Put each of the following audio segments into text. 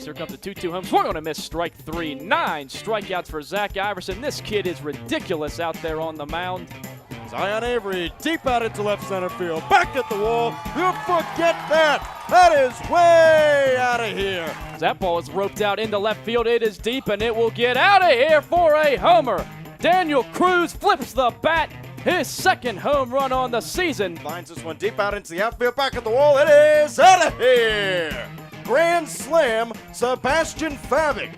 next. Here comes the 2-2 home. Swung on a miss. Strike 3. 9 strikeouts for Zach Iverson. This kid is ridiculous out there on the mound. Zion Avery deep out into left center field. Back at the wall. You forget that. That is way out of here. That ball is roped out into left field. It is deep, and it will get out of here for a homer. Daniel Cruz flips the bat. His second home run on the season. Lines this one deep out into the outfield. Back at the wall. It is out of here. Grand slam, Sebastian Favik.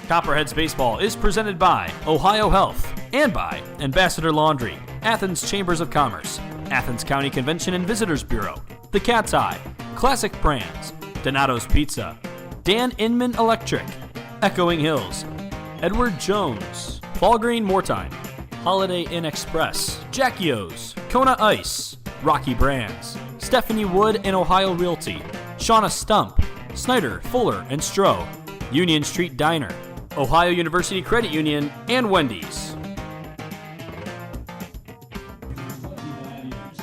Copperheads Baseball is presented by Ohio Health and by Ambassador Laundry, Athens Chambers of Commerce, Athens County Convention and Visitors Bureau, The Cat's Eye, Classic Brands, Donato's Pizza, Dan Inman Electric, Echoing Hills, Edward Jones, Fall Green Moretime, Holiday Inn Express, Jackie O's, Kona Ice, Rocky Brands, Stephanie Wood and Ohio Realty, Shauna Stump, Snyder, Fuller, and Stroh, Union Street Diner, Ohio University Credit Union, and Wendy's.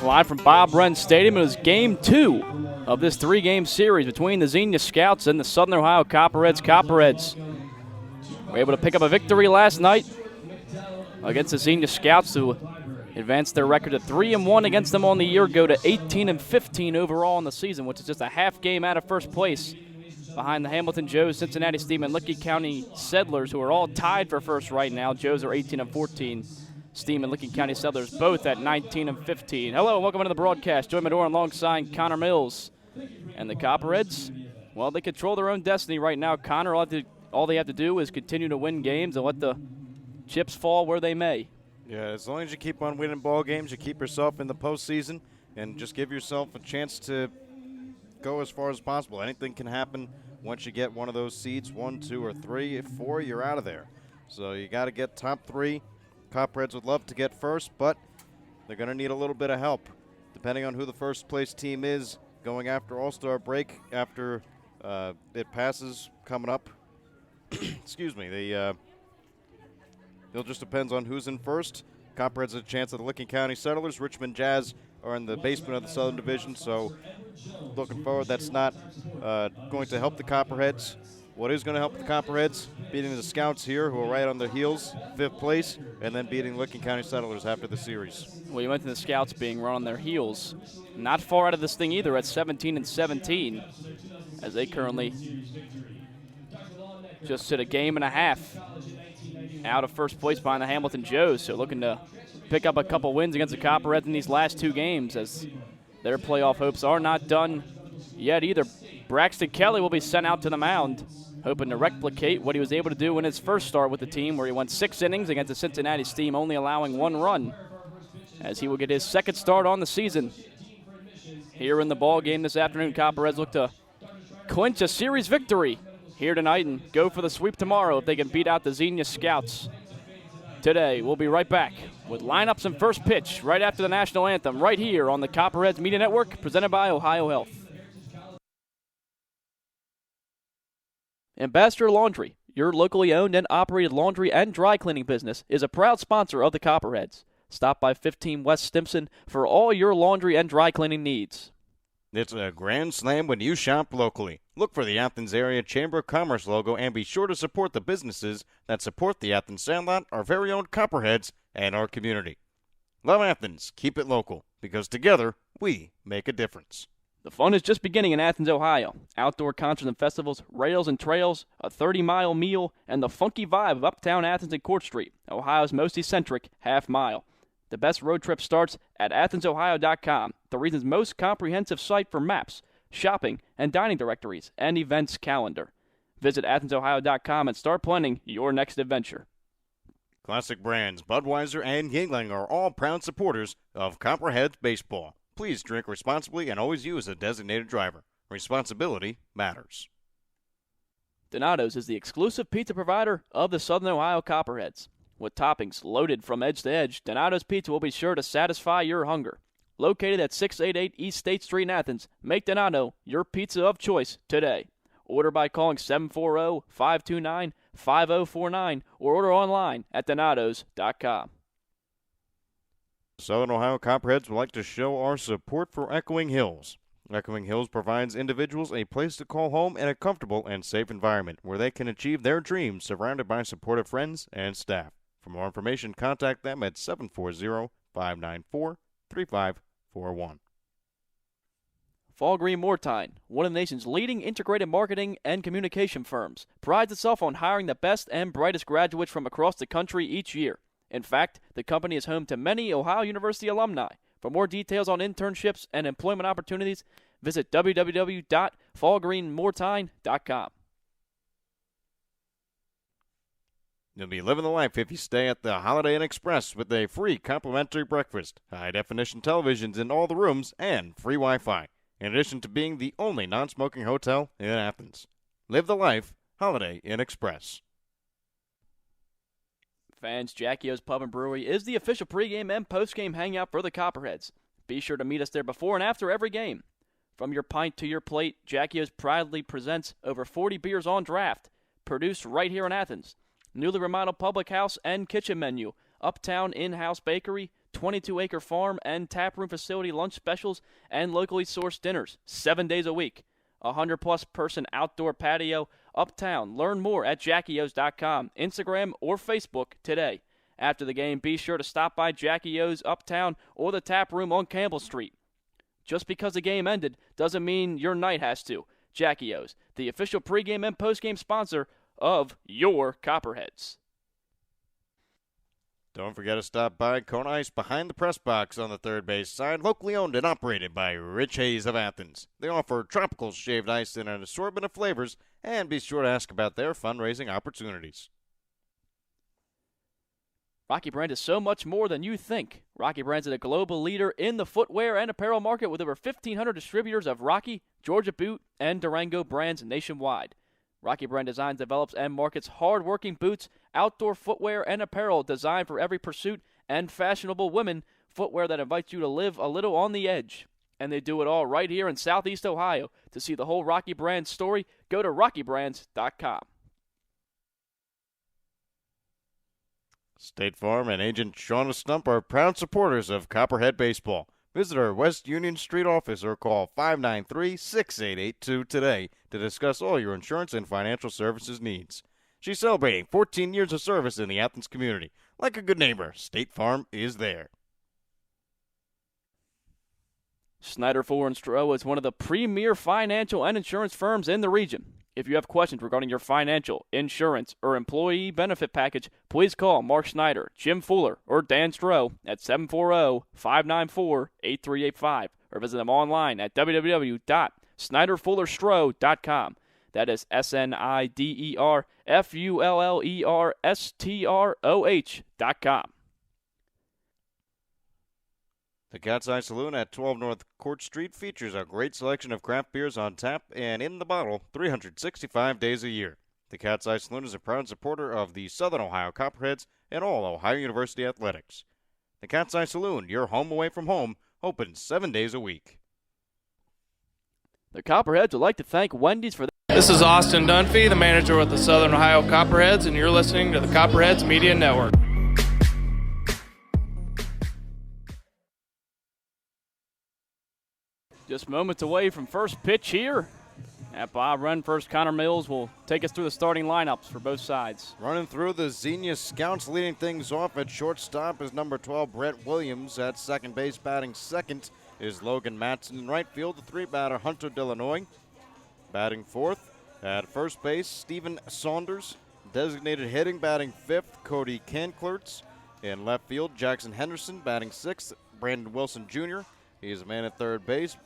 Live from Bob Wren Stadium, it was Game 2 of this 3-game series between the Xenia Scouts and the Southern Ohio Copperheads. Copperheads were able to pick up a victory last night against the Xenia Scouts, who advanced their record to 3-1 against them on the year, go to 18-15 overall in the season, which is just a half game out of first place behind the Hamilton Joes, Cincinnati Steam, and Licking County Settlers, who are all tied for first right now. Joes are 18-14. Steam and Licking County Settlers both at 19-15. Hello and welcome into the broadcast. Joey Medora alongside Connor Mills. And the Copperheads, well, they control their own destiny right now. Connor, all they have to do is continue to win games and let the chips fall where they may. Yeah, as long as you keep on winning ball games, you keep yourself in the postseason and just give yourself a chance to go as far as possible. Anything can happen once you get one of those seeds, 1, 2, or 3. If 4, you're out of there. So you got to get top 3. Copperheads would love to get first, but they're going to need a little bit of help, depending on who the first place team is going after All-Star break, after it passes coming up. Excuse me. It just depends on who's in first. Copperheads have a chance at the Licking County Settlers. Richmond Jazz are in the basement of the Southern Division, so looking forward. That's not going to help the Copperheads. What is going to help the Copperheads? Beating the Scouts here, who are right on their heels, 5th place, and then beating Licking County Settlers after the series. Well, you mentioned the Scouts being right on their heels. Not far out of this thing either at 17-17, as they currently just sit a game and a half out of first place behind the Hamilton Joes. So looking to pick up a couple wins against the Copperheads in these last 2 games, as their playoff hopes are not done yet either. Braxton Kelly will be sent out to the mound, hoping to replicate what he was able to do in his first start with the team, where he went 6 innings against the Cincinnati Steam, only allowing 1 run, as he will get his second start on the season. Here in the ball game this afternoon, Copperheads look to clinch a series victory here tonight and go for the sweep tomorrow if they can beat out the Xenia Scouts today. We'll be right back with lineups and first pitch right after the national anthem, right here on the Copperheads Media Network, presented by Ohio Health. Ambassador Laundry, your locally owned and operated laundry and dry cleaning business, is a proud sponsor of the Copperheads. Stop by 15 West Stimson for all your laundry and dry cleaning needs. It's a grand slam when you shop locally. Look for the Athens Area Chamber of Commerce logo and be sure to support the businesses that support the Athens Sandlot, our very own Copperheads, and our community. Love Athens. Keep it local, because together we make a difference. The fun is just beginning in Athens, Ohio. Outdoor concerts and festivals, rails and trails, a 30-mile meal, and the funky vibe of Uptown Athens and Court Street, Ohio's most eccentric half-mile. The best road trip starts at AthensOhio.com, the region's most comprehensive site for maps, shopping, and dining directories, and events calendar. Visit AthensOhio.com and start planning your next adventure. Classic Brands, Budweiser, and Yingling are all proud supporters of Copperheads Baseball. Please drink responsibly and always use a designated driver. Responsibility matters. Donato's is the exclusive pizza provider of the Southern Ohio Copperheads. With toppings loaded from edge to edge, Donato's Pizza will be sure to satisfy your hunger. Located at 688 East State Street in Athens, make Donato your pizza of choice today. Order by calling 740-529-5049 or order online at donatos.com. Southern Ohio Copperheads would like to show our support for Echoing Hills. Echoing Hills provides individuals a place to call home and a comfortable and safe environment where they can achieve their dreams surrounded by supportive friends and staff. For more information, contact them at 740-594-3541. Fall Green Mortine, one of the nation's leading integrated marketing and communication firms, prides itself on hiring the best and brightest graduates from across the country each year. In fact, the company is home to many Ohio University alumni. For more details on internships and employment opportunities, visit www.fallgreenmortine.com. You'll be living the life if you stay at the Holiday Inn Express with a free complimentary breakfast, high-definition televisions in all the rooms, and free Wi-Fi, in addition to being the only non-smoking hotel in Athens. Live the life, Holiday Inn Express. Fans, Jackie O's Pub and Brewery is the official pregame and postgame hangout for the Copperheads. Be sure to meet us there before and after every game. From your pint to your plate, Jackie O's proudly presents over 40 beers on draft, produced right here in Athens. Newly remodeled public house and kitchen menu, uptown in-house bakery, 22-acre farm and taproom facility lunch specials, and locally sourced dinners, 7 days a week. 100-plus person outdoor patio, uptown. Learn more at jackios.com, Instagram, or Facebook today. After the game, be sure to stop by Jackie O's Uptown or the Tap Room on Campbell Street. Just because the game ended doesn't mean your night has to. Jackie O's, the official pregame and postgame sponsor of your Copperheads. Don't forget to stop by Kona Ice behind the press box on the third base side, locally owned and operated by Rich Hayes of Athens. They offer tropical shaved ice in an assortment of flavors, and be sure to ask about their fundraising opportunities. Rocky Brand is so much more than you think. Rocky Brand is a global leader in the footwear and apparel market with over 1,500 distributors of Rocky, Georgia Boot, and Durango brands nationwide. Rocky Brand designs, develops, and markets hard-working boots, outdoor footwear, and apparel designed for every pursuit and fashionable women, footwear that invites you to live a little on the edge. And they do it all right here in Southeast Ohio. To see the whole Rocky Brand story, go to rockybrands.com. State Farm and agent Shauna Stump are proud supporters of Copperhead Baseball. Visit our West Union Street office or call 593-6882 today to discuss all your insurance and financial services needs. She's celebrating 14 years of service in the Athens community. Like a good neighbor, State Farm is there. Snyder Fuller & Stroh is one of the premier financial and insurance firms in the region. If you have questions regarding your financial, insurance, or employee benefit package, please call Mark Snyder, Jim Fuller, or Dan Stroh at 740-594-8385 or visit them online at www.snyderfullerstroh.com. That is SNIDERFULLERSTROH.com. The Cat's Eye Saloon at 12 North Court Street features a great selection of craft beers on tap and in the bottle 365 days a year. The Cat's Eye Saloon is a proud supporter of the Southern Ohio Copperheads and all Ohio University athletics. The Cat's Eye Saloon, your home away from home, open 7 days a week. The Copperheads would like to thank Wendy's for This is Austin Dunphy, the manager with the Southern Ohio Copperheads, and you're listening to the Copperheads Media Network. Just moments away from first pitch here at Bob Run. First, Connor Mills will take us through the starting lineups for both sides. Running through the Xenia Scouts, leading things off at shortstop is number 12, Brett Williams. At second base, batting second is Logan Matson. In right field, the three-batter, Hunter Delanoy. Batting fourth. At first base, Steven Saunders. Designated hitting, batting fifth, Cody Kanklertz. In left field, Jackson Henderson. Batting sixth, Brandon Wilson Jr. He is a man at third base.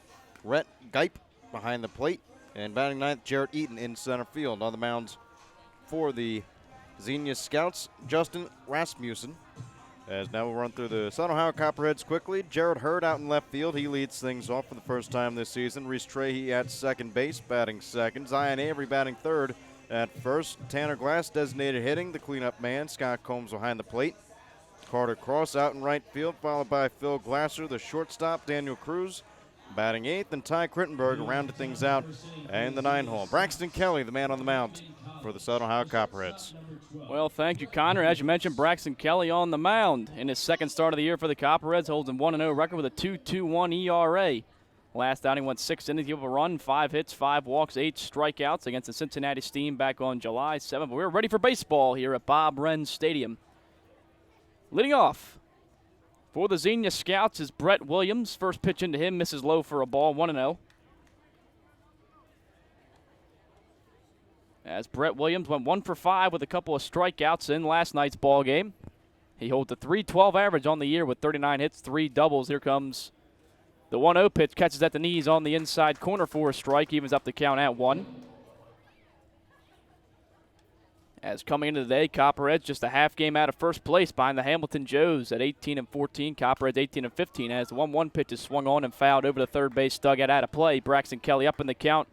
Rhett Geip behind the plate. And batting ninth, Jarrett Eaton in center field. On the mound for the Xenia Scouts, Justin Rasmussen. As now we'll run through the Southern Ohio Copperheads quickly. Jared Hurd out in left field. He leads things off for the first time this season. Reese Trahey at second base, batting second. Zion Avery batting third. At first, Tanner Glass designated hitting. The cleanup man, Scott Combs behind the plate. Carter Cross out in right field, followed by Phil Glasser, the shortstop, Daniel Cruz. Batting eighth, and Ty Crittenberg rounded things out in the 9-hole. Braxton Kelly, the man on the mound for the Southern Ohio Copperheads. Well, thank you, Connor. As you mentioned, Braxton Kelly on the mound in his second start of the year for the Copperheads, holds a 1-0 record with a 2.21 ERA. Last outing went 6 innings, gave up a run, 5 hits, 5 walks, 8 strikeouts against the Cincinnati Steam back on July 7th. We're ready for baseball here at Bob Wren Stadium. Leading off for the Xenia Scouts is Brett Williams. First pitch into him, misses low for a ball, 1-0. As Brett Williams went 1 for 5 with a couple of strikeouts in last night's ball game. He holds a .312 average on the year with 39 hits, 3 doubles. Here comes the 1-0 pitch, catches at the knees on the inside corner for a strike, evens up the count at 1. As coming into the day, Copperheads just a half game out of first place behind the Hamilton Joes at 18-14. Copperheads 18-15 as the 1-1 pitch is swung on and fouled over the third base dugout out of play. Braxton Kelly up in the count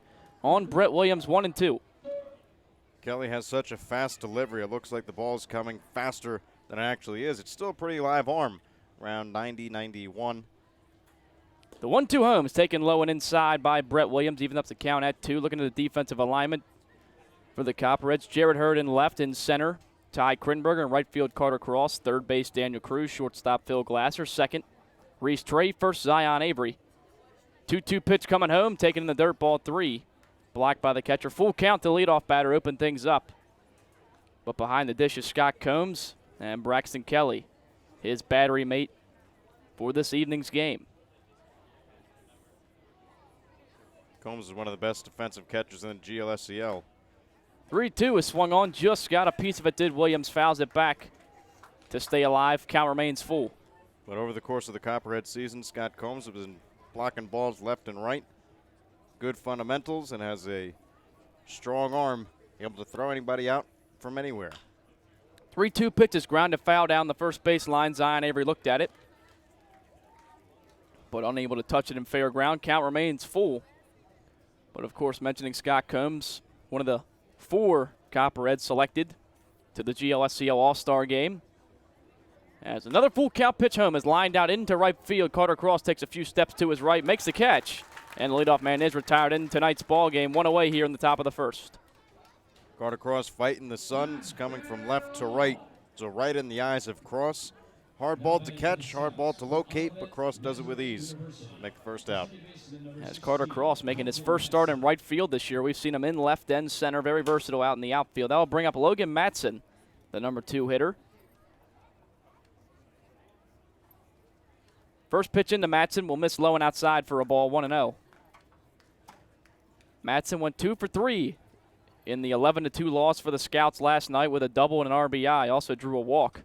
on Brett Williams, 1-2. Kelly has such a fast delivery. It looks like the ball's coming faster than it actually is. It's still a pretty live arm, around 90, 91. The 1-2 home is taken low and inside by Brett Williams, even up the count at 2. Looking at the defensive alignment for the Copperheads. Jared Hurd in left, in center Ty Krinberger, in right field Carter Cross, third base Daniel Cruz, shortstop Phil Glasser, second Reese Trey, first Zion Avery. 2-2 pitch coming home, taken in the dirt, ball 3. Blocked by the catcher. Full count to leadoff batter, open things up. But behind the dish is Scott Combs and Braxton Kelly, his battery mate for this evening's game. Combs is one of the best defensive catchers in the GLSCL. 3-2 is swung on, just got a piece of it, did Williams, fouls it back to stay alive. Count remains full. But over the course of the Copperhead season, Scott Combs has been blocking balls left and right. Good fundamentals and has a strong arm, able to throw anybody out from anywhere. 3-2 pitches, grounded foul down the first base line. Zion Avery looked at it, but unable to touch it in fair ground. Count remains full. But of course, mentioning Scott Combs, one of the 4 Copperheads selected to the GLSCL All-Star game. As another full count pitch home is lined out into right field. Carter Cross takes a few steps to his right, makes the catch. And the leadoff man is retired in tonight's ball game. 1 away here in the top of the first. Carter Cross fighting the sun. It's coming from left to right. So right in the eyes of Cross. Hard ball to catch, hard ball to locate, but Cross does it with ease. Make the first out. As Carter Cross making his first start in right field this year. We've seen him in left and center. Very versatile out in the outfield. That will bring up Logan Matson, the number 2 hitter. First pitch into Matson will miss low and outside for a ball, 1-0. Matson went 2 for 3 in the 11-2 loss for the Scouts last night with a double and an RBI. Also drew a walk.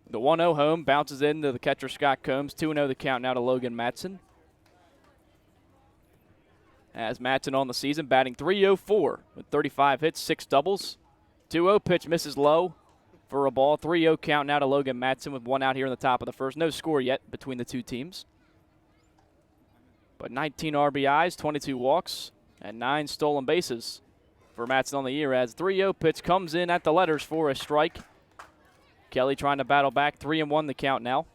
The 1-0 home bounces into the catcher Scott Combs. 2-0 the count now to Logan Matson. As Matson on the season batting .304 with 35 hits, 6 doubles. 2-0 pitch misses low for a ball. 3-0 count now to Logan Matson with 1 out here in the top of the first. No score yet between the two teams. But 19 RBIs, 22 walks, and 9 stolen bases for Matson on the year as 3-0 pitch comes in at the letters for a strike. Kelly trying to battle back, 3-1 the count now.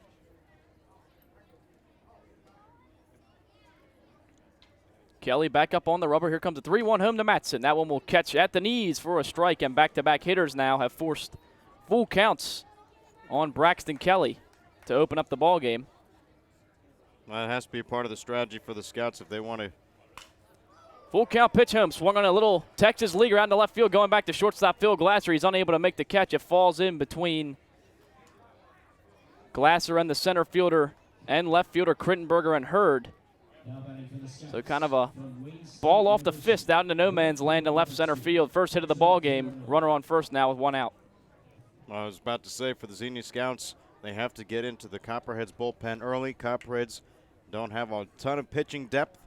Kelly back up on the rubber. Here comes a 3-1 home to Matson. That one will catch at the knees for a strike, and back-to-back hitters now have forced full counts on Braxton Kelly to open up the ball game. Well, that has to be a part of the strategy for the Scouts if they want to. Full count pitch home, swung on a little Texas leaguer out in the left field, going back to shortstop Phil Glasser. He's unable to make the catch. It falls in between Glasser and the center fielder and left fielder Crittenberger and Hurd. So kind of a ball off the fist out into no man's land in left center field. First hit of the ball game. Runner on first now with 1 out. Well, I was about to say for the Xenia Scouts, they have to get into the Copperheads bullpen early. Copperheads don't have a ton of pitching depth,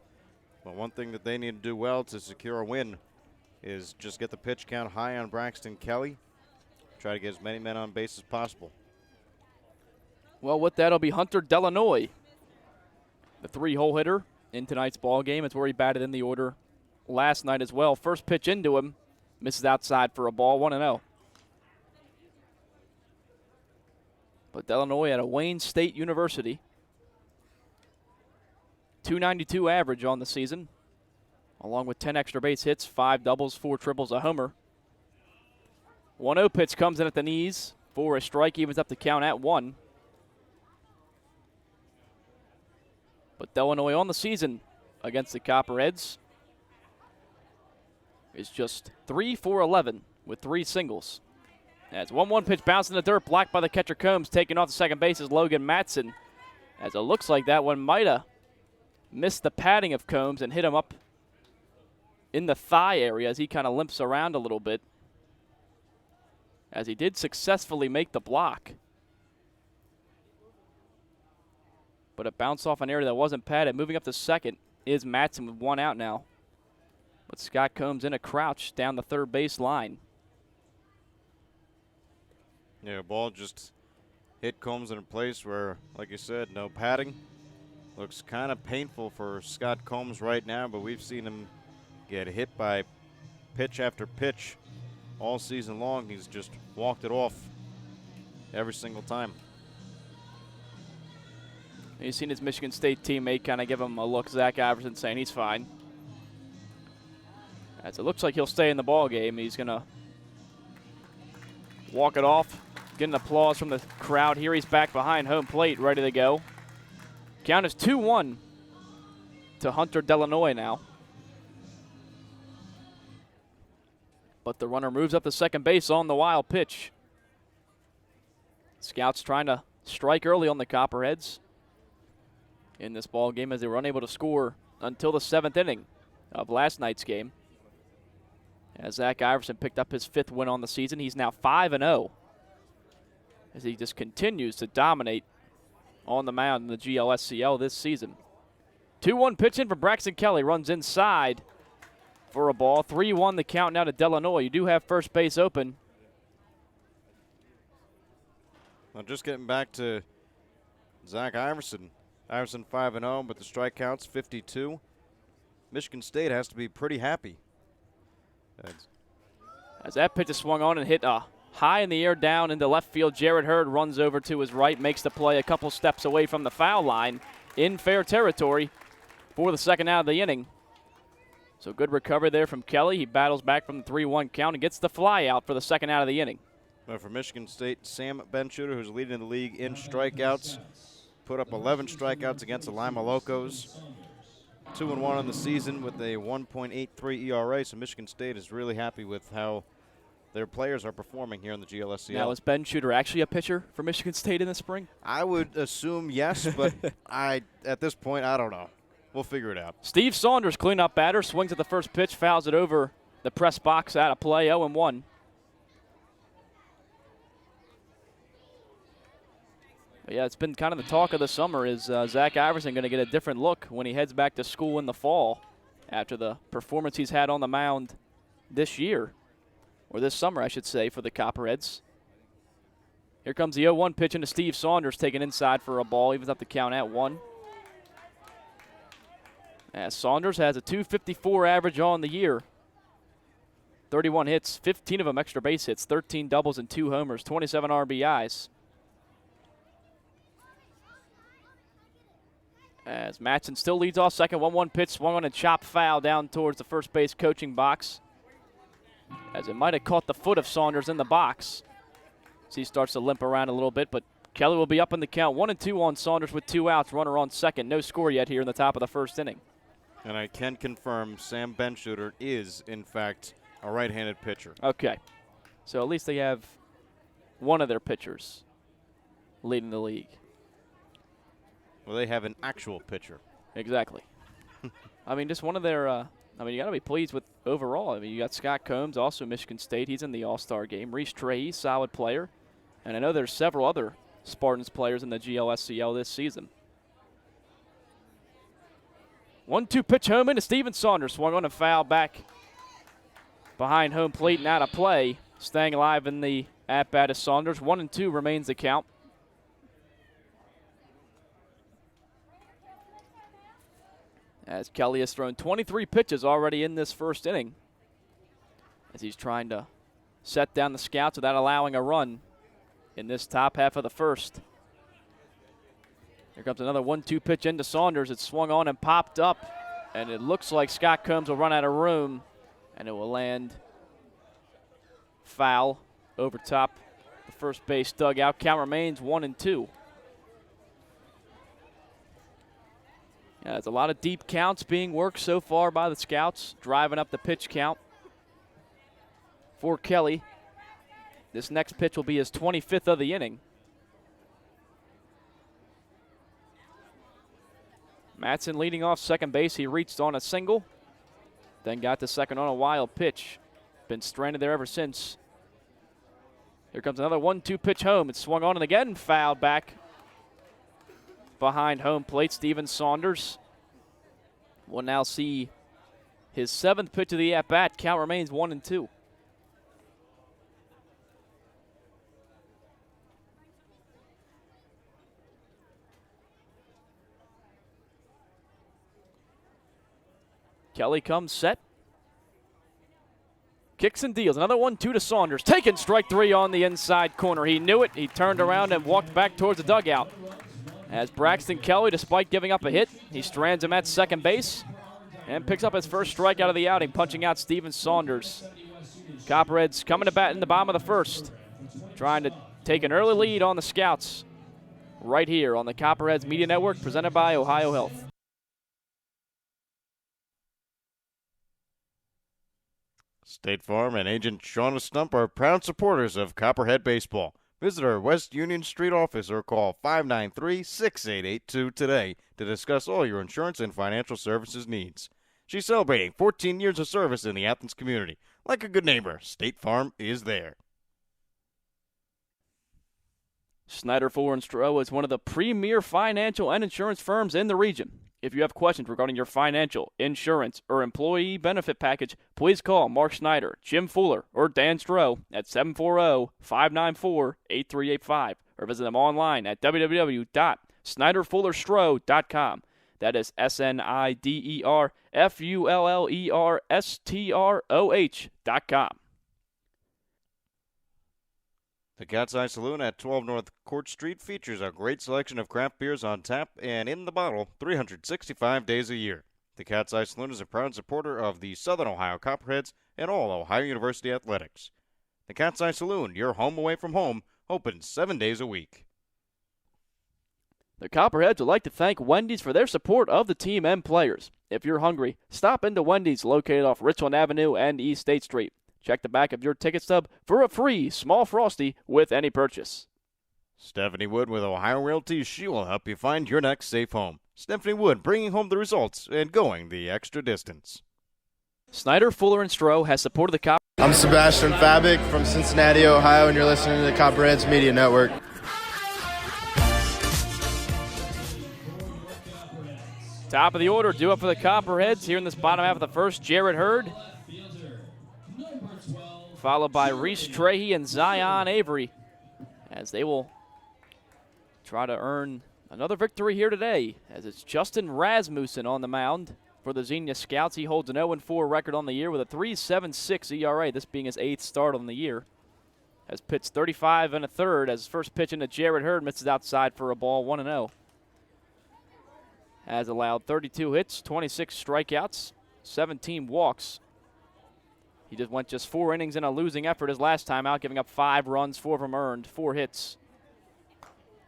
but one thing that they need to do well to secure a win is just get the pitch count high on Braxton Kelly. Try to get as many men on base as possible. Well, with that, it'll be Hunter Delanoy, the 3-hole hitter in tonight's ball game. It's where he batted in the order last night as well. First pitch into him, misses outside for a ball, 1-0. But Delanoy at a Wayne State University. .292 average on the season, along with 10 extra base hits, 5 doubles, 4 triples, a homer. 1-0 pitch comes in at the knees for a strike, evens up the count at 1. But Illinois on the season against the Copperheads is just 3 for 11 with 3 singles. As 1-1 pitch bounced in the dirt, blocked by the catcher Combs. Taking off the second base is Logan Matson. As it looks like that one might have missed the padding of Combs and hit him up in the thigh area as he kind of limps around a little bit. As he did successfully make the block. But it bounced off an area that wasn't padded. Moving up to second is Matson with 1 out now. But Scott Combs in a crouch down the third base line. Yeah, ball just hit Combs in a place where, like you said, no padding. Looks kind of painful for Scott Combs right now, but we've seen him get hit by pitch after pitch all season long. He's just walked it off every single time. He's seen his Michigan State teammate kind of give him a look, Zach Iverson, saying he's fine. As it looks like he'll stay in the ball game. He's going to walk it off. Getting applause from the crowd here. He's back behind home plate, ready to go. Count is 2-1 to Hunter Delanoy now. But the runner moves up to second base on the wild pitch. Scouts trying to strike early on the Copperheads in this ball game as they were unable to score until the 7th inning of last night's game. As Zach Iverson picked up his 5th win on the season, he's now 5-0 as he just continues to dominate on the mound in the GLSCL this season. 2-1 pitch in for Braxton Kelly, runs inside for a ball. 3-1 the count now to Delanoy. You do have first base open. Well, just getting back to Zach Iverson. Iverson 5-0, but the strikeouts 52. Michigan State has to be pretty happy. As that pitch is swung on and hit high in the air down into left field, Jared Hurd runs over to his right, makes the play a couple steps away from the foul line in fair territory for the second out of the inning. So good recovery there from Kelly. He battles back from the 3-1 count and gets the fly out for the second out of the inning. But for Michigan State, Sam Benshooter, who's leading the league in strikeouts, put up 11 strikeouts against the Lima Locos. 2-1 on the season with a 1.83 ERA. So Michigan State is really happy with how their players are performing here in the GLSCL. Now, is Benshooter actually a pitcher for Michigan State in the spring? I would assume yes, but at this point, I don't know. We'll figure it out. Steve Saunders, cleanup batter, swings at the first pitch, fouls it over the press box, out of play, 0-1. But yeah, it's been kind of the talk of the summer. Is Zach Iverson going to get a different look when he heads back to school in the fall after the performance he's had on the mound this year, or this summer, I should say, for the Copperheads? Here comes the 0-1 pitch into Steve Saunders, taken inside for a ball, evens up the count at 1. As Saunders has a .254 average on the year. 31 hits, 15 of them extra base hits, 13 doubles and 2 homers, 27 RBIs. As Matson still leads off second, 1-1 pitch, swung on a chop foul down towards the first base coaching box. As it might have caught the foot of Saunders in the box. As he starts to limp around a little bit, but Kelly will be up in the count. 1-2 on Saunders with 2 outs, runner on second. No score yet here in the top of the first inning. And I can confirm Sam Benshooter is, in fact, a right-handed pitcher. Okay. So at least they have one of their pitchers leading the league. Well, they have an actual pitcher. Exactly. I mean, just one of their, you got to be pleased with overall. I mean, you got Scott Combs, also Michigan State. He's in the All-Star game. Reese Trey, solid player. And I know there's several other Spartans players in the GLSCL this season. 1-2 pitch home into Steven Saunders. Swung on a foul back behind home plate and out of play. Staying alive in the at-bat is Saunders. 1-2 remains the count. As Kelly has thrown 23 pitches already in this first inning, as he's trying to set down the Scouts without allowing a run in this top half of the first. Here comes another 1-2 pitch into Saunders. It's swung on and popped up, and it looks like Scott Combs will run out of room, and it will land foul over top the first base dugout. Count remains 1-2. Yeah, there's a lot of deep counts being worked so far by the Scouts, driving up the pitch count for Kelly. This next pitch will be his 25th of the inning. Matson leading off second base. He reached on a single, then got to second on a wild pitch. Been stranded there ever since. Here comes another 1-2 pitch home. It's swung on and again fouled back behind home plate. Steven Saunders will now see his 7th pitch of the at-bat. Count remains 1-2. Kelly comes set. Kicks and deals. Another 1-2 to Saunders. Taken strike 3 on the inside corner. He knew it. He turned around and walked back towards the dugout. As Braxton Kelly, despite giving up a hit, he strands him at second base and picks up his first strikeout of the outing, punching out Steven Saunders. Copperheads coming to bat in the bottom of the first, trying to take an early lead on the Scouts right here on the Copperheads Media Network, presented by Ohio Health. State Farm and Agent Shauna Stump are proud supporters of Copperhead Baseball. Visit our West Union Street office or call 593-6882 today to discuss all your insurance and financial services needs. She's celebrating 14 years of service in the Athens community. Like a good neighbor, State Farm is there. Snyder Fuller & Stroh is one of the premier financial and insurance firms in the region. If you have questions regarding your financial, insurance, or employee benefit package, please call Mark Snyder, Jim Fuller, or Dan Stroh at 740-594-8385 or visit them online at www.snyderfullerstroh.com. That is SNIDERFULLERSTROH.com. The Cat's Eye Saloon at 12 North Court Street features a great selection of craft beers on tap and in the bottle 365 days a year. The Cat's Eye Saloon is a proud supporter of the Southern Ohio Copperheads and all Ohio University athletics. The Cat's Eye Saloon, your home away from home, open 7 days a week. The Copperheads would like to thank Wendy's for their support of the team and players. If you're hungry, stop into Wendy's located off Richland Avenue and East State Street. Check the back of your ticket stub for a free small Frosty with any purchase. Stephanie Wood with Ohio Realty. She will help you find your next safe home. Stephanie Wood bringing home the results and going the extra distance. Snyder Fuller & Stroh has supported the Copperheads. I'm Sebastian Fabic from Cincinnati, Ohio, and you're listening to the Copperheads Media Network. Top of the order, due up for the Copperheads here in this bottom half of the first. Jared Hurd, followed by Reese Trahey and Zion Avery, as they will try to earn another victory here today, as it's Justin Rasmussen on the mound for the Xenia Scouts. He holds an 0-4 record on the year with a 3.76 ERA, this being his 8th start on the year. Has pitched 35 1/3 as his first pitch into Jared Hurd misses outside for a ball, 1-0. Has allowed 32 hits, 26 strikeouts, 17 walks. He just went 4 innings in a losing effort his last time out, giving up 5 runs, 4 of them earned, 4 hits.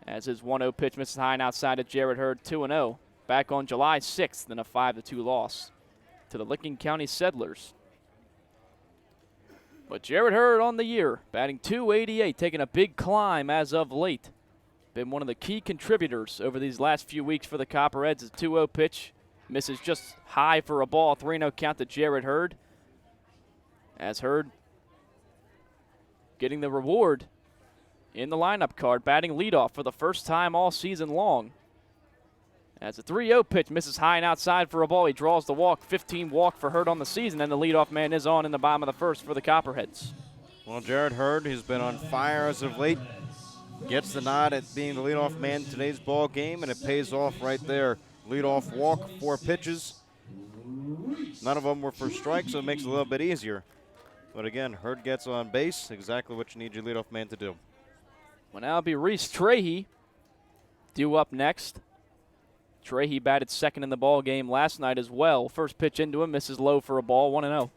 As his 1-0 pitch misses high and outside at Jared Hurd, 2-0. Back on July 6th in a 5-2 loss to the Licking County Settlers. But Jared Hurd on the year, batting .288, taking a big climb as of late. Been one of the key contributors over these last few weeks for the Copperheads. His 2-0 pitch misses just high for a ball, 3-0 count to Jared Hurd. As Hurd getting the reward in the lineup card, batting leadoff for the first time all season long. As the 3-0 pitch misses high and outside for a ball, he draws the walk, 15 walk for Hurd on the season, and the leadoff man is on in the bottom of the first for the Copperheads. Well, Jared Hurd, he's been on fire as of late, gets the nod at being the leadoff man in today's ball game, and it pays off right there. Leadoff walk, 4 pitches. None of them were for strikes, so it makes it a little bit easier. But again, Hurd gets on base, exactly what you need your leadoff man to do. Well, now it'll be Reese Trahey due up next. Trahey batted second in the ball game last night as well. First pitch into him, misses low for a ball, 1-0.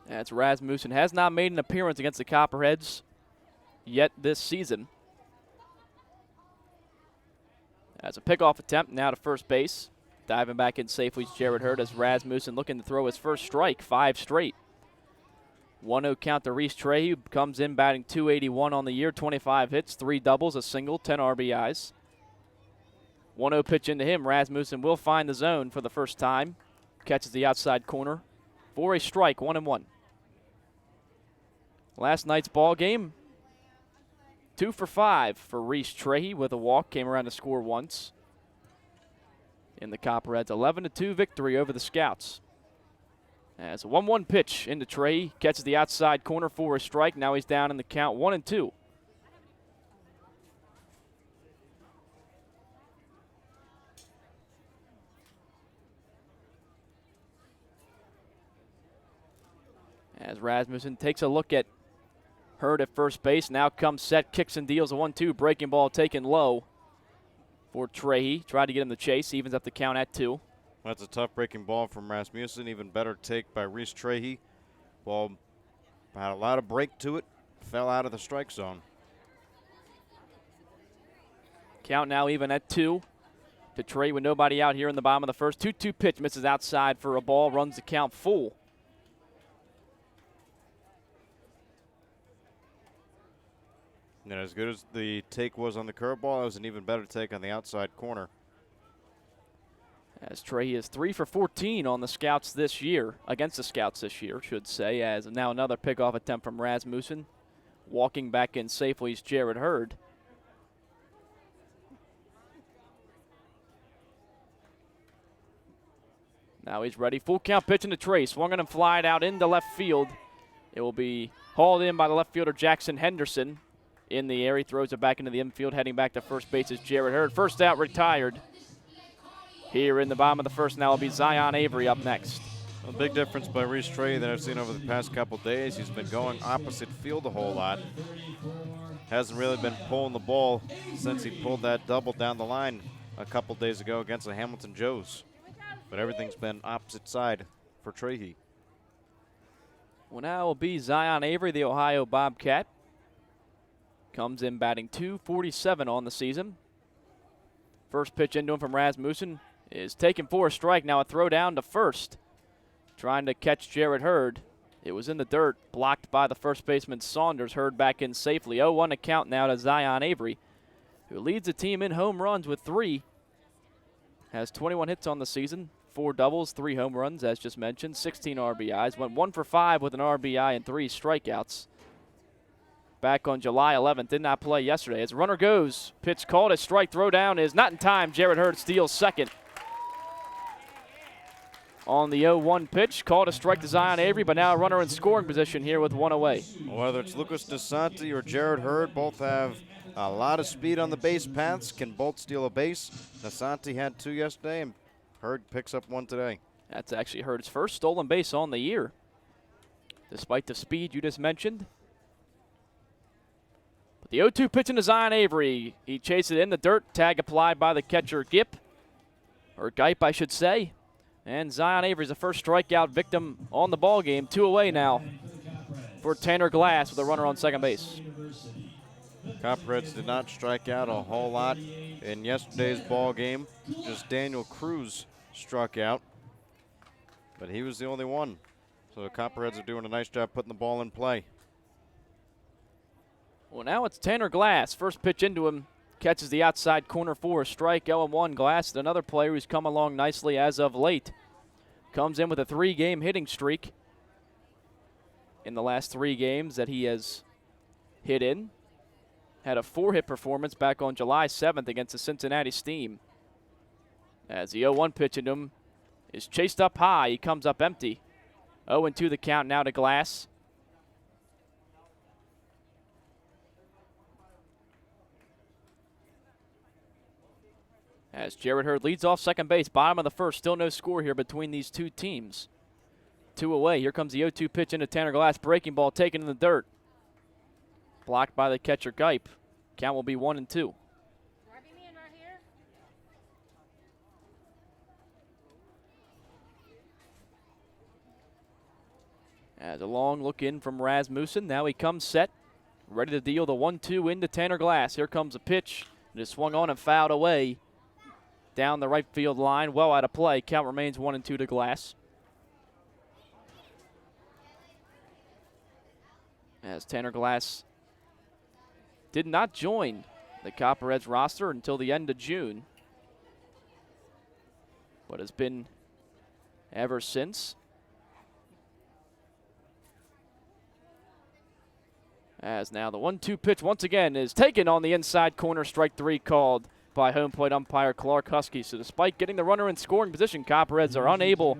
That's Rasmussen. Has not made an appearance against the Copperheads yet this season. As a pickoff attempt now to first base. Diving back in safely is Jared Hurd as Rasmussen looking to throw his first strike, 5 straight. 1-0 count to Reese Trey, who comes in batting .281 on the year, 25 hits, 3 doubles, a single, 10 RBIs. 1-0 pitch into him. Rasmussen will find the zone for the first time. Catches the outside corner for a strike, 1-1. Last night's ball game, 2 for 5 for Reese Trey with a walk, came around to score once. In the Copperheads, 11-2 victory over the Scouts. As a 1-1 pitch into Trey, catches the outside corner for a strike. Now he's down in the count, 1-2. As Rasmussen takes a look at Hurd at first base, now comes set, kicks and deals a 1-2, breaking ball taken low for Trey. Tried to get him to chase, evens up the count at 2. That's a tough breaking ball from Rasmussen. Even better take by Reese Trahey. Ball had a lot of break to it. Fell out of the strike zone. Count now even at 2 to Trey with nobody out here in the bottom of the first. 2-2 pitch, misses outside for a ball, runs the count full. And as good as the take was on the curveball, it was an even better take on the outside corner. As Trey is 3 for 14 on the Scouts this year, against the Scouts this year, should say, as now another pickoff attempt from Rasmussen. Walking back in safely is Jared Hurd. Now he's ready. Full count pitch into Trey. Swung on and flied out into left field. It will be hauled in by the left fielder Jackson Henderson. In the air, he throws it back into the infield. Heading back to first base is Jared Hurd. First out, retired. Here in the bottom of the first now will be Zion Avery up next. A big difference by Reese Trey that I've seen over the past couple days. He's been going opposite field a whole lot. Hasn't really been pulling the ball since he pulled that double down the line a couple days ago against the Hamilton Joes. But everything's been opposite side for Trahey. Well, now will be Zion Avery, the Ohio Bobcat. Comes in batting .247 on the season. First pitch into him from Rasmussen is taken for a strike. Now a throw down to first. Trying to catch Jared Hurd. It was in the dirt, blocked by the first baseman Saunders. Hurd back in safely. 0-1 count now to Zion Avery, who leads the team in home runs with 3. Has 21 hits on the season, 4 doubles, 3 home runs, as just mentioned, 16 RBIs. Went 1 for 5 with an RBI and 3 strikeouts. Back on July 11th, did not play yesterday. As runner goes, pitch called, a strike, throw down is not in time. Jared Hurd steals second. On the 0-1 pitch, called a strike to Zion Avery, but now a runner in scoring position here with 1 away. Whether it's Lucas DeSanti or Jared Hurd, both have a lot of speed on the base paths, can both steal a base. DeSanti had 2 yesterday, and Hurd picks up 1 today. That's actually Hurd's first stolen base on the year, despite the speed you just mentioned. The 0-2 pitch into Zion Avery. He chases it in the dirt. Tag applied by the catcher Gipp, or Gipe, I should say. And Zion Avery's the first strikeout victim on the ball game. 2 away now for Tanner Glass with a runner on second base. Copperheads did not strike out a whole lot in yesterday's ball game. Just Daniel Cruz struck out, but he was the only one. So the Copperheads are doing a nice job putting the ball in play. Well, now it's Tanner Glass. First pitch into him. Catches the outside corner for a strike. 0-1. Glass, another player who's come along nicely as of late. Comes in with a 3-game hitting streak in the last 3 games that he has hit in. Had a 4-hit performance back on July 7th against the Cincinnati Steam. As the 0-1 pitch into him is chased up high. He comes up empty. 0-2 the count now to Glass. As Jared Hurd leads off second base, bottom of the first, still no score here between these 2 teams. 2 away. Here comes the 0-2 pitch into Tanner Glass. Breaking ball taken in the dirt. Blocked by the catcher Gipe. Count will be 1-2. As a long look in from Rasmussen. Now he comes set. Ready to deal the 1-2 into Tanner Glass. Here comes a pitch. It is swung on and fouled away down the right field line, well out of play. Count remains 1-2 to Glass. As Tanner Glass did not join the Copperheads roster until the end of June, but has been ever since. As now the 1-2 pitch once again is taken on the inside corner, strike 3 called by home plate umpire Clark Husky. So despite getting the runner in scoring position, Copperheads are unable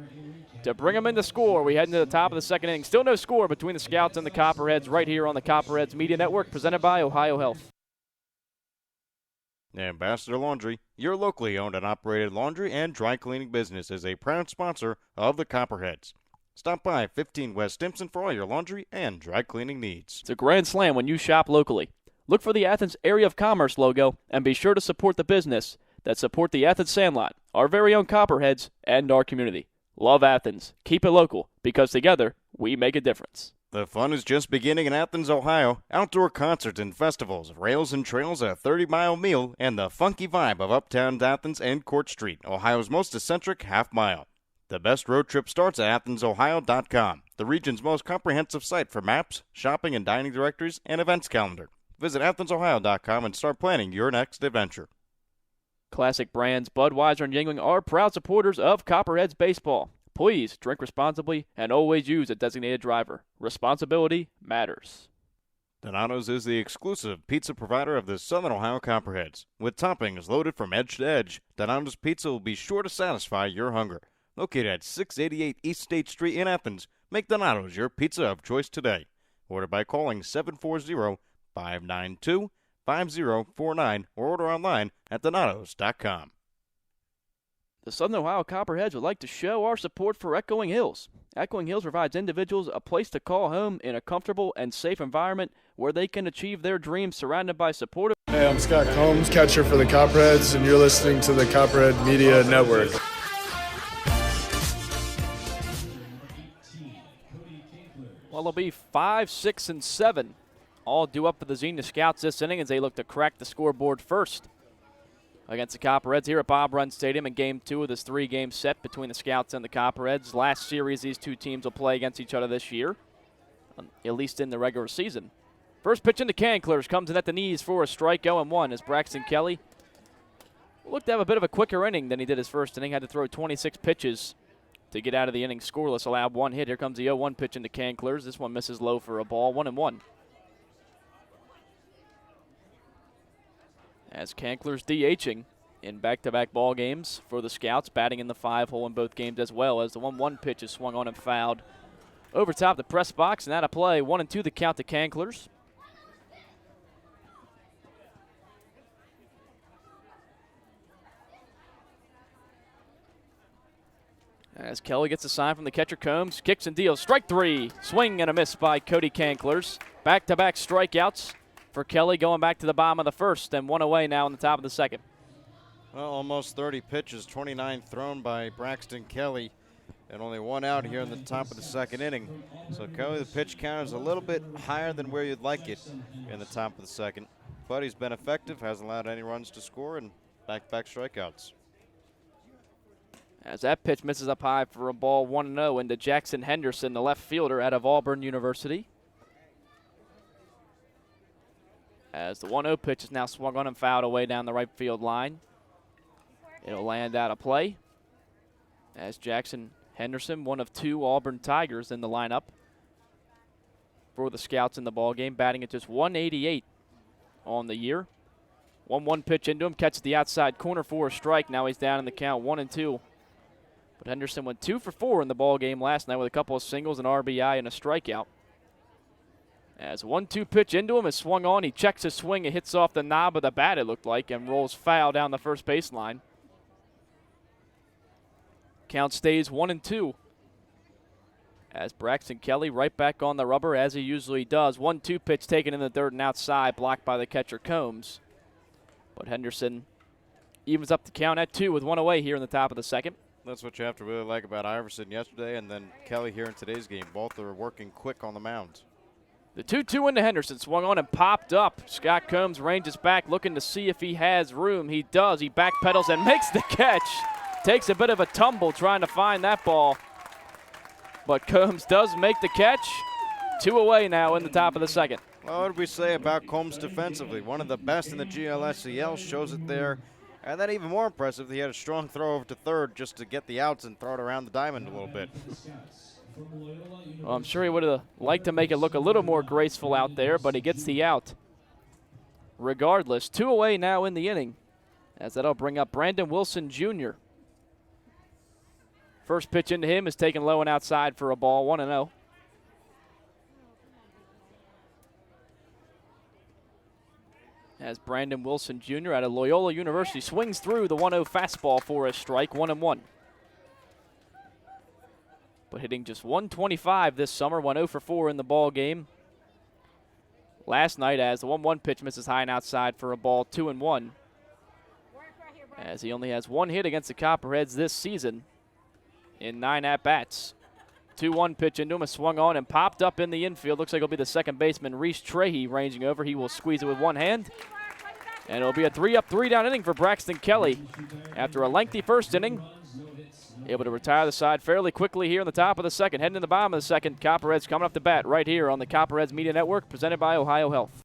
to bring him in to score. We head into the top of the second inning. Still no score between the Scouts and the Copperheads right here on the Copperheads Media Network, presented by Ohio Health. Ambassador Laundry, your locally owned and operated laundry and dry cleaning business, is a proud sponsor of the Copperheads. Stop by 15 West Stimson for all your laundry and dry cleaning needs. It's a grand slam when you shop locally. Look for the Athens Area of Commerce logo and be sure to support the business that support the Athens Sandlot, our very own Copperheads, and our community. Love Athens. Keep it local, because together we make a difference. The fun is just beginning in Athens, Ohio. Outdoor concerts and festivals, rails and trails, a 30-mile meal, and the funky vibe of Uptown Athens and Court Street, Ohio's most eccentric half-mile. The best road trip starts at AthensOhio.com, the region's most comprehensive site for maps, shopping and dining directories, and events calendar. Visit AthensOhio.com and start planning your next adventure. Classic brands Budweiser and Yuengling are proud supporters of Copperheads baseball. Please drink responsibly and always use a designated driver. Responsibility matters. Donato's is the exclusive pizza provider of the Southern Ohio Copperheads. With toppings loaded from edge to edge, Donato's Pizza will be sure to satisfy your hunger. Located at 688 East State Street in Athens, make Donato's your pizza of choice today. Order by calling 740-592-5049 or order online at donatos.com. The Southern Ohio Copperheads would like to show our support for Echoing Hills. Echoing Hills provides individuals a place to call home in a comfortable and safe environment where they can achieve their dreams surrounded by supportive. Hey, I'm Scott Combs, catcher for the Copperheads, and you're listening to the Copperhead Media Network. Well, it'll be 5, 6, and 7. All due up for the Xenia Scouts this inning as they look to crack the scoreboard first against the Copperheads here at Bob Run Stadium in Game 2 of this 3-game set between the Scouts and the Copperheads. Last series, these two teams will play against each other this year, at least in the regular season. First pitch into can clears, comes in at the knees for a strike, 0-1 as Braxton Kelly looked to have a bit of a quicker inning than he did his first inning. Had to throw 26 pitches to get out of the inning scoreless, allowed one hit. Here comes the 0-1 pitch into can clears. This one misses low for a ball, 1-1. As Kankler's DHing in back-to-back ball games for the Scouts, batting in the 5-hole in both games as well, as the 1-1 pitch is swung on and fouled over top the press box, and out of play. 1-2 the count to Kanklers. As Kelly gets a sign from the catcher Combs, kicks and deals. Strike 3, swing and a miss by Cody Kanklers. Back-to-back strikeouts for Kelly, going back to the bottom of the first, and one away now in the top of the second. Well, almost 30 pitches, 29 thrown by Braxton Kelly, and only one out here in the top of the second inning. So Kelly, the pitch count is a little bit higher than where you'd like it in the top of the second. But he's been effective, hasn't allowed any runs to score, and back-to-back strikeouts. As that pitch misses up high for a ball, 1-0 into Jackson Henderson, the left fielder out of Auburn University. As the 1-0 pitch is now swung on and fouled away down the right field line. It'll land out of play. As Jackson Henderson, one of 2 Auburn Tigers in the lineup for the Scouts in the ballgame, batting at just 188 on the year. 1-1 pitch into him, catches the outside corner for a strike. Now he's down in the count, 1-2. But Henderson went 2 for 4 in the ball game last night with a couple of singles, an RBI, and a strikeout. As 1-2 pitch into him is swung on, he checks his swing, it hits off the knob of the bat, it looked like, and rolls foul down the first baseline. Count stays 1-2. As Braxton Kelly right back on the rubber as he usually does. 1-2 pitch taken in the third and outside, blocked by the catcher Combs. But Henderson evens up the count at 2 with one away here in the top of the second. That's what you have to really like about Iverson yesterday and then Kelly here in today's game. Both are working quick on the mound. The 2-2 into Henderson, swung on and popped up. Scott Combs ranges back, looking to see if he has room. He does. He backpedals and makes the catch. Takes a bit of a tumble trying to find that ball. But Combs does make the catch. 2 away now in the top of the second. Well, what did we say about Combs defensively? One of the best in the GLSCL, shows it there. And then even more impressive, he had a strong throw over to third just to get the outs and throw it around the diamond a little bit. Well, I'm sure he would have liked to make it look a little more graceful out there, but he gets the out. Regardless, 2 away now in the inning, as that'll bring up Brandon Wilson Jr. First pitch into him is taken low and outside for a ball, 1-0. As Brandon Wilson Jr. out of Loyola University swings through the 1-0 fastball for a strike, 1-1. But hitting just 125 this summer, 1-0 for 4 in the ball game. Last night, as the 1-1 pitch misses high and outside for a ball, 2-1. As he only has 1 hit against the Copperheads this season in 9 at-bats. 2-1 pitch into him, a swung on and popped up in the infield. Looks like it'll be the second baseman, Reese Trahey, ranging over. He will squeeze it with one hand. And it'll be a 3-up, 3-down inning for Braxton Kelly. After a lengthy first inning, able to retire the side fairly quickly here in the top of the second. Heading in the bottom of the second, Copperheads coming up to bat right here on the Copperheads Media Network, presented by Ohio Health.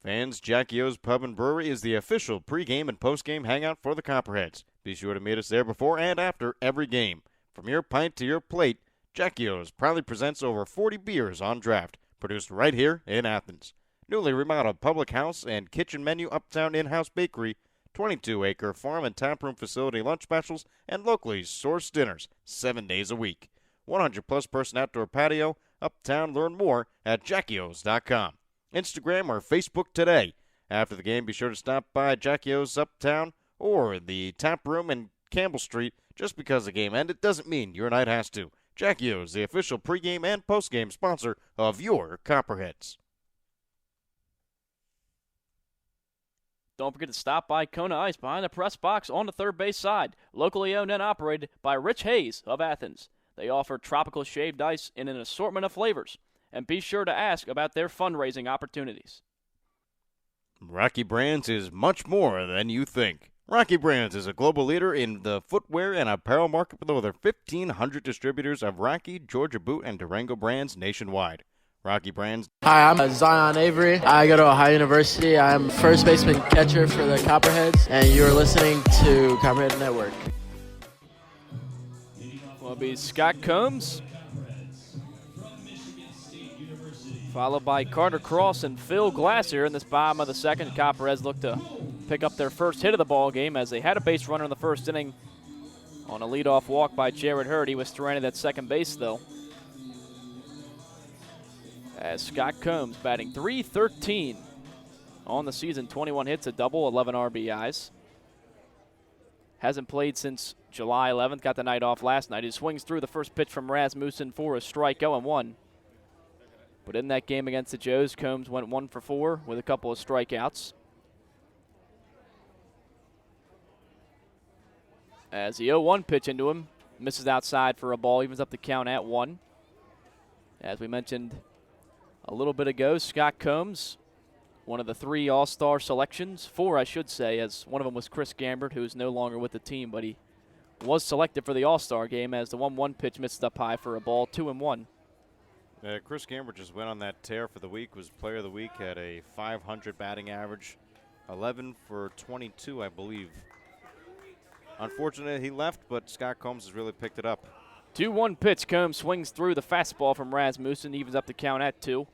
Fans, Jackie O's Pub and Brewery is the official pregame and postgame hangout for the Copperheads. Be sure to meet us there before and after every game. From your pint to your plate, Jackie O's proudly presents over 40 beers on draft, produced right here in Athens. Newly remodeled public house and kitchen menu, uptown in-house bakery, 22-acre farm and taproom facility lunch specials, and locally sourced dinners 7 days a week. 100-plus person outdoor patio, uptown. Learn more at jackios.com. Instagram or Facebook today. After the game, be sure to stop by Jackie O's Uptown or the tap room in Campbell Street. Just because the game ended doesn't mean your night has to. Jackie O's, the official pregame and postgame sponsor of your Copperheads. Don't forget to stop by Kona Ice behind the press box on the third base side. Locally owned and operated by Rich Hayes of Athens. They offer tropical shaved ice in an assortment of flavors. And be sure to ask about their fundraising opportunities. Rocky Brands is much more than you think. Rocky Brands is a global leader in the footwear and apparel market with over 1,500 distributors of Rocky, Georgia Boot, and Durango brands nationwide. Rocky Brands. Hi, I'm Zion Avery. I go to Ohio University. I'm first baseman catcher for the Copperheads, and you're listening to Copperhead Network. Will be Scott Combs, followed by Carter Cross and Phil Glass here in this bottom of the second. Copperheads look to pick up their first hit of the ball game as they had a base runner in the first inning on a leadoff walk by Jared Hurd. He was stranded at second base, though. As Scott Combs batting .313 on the season, 21 hits, a double, 11 RBIs. Hasn't played since July 11th, got the night off last night. He swings through the first pitch from Rasmussen for a strike, 0-1. But in that game against the Joes, Combs went 1 for 4 with a couple of strikeouts. As the 0-1 pitch into him, misses outside for a ball, evens up the count at 1. As we mentioned a little bit ago, Scott Combs, one of the 3 All-Star selections, 4 I should say, as one of them was Chris Gambert, who is no longer with the team, but he was selected for the All-Star game as the 1-1 pitch missed up high for a ball, 2-1. Chris Gambert just went on that tear for the week, was player of the week, had a .500 batting average, 11 for 22, I believe. Unfortunately, he left, but Scott Combs has really picked it up. 2-1 pitch. Combs swings through the fastball from Rasmussen, evens up the count at 2.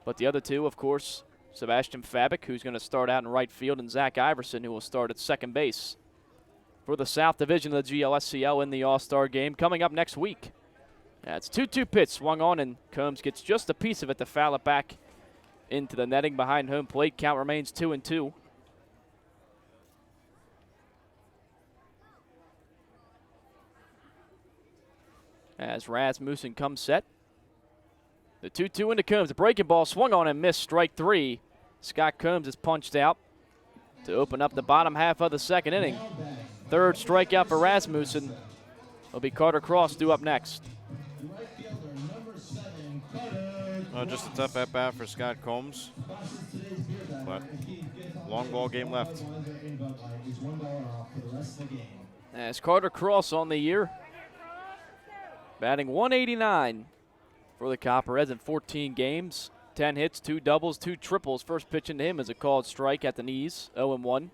But the other 2, of course, Sebastian Fabic, who's going to start out in right field, and Zach Iverson, who will start at second base for the South Division of the GLSCL in the All-Star game coming up next week. That's 2-2 pitch swung on, and Combs gets just a piece of it to foul it back into the netting behind home plate. Count remains 2-2. As Rasmussen comes set. The 2-2 into Combs. The breaking ball swung on and missed, strike 3. Scott Combs is punched out to open up the bottom half of the second inning. Third strikeout for Rasmussen. It'll be Carter Cross due up next. Just a tough at-bat for Scott Combs. But long ball game left. As Carter Cross on the year, batting .189 for the Copperheads in 14 games. 10 hits, 2 doubles, 2 triples. First pitch into him is a called strike at the knees, 0-1.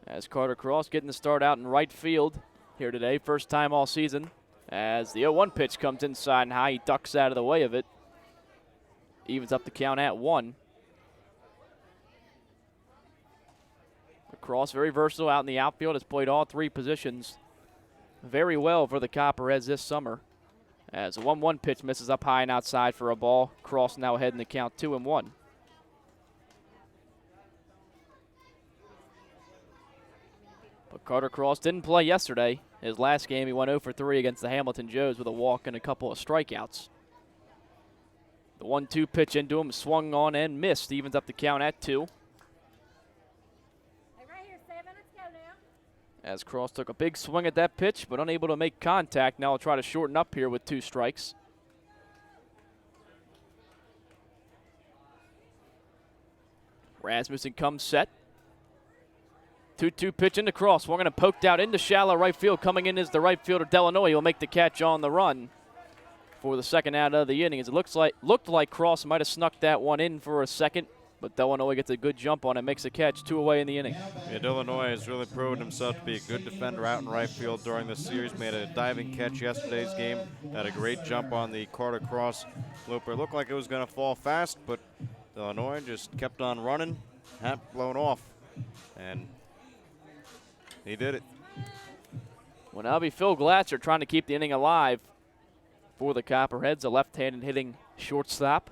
As Carter Cross getting the start out in right field here today, first time all season. As the 0-1 pitch comes inside and high, he ducks out of the way of it. Evens up the count at 1. Cross very versatile out in the outfield, has played all 3 positions very well for the Copperheads this summer. As a 1-1 pitch misses up high and outside for a ball. Cross now ahead in the count 2-1. But Carter Cross didn't play yesterday. His last game he went 0 for 3 against the Hamilton Joes with a walk and a couple of strikeouts. The 1-2 pitch into him, swung on and missed. Evens up the count at 2. As Cross took a big swing at that pitch, but unable to make contact. Now he'll try to shorten up here with 2 strikes. Rasmussen comes set. 2-2 pitch into Cross. Swung and poked out into shallow right field. Coming in is the right fielder, Delanoy. He'll make the catch on the run for the second out of the inning. As it looked like Cross might have snuck that one in for a second. But Delanoy gets a good jump on it, makes a catch, 2 away in the inning. Yeah, Delanoy has really proven himself to be a good defender out in right field during this series. Made a diving catch yesterday's game. Had a great jump on the Carter Cross looper. Looked like it was going to fall fast, but Delanoy just kept on running, hat blown off, and he did it. Well, now it'll be Phil Glatzer trying to keep the inning alive for the Copperheads, a left-handed hitting shortstop.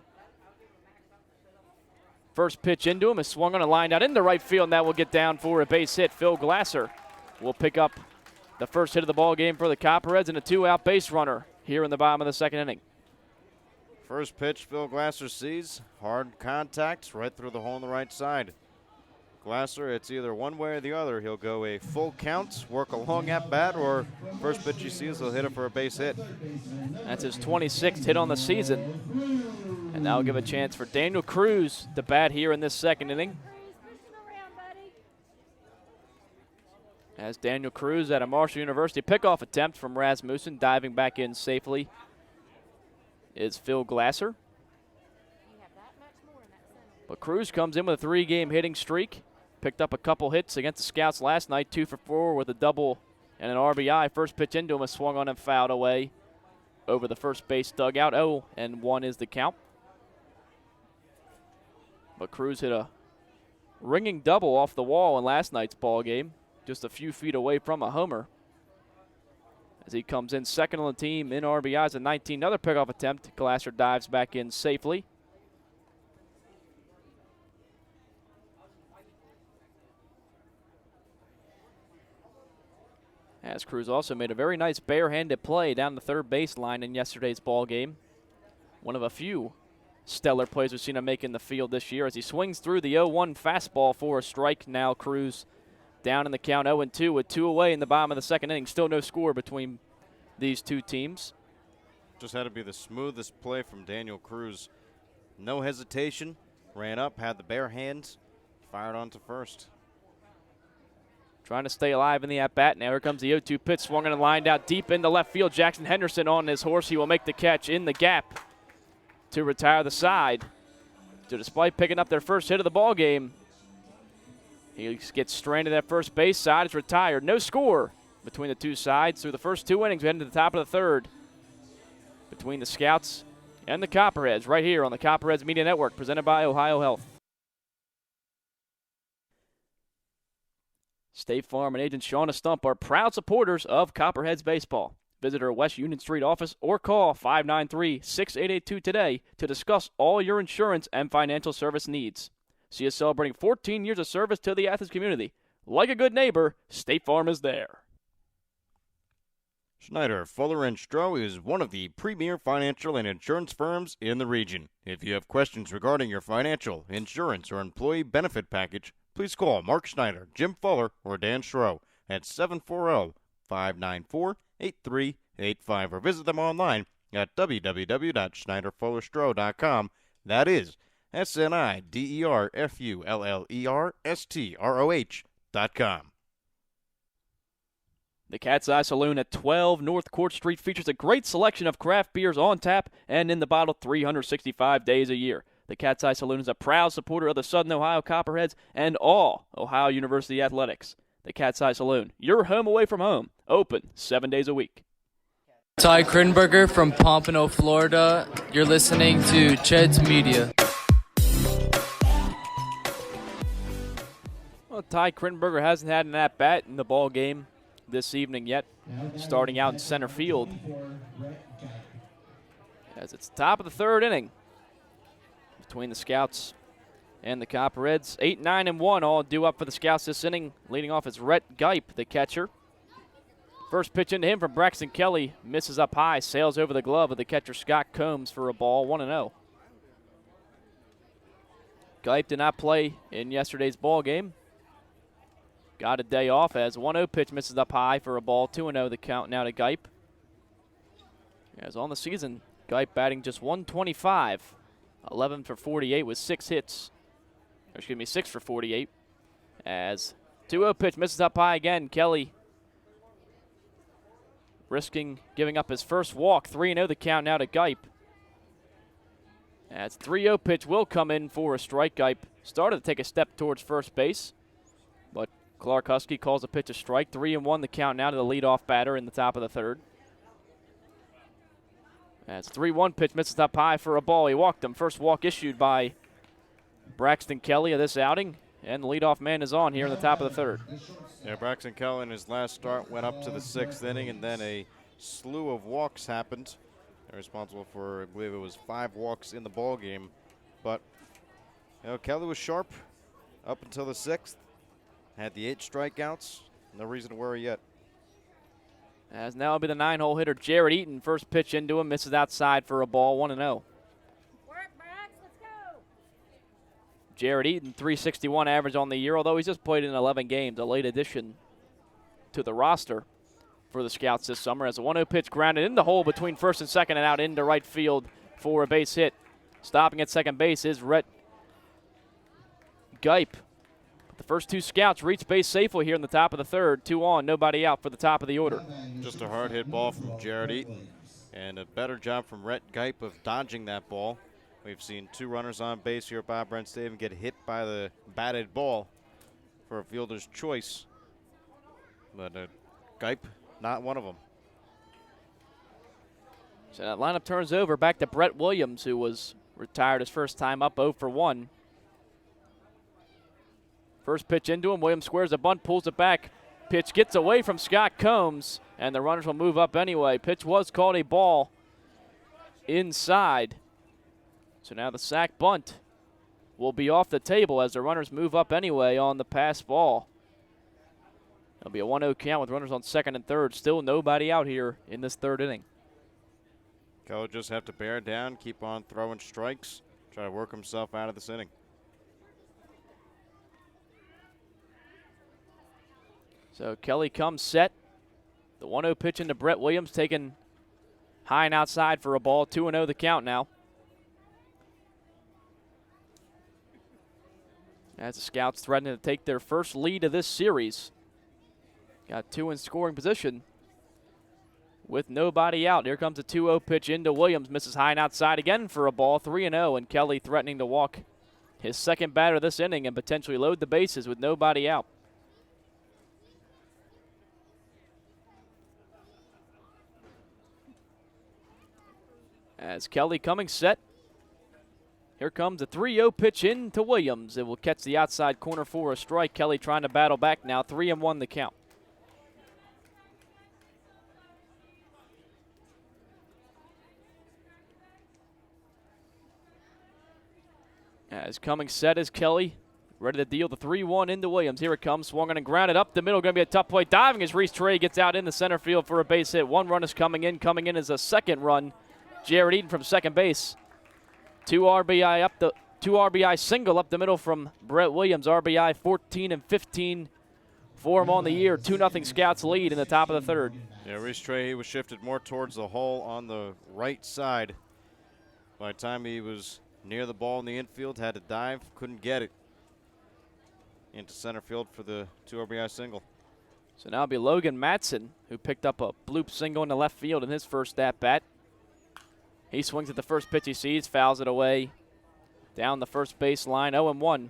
First pitch into him is swung on and lined out into right field, and that will get down for a base hit. Phil Glasser will pick up the first hit of the ball game for the Copperheads and a 2-out base runner here in the bottom of the second inning. First pitch Phil Glasser sees, hard contact right through the hole on the right side. Glasser, it's either one way or the other. He'll go a full count, work a long at bat, or first pitch he sees, he'll hit it for a base hit. That's his 26th hit on the season. And now we'll give a chance for Daniel Cruz to bat here in this second inning. As Daniel Cruz at a Marshall University pickoff attempt from Rasmussen, diving back in safely is Phil Glasser. But Cruz comes in with a 3-game hitting streak. Picked up a couple hits against the Scouts last night, 2 for 4 with a double and an RBI. First pitch into him, a swung on and fouled away over the first base dugout. 0-1 is the count. But Cruz hit a ringing double off the wall in last night's ball game, just a few feet away from a homer. As he comes in second on the team in RBIs at 19. Another pickoff attempt. Glasser dives back in safely. As Cruz also made a very nice barehanded play down the third baseline in yesterday's ball game. One of a few stellar plays we've seen him make in the field this year as he swings through the 0-1 fastball for a strike. Now Cruz down in the count 0-2 with 2 away in the bottom of the second inning. Still no score between these two teams. Just had to be the smoothest play from Daniel Cruz. No hesitation, ran up, had the bare hands, fired on to first. Trying to stay alive in the at-bat. Now here comes the 0-2 pitch, swung and lined out deep into left field. Jackson Henderson on his horse. He will make the catch in the gap to retire the side. So despite picking up their first hit of the ball game, he gets stranded at first base. Side is retired. No score between the two sides through the first 2 innings. We head into the top of the third between the Scouts and the Copperheads right here on the Copperheads Media Network, presented by Ohio Health. State Farm and agent Shauna Stump are proud supporters of Copperheads baseball. Visit our West Union Street office or call 593-6882 today to discuss all your insurance and financial service needs. See us celebrating 14 years of service to the Athens community. Like a good neighbor, State Farm is there. Schneider, Fuller & Stroh is one of the premier financial and insurance firms in the region. If you have questions regarding your financial, insurance, or employee benefit package, please call Mark Schneider, Jim Fuller, or Dan Stroh at 740-594-8800. 8385 or visit them online at www.schneiderfullerstro.com. That is SNIDERFULLERSTROH.com. The Cat's Eye Saloon at 12 North Court Street features a great selection of craft beers on tap and in the bottle 365 days a year. The Cat's Eye Saloon is a proud supporter of the Southern Ohio Copperheads and all Ohio University athletics. The Cat's Eye Saloon, your home away from home, open 7 days a week. Ty Krinberger from Pompano, Florida. You're listening to Ched's Media. Well, Ty Krinberger hasn't had an at-bat in the ball game this evening yet, starting out in center field. As it's the top of the third inning between the Scouts and the Copperheads. 8, 9, and 1 all due up for the Scouts this inning. Leading off is Rhett Geip, the catcher. First pitch into him from Braxton Kelly. Misses up high, sails over the glove of the catcher Scott Combs for a ball, 1-0. Geip did not play in yesterday's ball game. Got a day off as 1-0 pitch misses up high for a ball, 2-0 the count now to Geip. As on the season, Geip batting just 125, 11 for 48 with 6 hits. Or excuse me, 6 for 48. As 2-0 pitch misses up high again, Kelly risking giving up his first walk, 3-0 the count now to Geip. As 3-0 pitch will come in for a strike. Geip started to take a step towards first base, but Clark Husky calls a pitch a strike. 3-1 the count now to the leadoff batter in the top of the third. As 3-1 pitch misses up high for a ball. He walked him. First walk issued by Braxton Kelly of this outing, and the leadoff man is on here in the top of the third. Yeah, Braxton Kelly in his last start went up to the 6th inning, and then a slew of walks happened. They're responsible for, I believe it was 5 walks in the ball game. But you know, Kelly was sharp up until the 6th. Had the 8 strikeouts. No reason to worry yet. As now will be the 9-hole hitter Jared Eaton. First pitch into him, misses outside for a ball, 1-0. Work, Brax, let's go. Jared Eaton, 361 average on the year, although he's just played in 11 games, a late addition to the roster for the Scouts this summer. As a 1-0 pitch grounded in the hole between first and second and out into right field for a base hit. Stopping at second base is Rhett Geip. The first 2 Scouts reach base safely here in the top of the third. 2 on, nobody out for the top of the order. Just a hard hit ball from Jared Eaton, and a better job from Rhett Geip of dodging that ball. We've seen 2 runners on base here at Bob Brent Stadium get hit by the batted ball for a fielder's choice. But Geip, not one of them. So that lineup turns over back to Brett Williams, who was retired his first time up 0 for 1. First pitch into him. Williams squares a bunt, pulls it back. Pitch gets away from Scott Combs, and the runners will move up anyway. Pitch was called a ball inside. So now the sack bunt will be off the table as the runners move up anyway on the pass ball. It'll be a 1-0 count with runners on second and third. Still nobody out here in this third inning. Kelly just have to bear down, keep on throwing strikes, try to work himself out of this inning. So Kelly comes set. The 1-0 pitch into Brett Williams, taken high and outside for a ball. 2-0 the count now. As the Scouts threaten to take their first lead of this series. Got 2 in scoring position with nobody out. Here comes a 2-0 pitch into Williams. Misses high and outside again for a ball. 3-0, and Kelly threatening to walk his second batter this inning and potentially load the bases with nobody out. As Kelly coming set. Here comes a 3-0 pitch in to Williams. It will catch the outside corner for a strike. Kelly trying to battle back now. 3-1 the count. As coming set is Kelly. Ready to deal the 3-1 into Williams. Here it comes. Swung on and grounded up the middle. Going to be a tough play. Diving as Reese Trey gets out in the center field for a base hit. 1 run is coming in. Coming in is a second run. Jared Eaton from second base. 2 RBI single up the middle from Brett Williams. RBI 14 and 15 for him on the year. 2-0 Scouts lead in the top of the third. Yeah, Reese Trey, he was shifted more towards the hole on the right side. By the time he was near the ball in the infield, had to dive, couldn't get it into center field for the 2 RBI single. So now it'll be Logan Matson, who picked up a bloop single in the left field in his first at-bat. He swings at the first pitch he sees, fouls it away down the first base line, 0-1.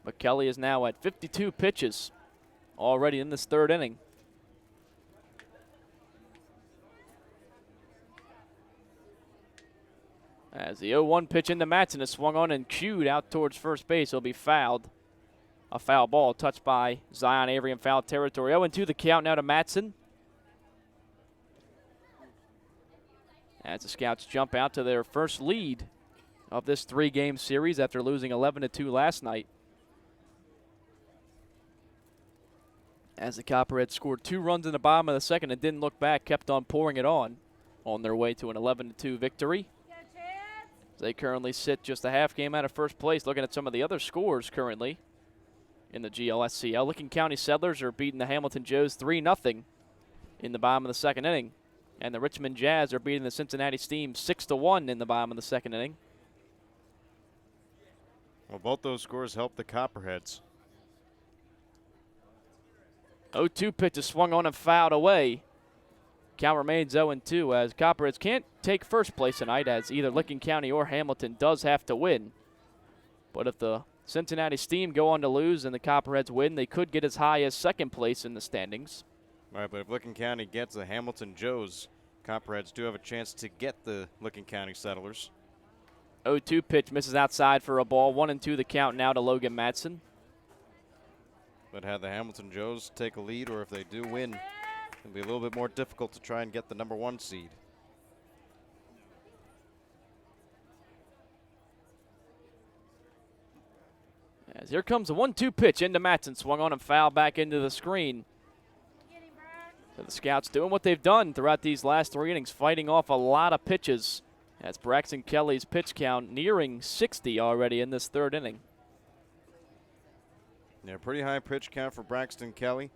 But Kelly is now at 52 pitches already in this third inning. As the 0-1 pitch into Matson is swung on and cued out towards first base, he'll be fouled. A foul ball touched by Zion Avery in foul territory. 0-2 the count now to Matson. As the Scouts jump out to their first lead of this 3-game series after losing 11-2 last night. As the Copperheads scored 2 runs in the bottom of the second and didn't look back, kept on pouring it on their way to an 11-2 victory. They currently sit just a half game out of first place. Looking at some of the other scores currently in the GLSCL. Licking County Settlers are beating the Hamilton Joes 3-0 in the bottom of the second inning. And the Richmond Jazz are beating the Cincinnati Steam 6-1 in the bottom of the second inning. Well, both those scores help the Copperheads. 0-2 pitch is swung on and fouled away. Count remains 0-2 as Copperheads can't take first place tonight, as either Licking County or Hamilton does have to win. But if the Cincinnati Steam go on to lose and the Copperheads win, they could get as high as second place in the standings. Right, but if Licking County gets the Hamilton Joes, Copperheads do have a chance to get the Licking County Settlers. 0-2 pitch misses outside for a ball. 1-2 the count now to Logan Matson. But had the Hamilton Joes take a lead, or if they do win, it'll be a little bit more difficult to try and get the number 1 seed. As here comes a 1-2 pitch into Matson, swung on and fouled back into the screen. So the Scouts doing what they've done throughout these last 3 innings, fighting off a lot of pitches. As Braxton Kelly's pitch count nearing 60 already in this third inning. Yeah, pretty high pitch count for Braxton Kelly.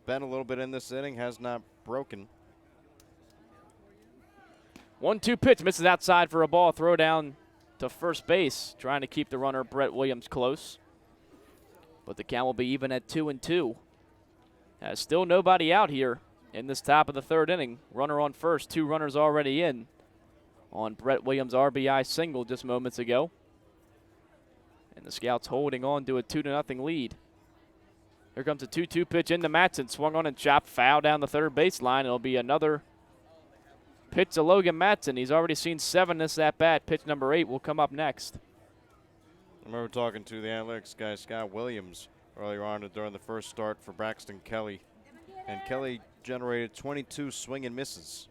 Been a little bit in this inning, has not broken. 1-2 pitch misses outside for a ball. Throw down to first base, trying to keep the runner Brett Williams close. But the count will be even at 2-2. Still nobody out here in this top of the third inning. Runner on first, 2 runners already in on Brett Williams' RBI single just moments ago. And the Scouts holding on to a 2-0 lead. Here comes a 2-2 pitch into Matson. Swung on and chopped, foul down the third baseline. It'll be another pitch to Logan Matson. He's already seen 7 this at-bat. Pitch number 8 will come up next. I remember talking to the analytics guy, Scott Williams, earlier on during the first start for Braxton Kelly. And Kelly generated 22 swing and misses.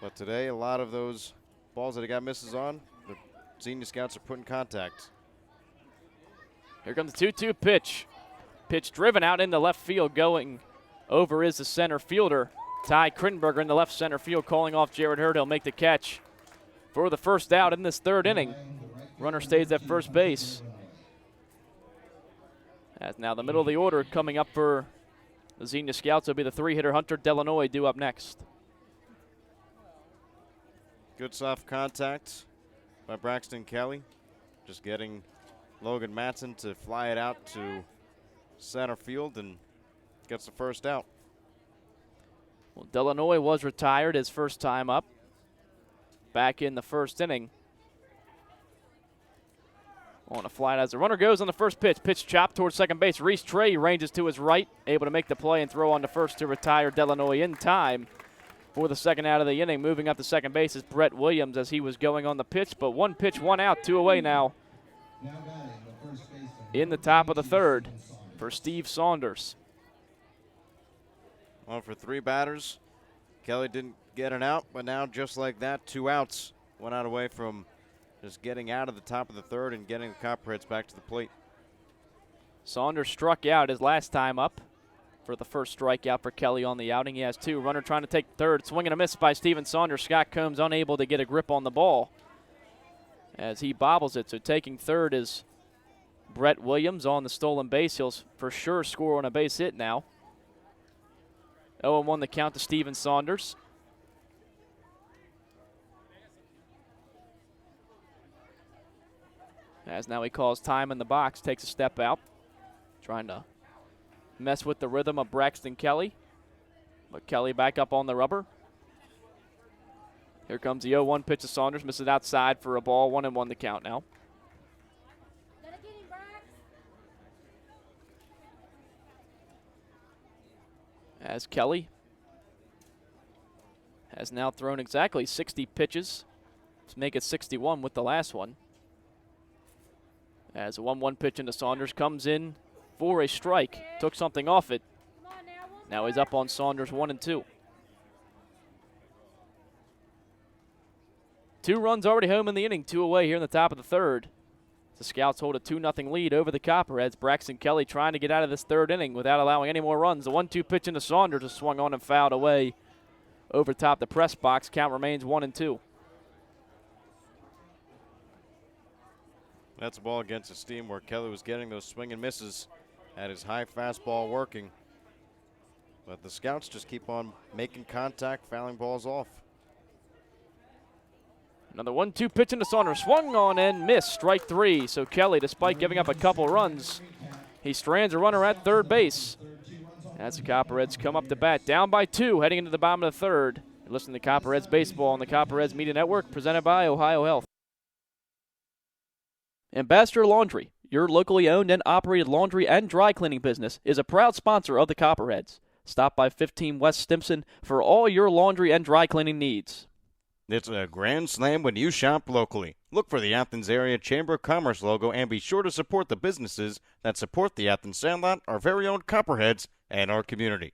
But today, a lot of those balls that he got misses on, the Xenia Scouts are putting contact. Here comes the 2-2 pitch. Pitch driven out into left field. Going over is the center fielder, Ty Krinberger, in the left center field, calling off Jared Hurd. He'll make the catch for the first out in this third inning. Runner stays at first base. As now the middle of the order coming up for the Xenia Scouts will be the 3-hitter Hunter Delanoy due up next. Good soft contact by Braxton Kelly. Just getting Logan Matson to fly it out to center field and gets the first out. Well, Delanoy was retired his first time up back in the first inning. On a fly as the runner goes on the first pitch. Pitch chopped towards second base. Reese Trey ranges to his right, able to make the play and throw on the first to retire Delanoy in time for the second out of the inning. Moving up to second base is Brett Williams as he was going on the pitch, but 1 pitch, 1 out, 2 away now in the top of the third for Steve Saunders. Well, for 3 batters, Kelly didn't get an out, but now just like that, 2 outs. 1 out away from just getting out of the top of the third and getting the Copperheads back to the plate. Saunders struck out his last time up for the first strikeout for Kelly on the outing. He has 2. Runner trying to take third. Swing and a miss by Steven Saunders. Scott Combs unable to get a grip on the ball. as he bobbles it. So taking third is Brett Williams on the stolen base. He'll for sure score on a base hit now. 0-1 the count to Steven Saunders. As now he calls time in the box, takes a step out, trying to mess with the rhythm of Braxton Kelly. But Kelly back up on the rubber. Here comes the 0-1 pitch to Saunders, misses outside for a ball, 1-1 the count now. As Kelly has now thrown exactly 60 pitches to make it 61 with the last one. As a 1-1 pitch into Saunders comes in for a strike. Took something off it. Now he's up on Saunders 1-2. 2 runs already home in the inning, 2 away here in the top of the third. The Scouts hold a 2-0 lead over the Copperheads. Braxton Kelly trying to get out of this third inning without allowing any more runs. The 1-2 pitch into Saunders is swung on and fouled away over top the press box. Count remains 1-2. That's a ball against the steam where Kelly was getting those swing and misses, had his high fastball working. But the Scouts just keep on making contact, fouling balls off. Another 1-2 pitch into Saunders, swung on and missed, strike 3. So Kelly, despite giving up a couple runs, he strands a runner at third base. As the Copperheads come up to bat, down by 2, heading into the bottom of the third. You're listening to Copperheads Baseball on the Copperheads Media Network, presented by Ohio Health. Ambassador Laundry, your locally owned and operated laundry and dry cleaning business, is a proud sponsor of the Copperheads. Stop by 15 West Stimson for all your laundry and dry cleaning needs. It's a grand slam when you shop locally. Look for the Athens Area Chamber of Commerce logo and be sure to support the businesses that support the Athens Sandlot, our very own Copperheads, and our community.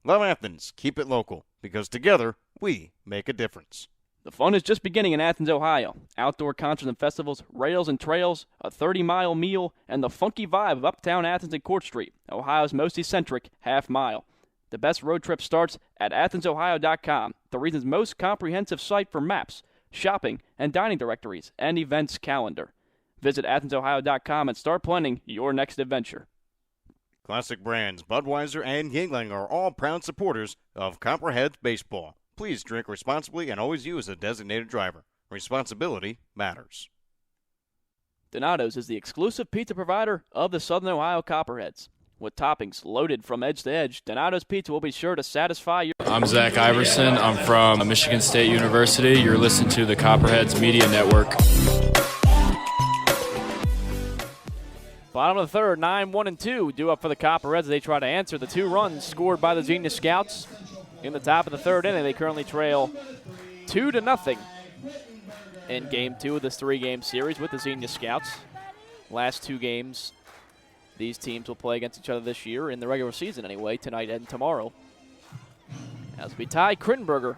Love Athens. Keep it local, because together we make a difference. The fun is just beginning in Athens, Ohio. Outdoor concerts and festivals, rails and trails, a 30-mile meal, and the funky vibe of uptown Athens and Court Street, Ohio's most eccentric half-mile. The best road trip starts at AthensOhio.com, the region's most comprehensive site for maps, shopping, and dining directories, and events calendar. Visit AthensOhio.com and start planning your next adventure. Classic brands Budweiser and Yingling are all proud supporters of Copperheads Baseball. Please drink responsibly and always use a designated driver. Responsibility matters. Donato's is the exclusive pizza provider of the Southern Ohio Copperheads. With toppings loaded from edge to edge, Donato's Pizza will be sure to satisfy your... I'm Zach Iverson. I'm from Michigan State University. You're listening to the Copperheads Media Network. Bottom of the third, 9-1-2 due up for the Copperheads. They try to answer the 2 runs scored by the Xenia Scouts. In the top of the third inning, they currently trail 2-0 in Game 2 of this 3-game series with the Xenia Scouts. Last 2 games these teams will play against each other this year, in the regular season anyway, tonight and tomorrow. As we Ty Krittenberger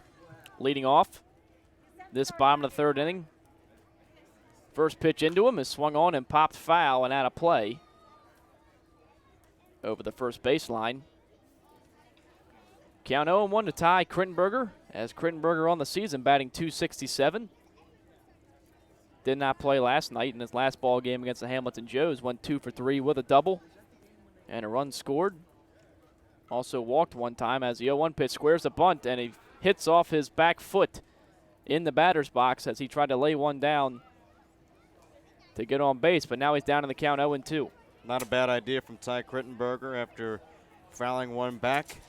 leading off this bottom of the third inning. First pitch into him is swung on and popped foul and out of play over the first baseline. Count 0-1 to Ty Krittenberger, as Krittenberger on the season batting .267. Did not play last night in his last ball game against the Hamilton Joes. Went 2 for 3 with a double and a run scored. Also walked one time as the 0-1 pitch squares a bunt, and he hits off his back foot in the batter's box as he tried to lay one down to get on base, but now he's down in the count 0-2. Not a bad idea from Ty Krittenberger after fouling one back.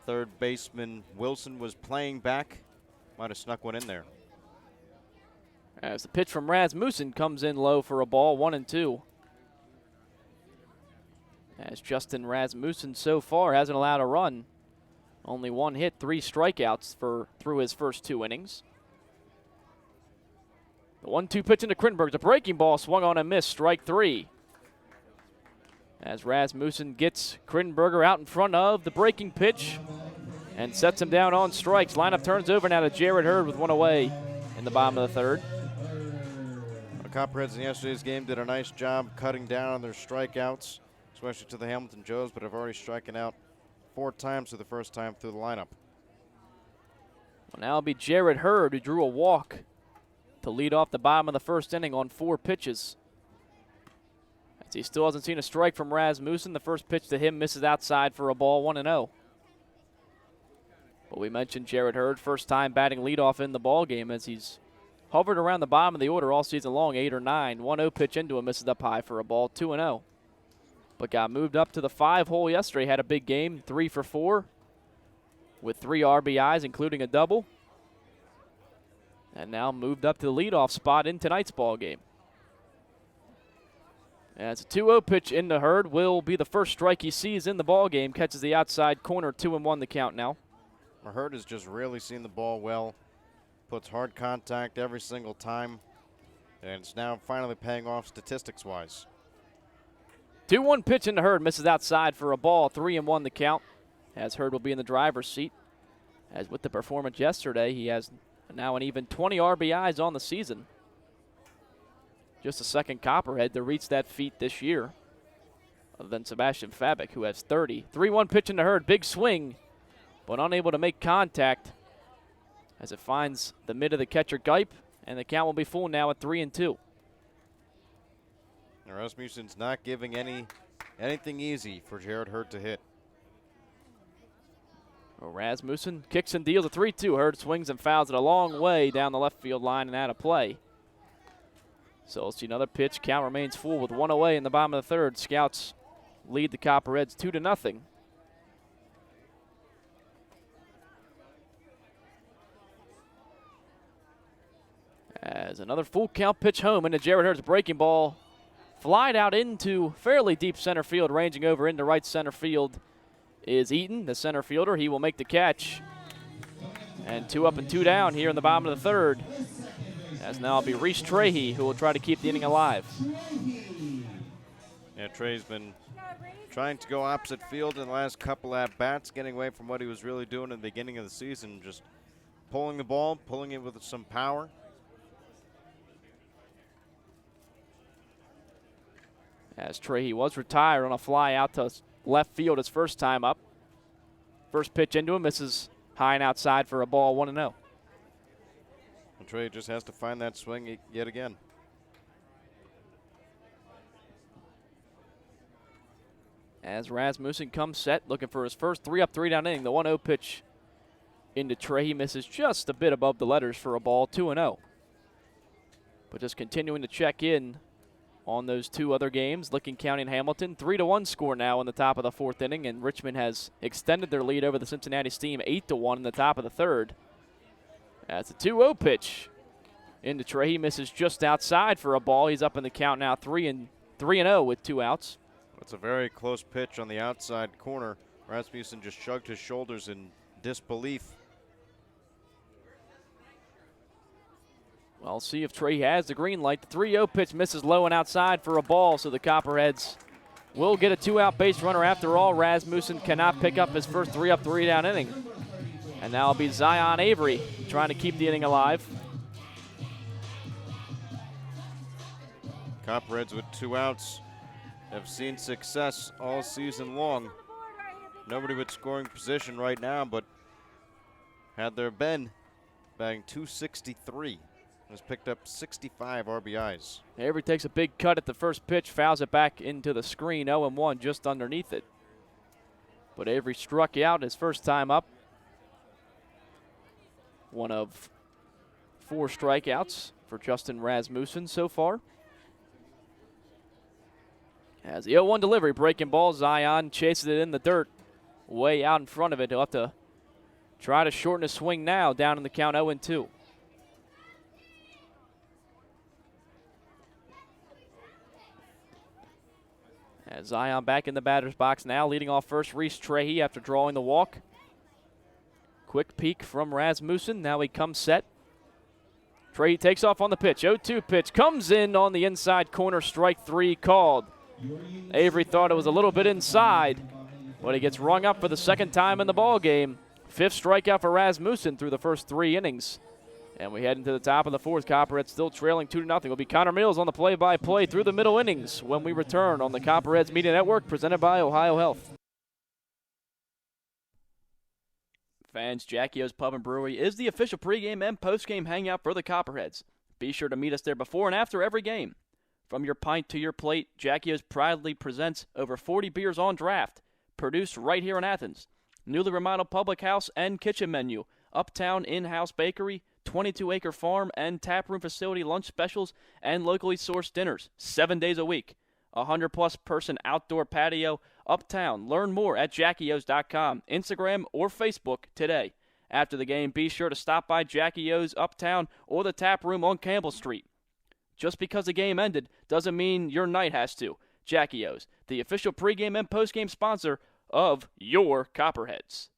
Third baseman Wilson was playing back. Might have snuck one in there. As the pitch from Rasmussen comes in low for a ball, 1-2. As Justin Rasmussen so far hasn't allowed a run. Only 1 hit, 3 strikeouts through his first 2 innings. The 1-2 pitch into Krittenberger. The breaking ball swung on and missed, strike 3. As Rasmussen gets Krittenberger out in front of the breaking pitch and sets him down on strikes. Lineup turns over now to Jared Hurd with 1 away in the bottom of the third. The Copperheads in yesterday's game did a nice job cutting down on their strikeouts, especially to the Hamilton Joes, but have already striken out 4 times for the first time through the lineup. Well, now it'll be Jared Hurd, who drew a walk to lead off the bottom of the first inning on 4 pitches. As he still hasn't seen a strike from Rasmussen. The first pitch to him misses outside for a ball, 1-0. But we mentioned Jared Hurd, first time batting leadoff in the ball game, as he's hovered around the bottom of the order all season long, 8 or 9. 1-0 pitch into him, misses up high for a ball, 2-0. But got moved up to the 5-hole yesterday, had a big game, 3 for 4, with 3 RBIs, including a double. And now moved up to the leadoff spot in tonight's ball game. As a 2-0 pitch into Hurd will be the first strike he sees in the ball game. Catches the outside corner, 2-1 the count now. Hurd has just really seen the ball well. Puts hard contact every single time. And it's now finally paying off statistics-wise. 2-1 pitch into Hurd, misses outside for a ball, 3-1 the count. As Hurd will be in the driver's seat. As with the performance yesterday, he has now an even 20 RBIs on the season. Just a second Copperhead to reach that feat this year, other than Sebastian Fabic, who has 30. 3-1 pitch into Hurd, big swing, but unable to make contact as it finds the mid of the catcher Geip, and the count will be full now at 3-2. Rasmussen's not giving anything easy for Jared Hurd to hit. Rasmussen kicks and deals a 3-2. Hurd swings and fouls it a long way down the left field line and out of play. So we'll see another pitch. Count remains full with 1 away in the bottom of the third. Scouts lead the Copperheads 2-0. As another full count pitch home into Jared Hurd's breaking ball. Flied out into fairly deep center field, ranging over into right center field is Eaton, the center fielder. He will make the catch. And 2 up and 2 down here in the bottom of the third. As now it'll be Reese Trahey who will try to keep the inning alive. Yeah, Trey's been trying to go opposite field in the last couple at-bats, getting away from what he was really doing in the beginning of the season, just pulling the ball, pulling it with some power. As Trahey was retired on a fly out to left field his first time up. First pitch into him, misses high and outside for a ball, 1-0. And Trey just has to find that swing yet again. As Rasmussen comes set, looking for his first 3-up, 3-down inning. The 1-0 pitch into Trahey misses just a bit above the letters for a ball, 2-0. But just continuing to check in on those 2 other games. Licking County and Hamilton, 3-1 score now in the top of the 4th inning, and Richmond has extended their lead over the Cincinnati Steam 8-1 in the top of the 3rd. That's a 2-0 pitch into Trahey, misses just outside for a ball. He's up in the count now, 3-0 with 2 outs. It's a very close pitch on the outside corner. Rasmussen just shrugged his shoulders in disbelief. Well, see if Trey has the green light. The 3-0 pitch misses low and outside for a ball, so the Copperheads will get a 2-out base runner after all. Rasmussen cannot pick up his first 3-up, 3-down inning. And now it'll be Zion Avery trying to keep the inning alive. Copperheads with 2 outs have seen success all season long. Nobody with scoring position right now, but had there been, batting .263. Has picked up 65 RBIs. Avery takes a big cut at the first pitch, fouls it back into the screen, 0-1 just underneath it. But Avery struck out his first time up. One of 4 strikeouts for Justin Rasmussen so far. As the 0-1 delivery, breaking ball, Zion chases it in the dirt, way out in front of it. He'll have to try to shorten his swing now, down in the count 0-2. As Zion back in the batter's box now, leading off first, Reese Trahey after drawing the walk. Quick peek from Rasmussen. Now he comes set. Trahey takes off on the pitch. 0-2 pitch comes in on the inside corner. Strike 3 called. Avery thought it was a little bit inside, but he gets rung up for the second time in the ball game. 5th strikeout for Rasmussen through the first 3 innings. And we head into the top of the 4th. Copperheads still trailing 2-0. It'll be Connor Mills on the play-by-play through the middle innings when we return on the Copperheads Media Network, presented by Ohio Health. Fans, Jackie O's Pub and Brewery is the official pregame and postgame hangout for the Copperheads. Be sure to meet us there before and after every game. From your pint to your plate, Jackie O's proudly presents over 40 beers on draft, produced right here in Athens. Newly remodeled public house and kitchen menu, uptown in-house bakery, 22-acre farm and taproom facility lunch specials, and locally sourced dinners, 7 days a week. 100-plus person outdoor patio, uptown. Learn more at jackios.com, Instagram, or Facebook today. After the game, be sure to stop by Jackie O's Uptown or the Tap Room on Campbell Street. Just because the game ended doesn't mean your night has to. Jackie O's, the official pregame and postgame sponsor of your Copperheads.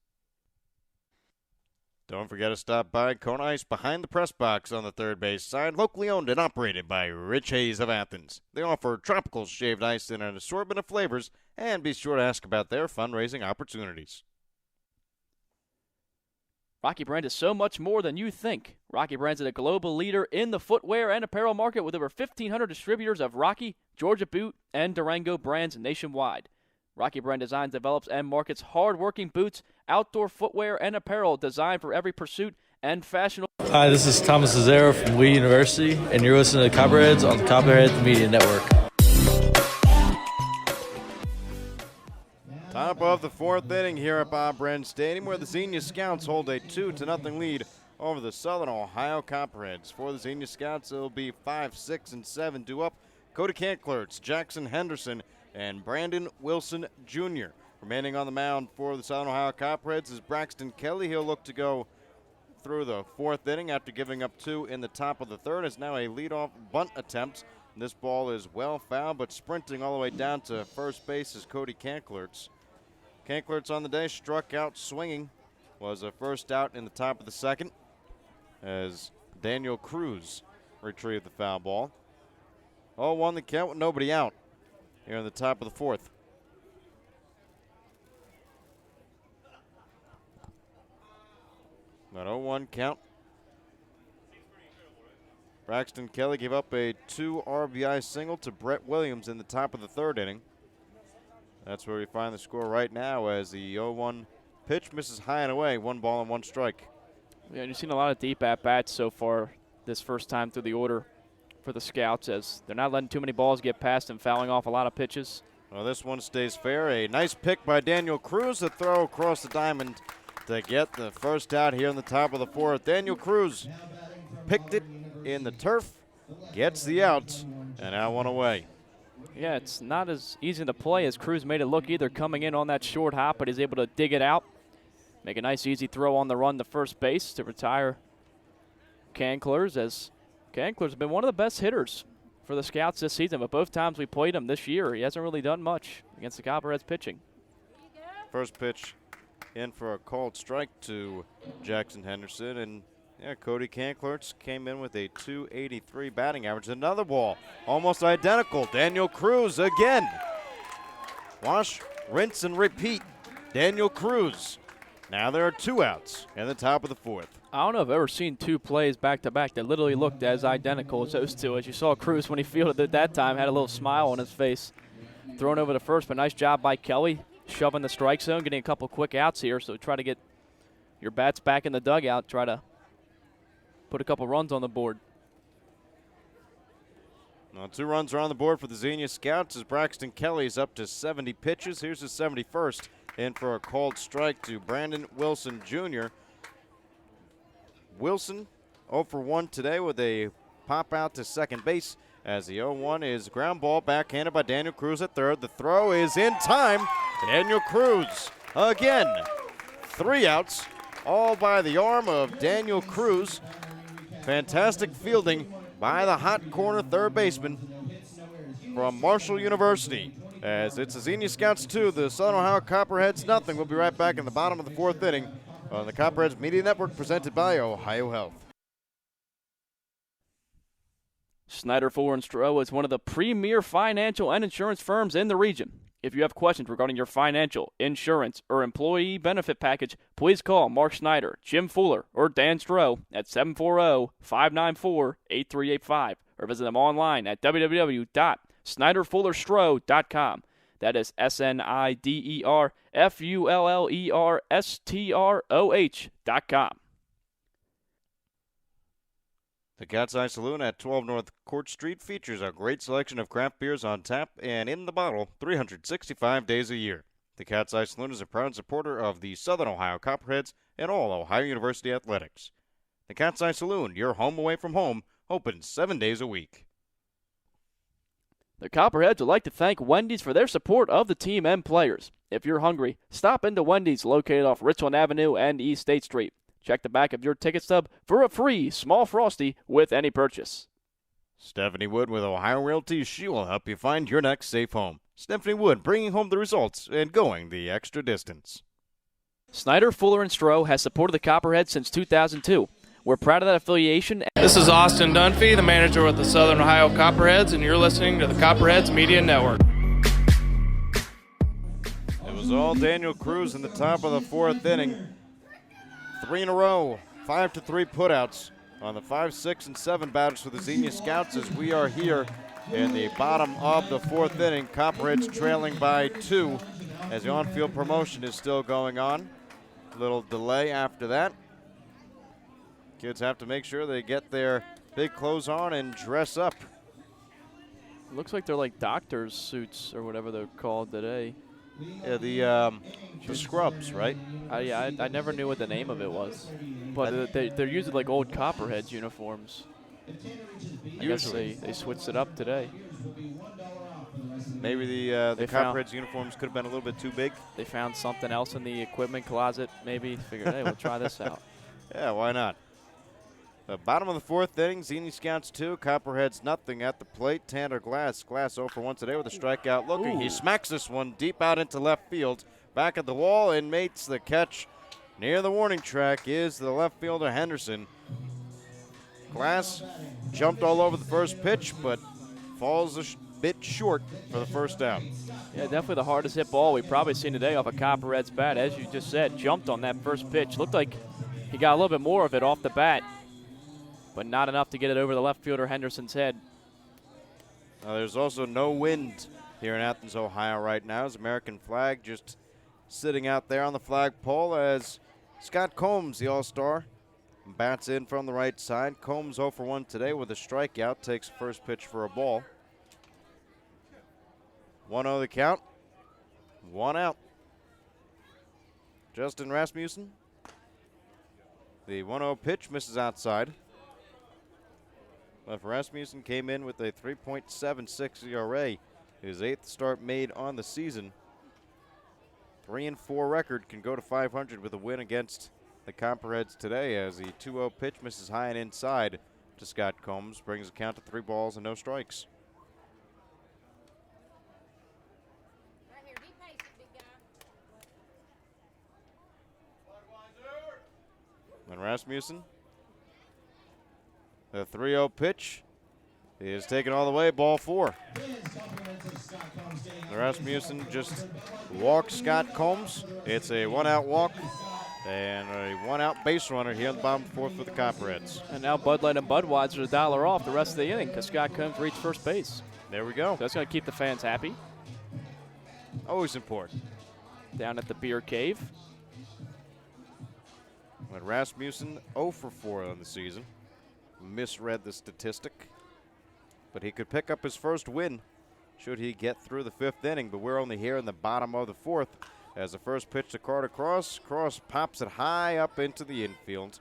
Don't forget to stop by Kona Ice behind the press box on the third base side, locally owned and operated by Rich Hayes of Athens. They offer tropical shaved ice in an assortment of flavors, and be sure to ask about their fundraising opportunities. Rocky Brand is so much more than you think. Rocky Brand is a global leader in the footwear and apparel market with over 1,500 distributors of Rocky, Georgia Boot, and Durango brands nationwide. Rocky Brand designs, develops, and markets hard-working boots, outdoor footwear, and apparel designed for every pursuit and fashionable. Hi, this is Thomas Cesaro from Wee University, and you're listening to Copperheads on the Copperheads Media Network. Top of the fourth inning here at Bob Wren Stadium, where the Xenia Scouts hold a 2-0 lead over the Southern Ohio Copperheads. For the Xenia Scouts, it'll be 5, 6, and 7 due up. Cody Kanklertz, Jackson Henderson, and Brandon Wilson Jr. Remaining on the mound for the Southern Ohio Copperheads is Braxton Kelly. He'll look to go through the fourth inning after giving up 2 in the top of the third. It's now a leadoff bunt attempt. This ball is well fouled, but sprinting all the way down to first base is Cody Kanklertz. Kanklertz on the day struck out swinging. Was a first out in the top of the second as Daniel Cruz retrieved the foul ball. 0-1 the count with nobody out here in the top of the fourth. That 0-1 count. Braxton Kelly gave up a 2 RBI single to Brett Williams in the top of the third inning. That's where we find the score right now as the 0-1 pitch misses high and away. 1 ball and 1 strike. Yeah, you've seen a lot of deep at-bats so far this first time through the order for the Scouts, as they're not letting too many balls get past and fouling off a lot of pitches. Well, this one stays fair. A nice pick by Daniel Cruz to throw across the diamond to get the first out here in the top of the fourth. Daniel Cruz picked it in the turf, gets the out, and now 1 away. Yeah, it's not as easy to play as Cruz made it look either, coming in on that short hop, but he's able to dig it out. Make a nice easy throw on the run to first base to retire Kanklertz, as Kanklertz has been one of the best hitters for the Scouts this season, but both times we played him this year, he hasn't really done much against the Copperheads pitching. First pitch in for a called strike to Jackson Henderson, and yeah, Cody Kanklertz came in with a .283 batting average. Another ball, almost identical. Daniel Cruz again. Wash, rinse, and repeat. Daniel Cruz. Now there are 2 outs in the top of the fourth. I don't know if I've ever seen 2 plays back-to-back that literally looked as identical as those 2. As you saw, Cruz, when he fielded at that time, had a little smile on his face. Thrown over to first, but nice job by Kelly, shoving the strike zone, getting a couple quick outs here. So try to get your bats back in the dugout, try to put a couple runs on the board. Now 2 runs are on the board for the Xenia Scouts as Braxton Kelly's up to 70 pitches. Here's his 71st. In for a called strike to Brandon Wilson Jr. Wilson 0 for 1 today with a pop out to second base as the 0-1 is ground ball backhanded by Daniel Cruz at third. The throw is in time. Daniel Cruz again. 3 outs, all by the arm of Daniel Cruz. Fantastic fielding by the hot corner third baseman from Marshall University. As it's the Xenia Scouts 2, the Southern Ohio Copperheads nothing. We'll be right back in the bottom of the fourth inning on the Copperheads Media Network, presented by Ohio Health. Snyder Fuller & Stroh is one of the premier financial and insurance firms in the region. If you have questions regarding your financial, insurance, or employee benefit package, please call Mark Snyder, Jim Fuller, or Dan Stroh at 740-594-8385 or visit them online at www.snyderfullerstroh.com. That is SNIDERFULLERSTROH.com. The Cat's Eye Saloon at 12 North Court Street features a great selection of craft beers on tap and in the bottle 365 days a year. The Cat's Eye Saloon is a proud supporter of the Southern Ohio Copperheads and all Ohio University athletics. The Cat's Eye Saloon, your home away from home, open 7 days a week. The Copperheads would like to thank Wendy's for their support of the team and players. If you're hungry, stop into Wendy's located off Richland Avenue and East State Street. Check the back of your ticket stub for a free small Frosty with any purchase. Stephanie Wood with Ohio Realty. She will help you find your next safe home. Stephanie Wood bringing home the results and going the extra distance. Snyder, Fuller, and Stroh has supported the Copperheads since 2002. We're proud of that affiliation. This is Austin Dunphy, the manager with the Southern Ohio Copperheads, and you're listening to the Copperheads Media Network. It was all Daniel Cruz in the top of the fourth inning. 3 in a row, 5-3 putouts on the 5, 6, and 7 batters for the Xenia Scouts as we are here in the bottom of the fourth inning. Copperheads trailing by 2 as the on-field promotion is still going on. A little delay after that. Kids have to make sure they get their big clothes on and dress up. It looks like they're like doctor's suits or whatever they're called today. Yeah, the scrubs, right? I never knew what the name of it was. But they're using like old Copperheads uniforms. I guess they switched it up today. Maybe the Copperheads uniforms could have been a little bit too big. They found something else in the equipment closet, maybe. Figured, hey, we'll try this out. Yeah, why not? The bottom of the fourth inning, Xenia Scouts 2, Copperheads nothing at the plate. Tanner Glass 0 for 1 today with a strikeout looking. He smacks this one deep out into left field. Back at the wall and makes the catch. Near the warning track is the left fielder Henderson. Glass jumped all over the first pitch, but falls a bit short for the first down. Yeah, definitely the hardest hit ball we've probably seen today off a Copperheads bat. As you just said, jumped on that first pitch. Looked like he got a little bit more of it off the bat, but not enough to get it over the left fielder Henderson's head. There's also no wind here in Athens, Ohio right now. As American flag just sitting out there on the flagpole as Scott Combs, the All-Star, bats in from the right side. Combs 0 for 1 today with a strikeout. Takes first pitch for a ball. 1-0 the count. 1 out. Justin Rasmussen. The 1-0 pitch misses outside. But Rasmussen came in with a 3.76 ERA. His 8th start made on the season. 3-4 record, can go to 500 with a win against the Copperheads today as the 2-0 pitch misses high and inside to Scott Combs. Brings the count to 3 balls and no strikes. Right here, be patient, big guy. And Rasmussen, the 3-0 pitch is taken all the way, ball 4. Rasmussen just walks Scott Combs. It's a 1-out walk and a 1-out base runner here in the bottom 4th for the Copperheads. And now Bud Light and Budweiser are $1 off the rest of the inning because Scott Combs reached first base. There we go. So that's going to keep the fans happy. Always important. Down at the beer cave. When Rasmussen 0 for 4 on the season. Misread the statistic. But he could pick up his first win should he get through the 5th inning. But we're only here in the bottom of the 4th as the first pitch to Carter Cross. Cross pops it high up into the infield.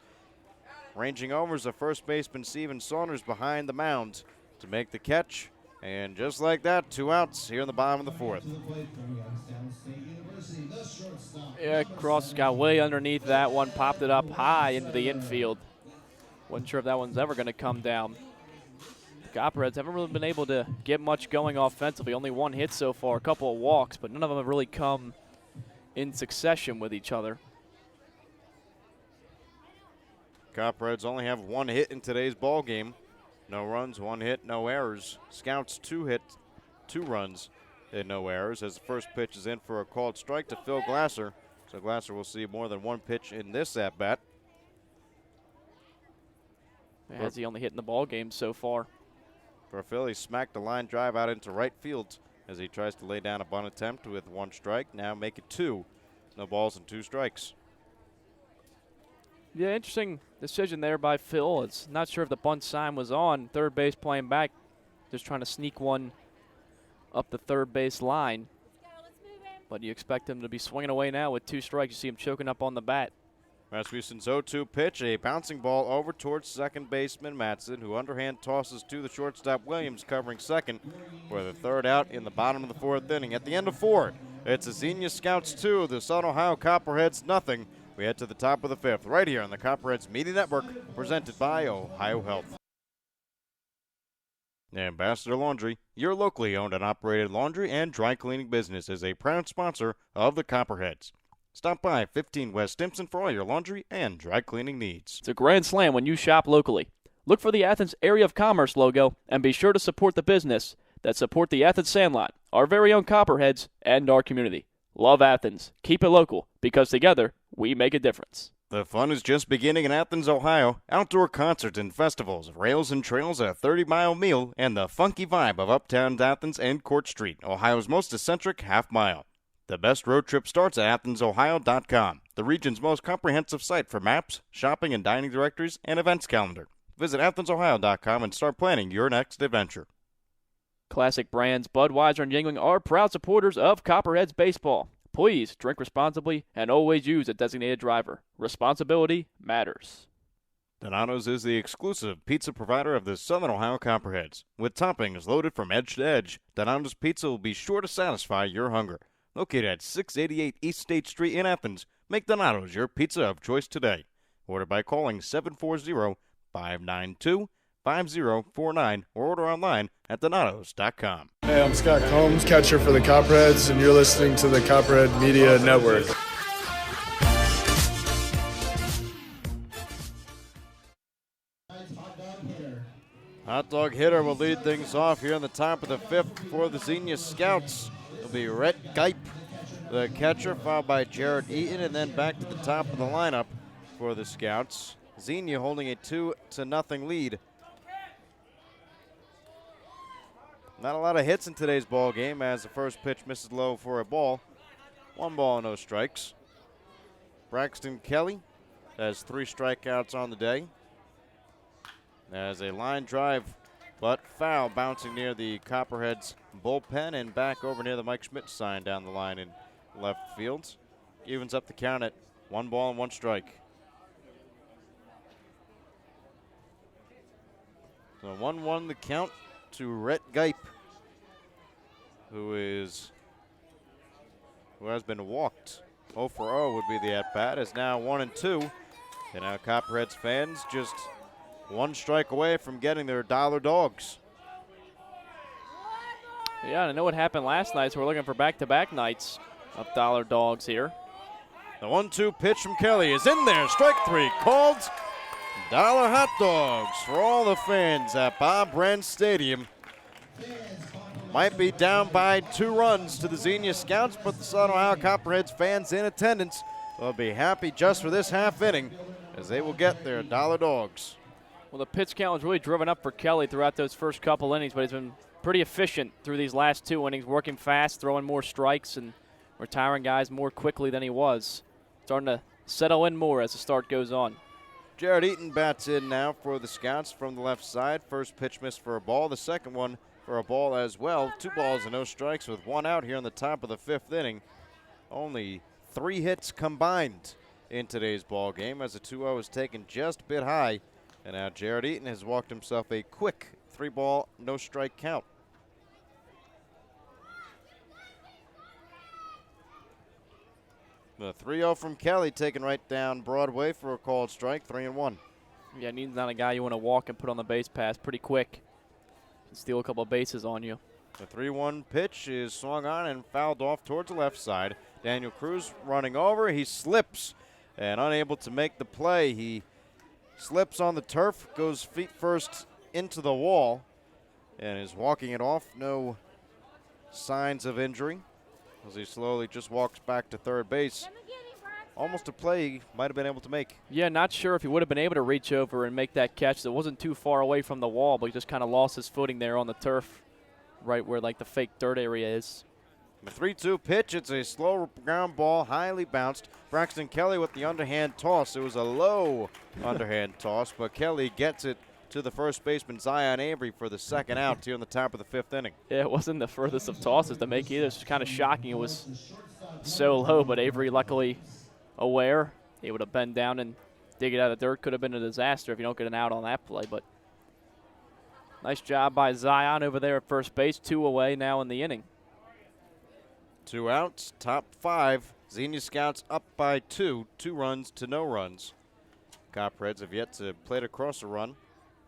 Ranging over is the first baseman Steven Saunders behind the mound to make the catch. And just like that, 2 outs here in the bottom of the 4th. Yeah, Cross got way underneath that one, popped it up high into the infield. Wasn't sure if that one's ever going to come down. The Copperheads haven't really been able to get much going offensively. Only 1 hit so far, a couple of walks, but none of them have really come in succession with each other. Copperheads only have 1 hit in today's ball game. No runs, 1 hit, no errors. Scouts 2 hits, 2 runs, and no errors as the first pitch is in for a called strike to Phil Glasser. So Glasser will see more than 1 pitch in this at-bat. Has he only hit in the ball game so far? For Phil, he smacked a line drive out into right field as he tries to lay down a bunt attempt with 1 strike. Now make it 2. No balls and 2 strikes. Yeah, interesting decision there by Phil. It's not sure if the bunt sign was on. Third base playing back, just trying to sneak one up the third base line. But you expect him to be swinging away now with 2 strikes. You see him choking up on the bat. Rasmussen's 0-2 pitch, a bouncing ball over towards second baseman Matson, who underhand tosses to the shortstop Williams, covering second for the third out in the bottom of the 4th inning. At the end of 4, it's the Xenia Scouts 2, the Southern Ohio Copperheads nothing. We head to the top of the 5th, right here on the Copperheads Media Network, presented by Ohio Health. Ambassador Laundry, your locally owned and operated laundry and dry cleaning business, is a proud sponsor of the Copperheads. Stop by 15 West Stimson for all your laundry and dry cleaning needs. It's a grand slam when you shop locally. Look for the Athens Area of Commerce logo and be sure to support the business that support the Athens Sandlot, our very own Copperheads, and our community. Love Athens. Keep it local, because together we make a difference. The fun is just beginning in Athens, Ohio. Outdoor concerts and festivals, rails and trails, a 30-mile meal, and the funky vibe of Uptown Athens and Court Street, Ohio's most eccentric half-mile. The best road trip starts at AthensOhio.com, the region's most comprehensive site for maps, shopping and dining directories, and events calendar. Visit AthensOhio.com and start planning your next adventure. Classic brands Budweiser and Yuengling are proud supporters of Copperheads Baseball. Please drink responsibly and always use a designated driver. Responsibility matters. Donato's is the exclusive pizza provider of the Southern Ohio Copperheads. With toppings loaded from edge to edge, Donato's Pizza will be sure to satisfy your hunger. Located at 688 East State Street in Athens, make Donato's your pizza of choice today. Order by calling 740-592-5049 or order online at donatos.com. Hey, I'm Scott Combs, catcher for the Copperheads, and you're listening to the Copperhead Media Network. Hot dog hitter will lead things off here in the top of the 5th for the Xenia Scouts. It'll be Rhett Geip, the catcher, followed by Jared Eaton, and then back to the top of the lineup for the Scouts. Xenia holding a 2-0 lead. Not a lot of hits in today's ball game as the first pitch misses low for a ball. 1 ball, no strikes. Braxton Kelly has 3 strikeouts on the day. As a line drive, but foul, bouncing near the Copperheads bullpen and back over near the Mike Schmidt sign down the line in left field. Evens up the count at 1 ball and 1 strike. So 1-1 the count to Rhett Geip, who has been walked. 0 for 0 would be the at-bat, is now 1-2. And now Copperheads fans just 1 strike away from getting their dollar dogs. Yeah, I know what happened last night, so we're looking for back-to-back nights of dollar dogs here. The 1-2 pitch from Kelly is in there. Strike 3 called. Dollar hot dogs for all the fans at Bob Wren Stadium. Might be down by 2 runs to the Xenia Scouts, but the Southern Ohio Copperheads fans in attendance will be happy just for this half inning as they will get their dollar dogs. Well, the pitch count was really driven up for Kelly throughout those first couple innings, but he's been pretty efficient through these last 2 innings, working fast, throwing more strikes, and retiring guys more quickly than he was. Starting to settle in more as the start goes on. Jared Eaton bats in now for the Scouts from the left side. First pitch missed for a ball. The second one for a ball as well. 2 balls and no strikes with 1 out here in the top of the 5th inning. Only 3 hits combined in today's ball game as the 2-0 is taken just a bit high. And now Jared Eaton has walked himself a quick 3-ball, no strike count. The 3-0 from Kelly taken right down Broadway for a called strike, 3-1. Yeah, he's not a guy you want to walk and put on the base pass pretty quick. Can steal a couple of bases on you. The 3-1 pitch is swung on and fouled off towards the left side. Daniel Cruz running over. He slips and unable to make the play. He slips on the turf, goes feet first into the wall, and is walking it off. No signs of injury as he slowly just walks back to third base. Almost a play he might have been able to make. Yeah, not sure if he would have been able to reach over and make that catch. It wasn't too far away from the wall, but he just kind of lost his footing there on the turf, right where like the fake dirt area is. The 3-2 pitch, it's a slow ground ball, highly bounced. Braxton Kelly with the underhand toss. It was a low underhand toss, but Kelly gets it to the first baseman, Zion Avery, for the second out here in the top of the 5th inning. Yeah, it wasn't the furthest of tosses to make either. It's kind of shocking. It was so low, but Avery luckily aware. He would have bent down and dig it out of the dirt. Could have been a disaster if you don't get an out on that play, but nice job by Zion over there at first base. 2 away now in the inning. 2 outs, top 5. Xenia Scouts up by 2 runs to no runs. Copperheads have yet to play it across a run.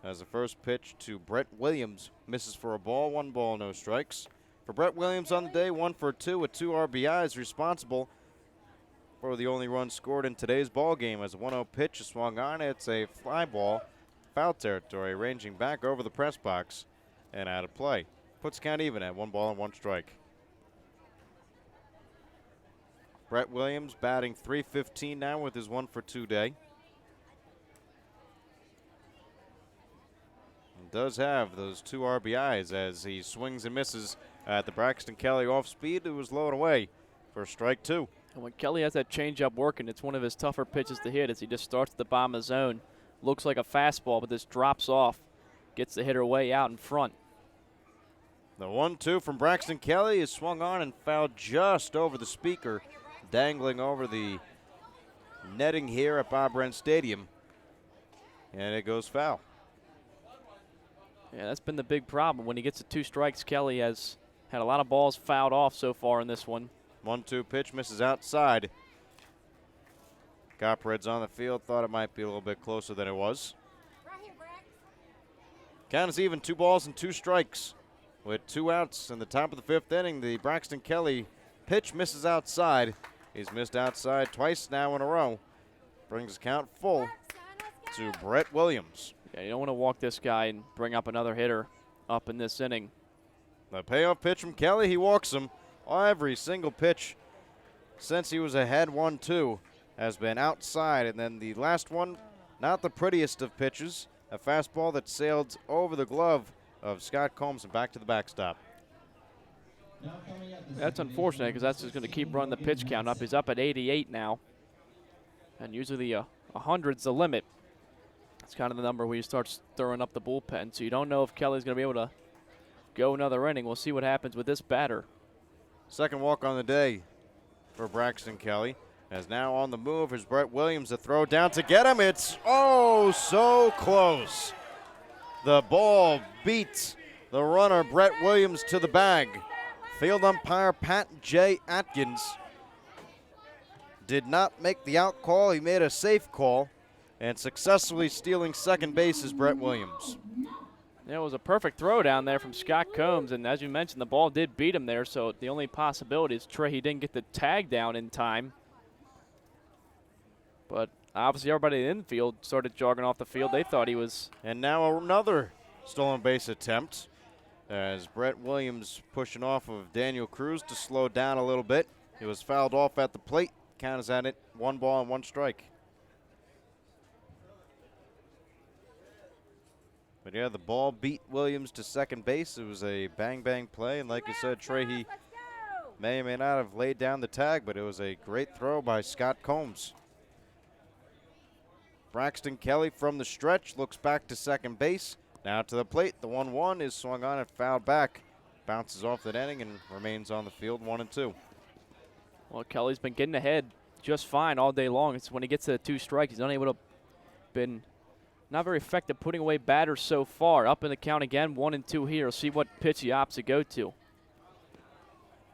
As the first pitch to Brett Williams misses for a ball, 1 ball, no strikes. For Brett Williams on the day, 1 for 2 with 2 RBIs, responsible for the only run scored in today's ball game. As a 1-0 pitch is swung on, it's a fly ball, foul territory, ranging back over the press box and out of play. Puts count even at 1 ball and 1 strike. Brett Williams batting .315 now with his 1 for 2 day. Does have those 2 RBIs as he swings and misses at the Braxton Kelly off speed. It was low and away for strike 2. And when Kelly has that changeup working, it's one of his tougher pitches to hit as he just starts at the bottom of the zone. Looks like a fastball, but this drops off. Gets the hitter way out in front. The 1-2 from Braxton Kelly is swung on and fouled just over the speaker, dangling over the netting here at Bob Wrenn Stadium. And it goes foul. Yeah, that's been the big problem. When he gets to 2 strikes, Kelly has had a lot of balls fouled off so far in this one. 1-2 pitch misses outside. Copperheads on the field thought it might be a little bit closer than it was. Count is even, 2 balls and 2 strikes. With 2 outs in the top of the 5th inning, the Braxton Kelly pitch misses outside. He's missed outside twice now in a row. Brings the count full to Brett Williams. Yeah, you don't want to walk this guy and bring up another hitter up in this inning. The payoff pitch from Kelly, he walks him. Every single pitch since he was ahead 1-2 has been outside. And then the last one, not the prettiest of pitches, a fastball that sailed over the glove of Scott Combs and back to the backstop. That's unfortunate because that's just going to keep running the pitch count up. He's up at 88 now. And usually the 100's the limit. It's kind of the number where you start stirring up the bullpen. So you don't know if Kelly's going to be able to go another inning. We'll see what happens with this batter. Second walk on the day for Braxton Kelly. As now on the move is Brett Williams. A throw down to get him. It's so close. The ball beats the runner Brett Williams to the bag. Field umpire Pat J. Atkins did not make the out call. He made a safe call. And successfully stealing second base is Brett Williams. Yeah, it was a perfect throw down there from Scott Combs, and as you mentioned, the ball did beat him there, so the only possibility is he didn't get the tag down in time. But obviously everybody in the field started jogging off the field. They thought he was. And now another stolen base attempt as Brett Williams pushing off of Daniel Cruz to slow down a little bit. He was fouled off at the plate. Count is at it, 1 ball and 1 strike. But yeah, the ball beat Williams to second base. It was a bang-bang play, and like you said, he may or may not have laid down the tag, but it was a great throw by Scott Combs. Braxton Kelly from the stretch looks back to second base. Now to the plate. The 1-1 is swung on and fouled back. Bounces off the netting and remains on the field 1-2. Well, Kelly's been getting ahead just fine all day long. It's when he gets to 2 strikes, he's unable to been not very effective putting away batters so far. Up in the count again, 1-2 here. See what pitch he opts to go to.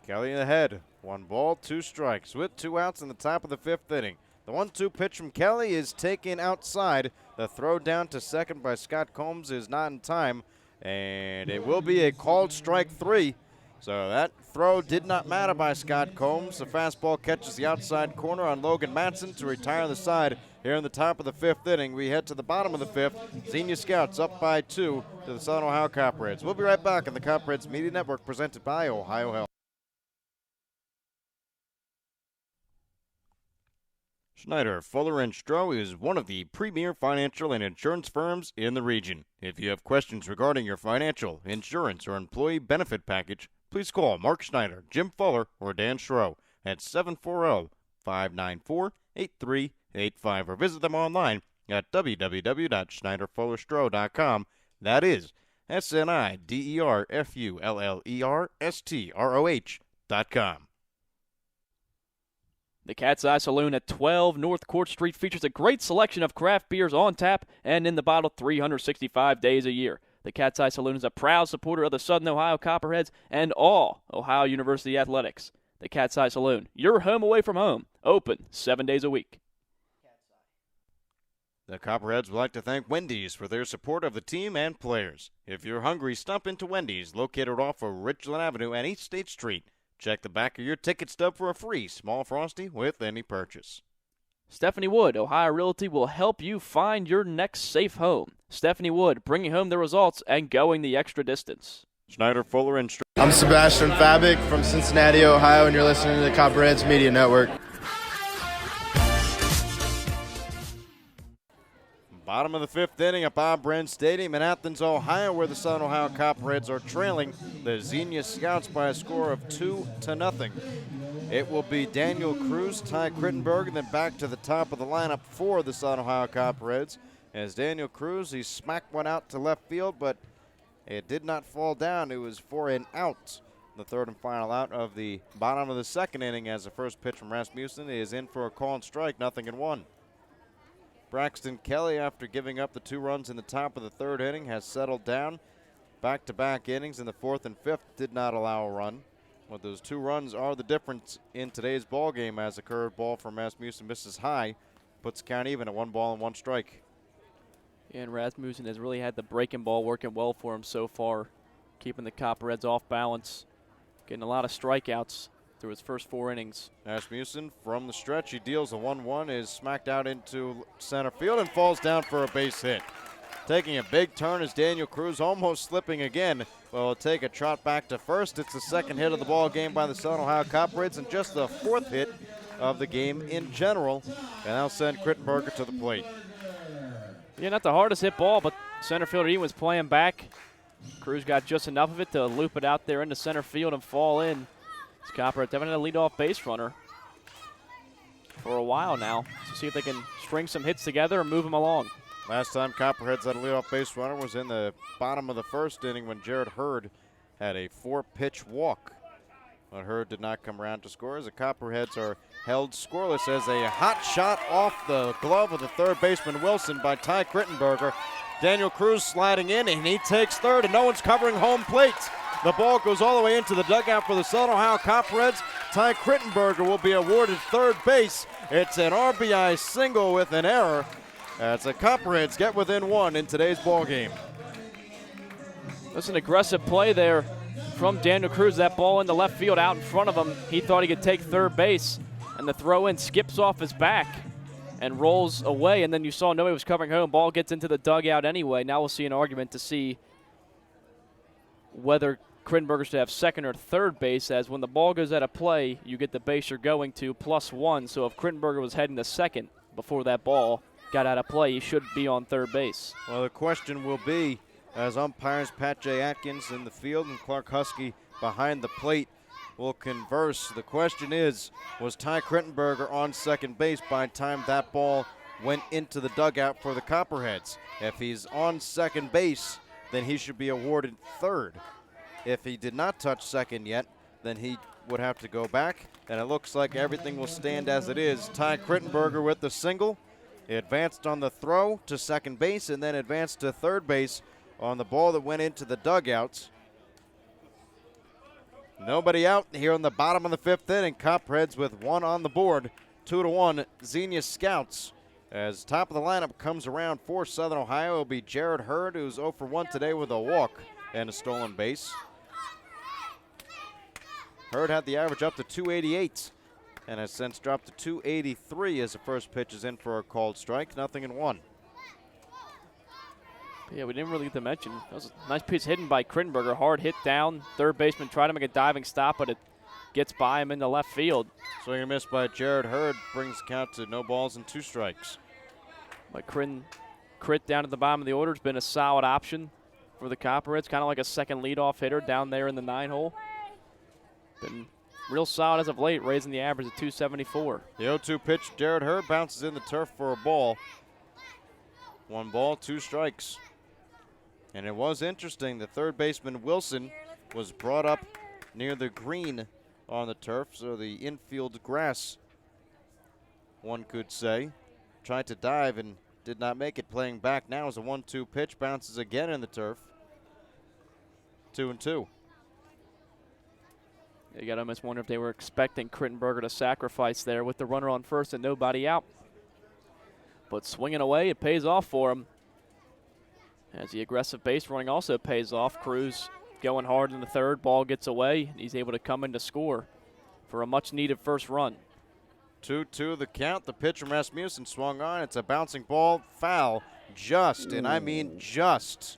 Kelly ahead. 1 ball, 2 strikes with 2 outs in the top of the 5th inning. The 1-2 pitch from Kelly is taken outside. The throw down to second by Scott Combs is not in time, and it will be a called strike 3. So that throw did not matter by Scott Combs. The fastball catches the outside corner on Logan Matson to retire the side here in the top of the 5th inning. We head to the bottom of the 5th. Xenia Scouts up by 2 to the Southern Ohio Copperheads. We'll be right back on the Copperheads Media Network presented by Ohio Health. Schneider, Fuller & Stroh is one of the premier financial and insurance firms in the region. If you have questions regarding your financial, insurance, or employee benefit package, please call Mark Schneider, Jim Fuller, or Dan Schroe at 740-594-8385 or visit them online at www.schneiderfullerstroh.com. That is SNIDERFULLERSTROH.com. The Cat's Eye Saloon at 12 North Court Street features a great selection of craft beers on tap and in the bottle 365 days a year. The Cat's Eye Saloon is a proud supporter of the Southern Ohio Copperheads and all Ohio University athletics. The Cat's Eye Saloon, your home away from home, open 7 days a week. The Copperheads would like to thank Wendy's for their support of the team and players. If you're hungry, stop into Wendy's, located off of Richland Avenue and East State Street. Check the back of your ticket stub for a free small Frosty with any purchase. Stephanie Wood, Ohio Realty, will help you find your next safe home. Stephanie Wood, bringing home the results and going the extra distance. Schneider, Fuller, and I'm Sebastian Fabic from Cincinnati, Ohio, and you're listening to the Copperheads Media Network. Bottom of the fifth inning at Bob Bren Stadium in Athens, Ohio, where the Southern Ohio Copperheads are trailing the Xenia Scouts by a score of 2-0. It will be Daniel Cruz, Ty Crittenberg, and then back to the top of the lineup for the Southern Ohio Copperheads. As Daniel Cruz, he smacked one out to left field, but it did not fall down. It was for an out. The third and final out of the bottom of the second inning, as the first pitch from Rasmussen is in for a call and strike, 0-1. Braxton Kelly, after giving up the 2 runs in the top of the third inning, has settled down. Back-to-back innings in the fourth and fifth did not allow a run. But those 2 runs are the difference in today's ball game, as a curveball from Rasmussen misses high, puts the count even at 1 ball and 1 strike. And Rasmussen has really had the breaking ball working well for him so far, keeping the Copperheads off balance, getting a lot of strikeouts through his first 4 innings. Rasmussen from the stretch, he deals a 1-1, is smacked out into center field and falls down for a base hit. Taking a big turn is Daniel Cruz, almost slipping again. Will take a trot back to first. It's the second hit of the ball game by the Southern Ohio Copperheads and just the 4th hit of the game in general. And that'll send Crittenberger to the plate. Yeah, not the hardest hit ball, but center fielder Ian was playing back. Cruz got just enough of it to loop it out there into center field and fall in. Copperheads haven't had a leadoff base runner for a while now, to see if they can string some hits together and move them along. Last time Copperheads had a leadoff base runner was in the bottom of the first inning when Jared Hurd had a 4-pitch walk. But Hurd did not come around to score, as the Copperheads are held scoreless as a hot shot off the glove of the third baseman Wilson by Ty Crittenberger. Daniel Cruz sliding in, and he takes third, and no one's covering home plate. The ball goes all the way into the dugout for the Southern Ohio Copperheads. Ty Crittenberger will be awarded third base. It's an RBI single with an error, as the Copperheads get within 1 in today's ball game. That's an aggressive play there from Daniel Cruz. That ball in the left field out in front of him. He thought he could take third base, and the throw-in skips off his back and rolls away, and then you saw nobody was covering home. Ball gets into the dugout anyway. Now we'll see an argument to see whether Crittenberger should have second or third base, as when the ball goes out of play, you get the base you're going to +1. So if Crittenberger was heading to second before that ball got out of play, he should be on third base. Well, the question will be, as umpires Pat J. Atkins in the field and Clark Husky behind the plate will converse, the question is, was Ty Crittenberger on second base by the time that ball went into the dugout for the Copperheads? If he's on second base, then he should be awarded third. If he did not touch second yet, then he would have to go back, and it looks like everything will stand as it is. Ty Crittenberger with the single. He advanced on the throw to second base and then advanced to third base on the ball that went into the dugouts. Nobody out here in the bottom of the fifth inning. Copperheads with 1 on the board, 2-1 Xenia Scouts. As top of the lineup comes around for Southern Ohio, it'll be Jared Hurd, who's 0 for 1 today with a walk and a stolen base. Hurd had the average up to 288 and has since dropped to 283 as the first pitch is in for a called strike, 0-1. Yeah, we didn't really get to mention. That was a nice pitch hidden by Crittenberger. Hard hit down. Third baseman tried to make a diving stop, but it gets by him in the left field. Swing and miss by Jared Hurd brings the count to no balls and 2 strikes. But Crit down at the bottom of the order has been a solid option for the Copperheads, kind of like a second leadoff hitter down there in the 9 hole. Been real solid as of late, raising the average to 274. The 0-2 pitch, Jared Hurd bounces in the turf for a ball. 1 ball, 2 strikes. And it was interesting, the third baseman Wilson was brought up near the green on the turf, so the infield grass, one could say. Tried to dive and did not make it. Playing back now is a 1-2 pitch, bounces again in the turf. 2-2. You got to almost wonder if they were expecting Crittenberger to sacrifice there with the runner on first and nobody out. But swinging away, it pays off for him. As the aggressive base running also pays off. Cruz going hard in the third. Ball gets away. And he's able to come in to score for a much-needed first run. 2-2 the count. The pitch from Rasmussen swung on. It's a bouncing ball. Foul. Just, and I mean just,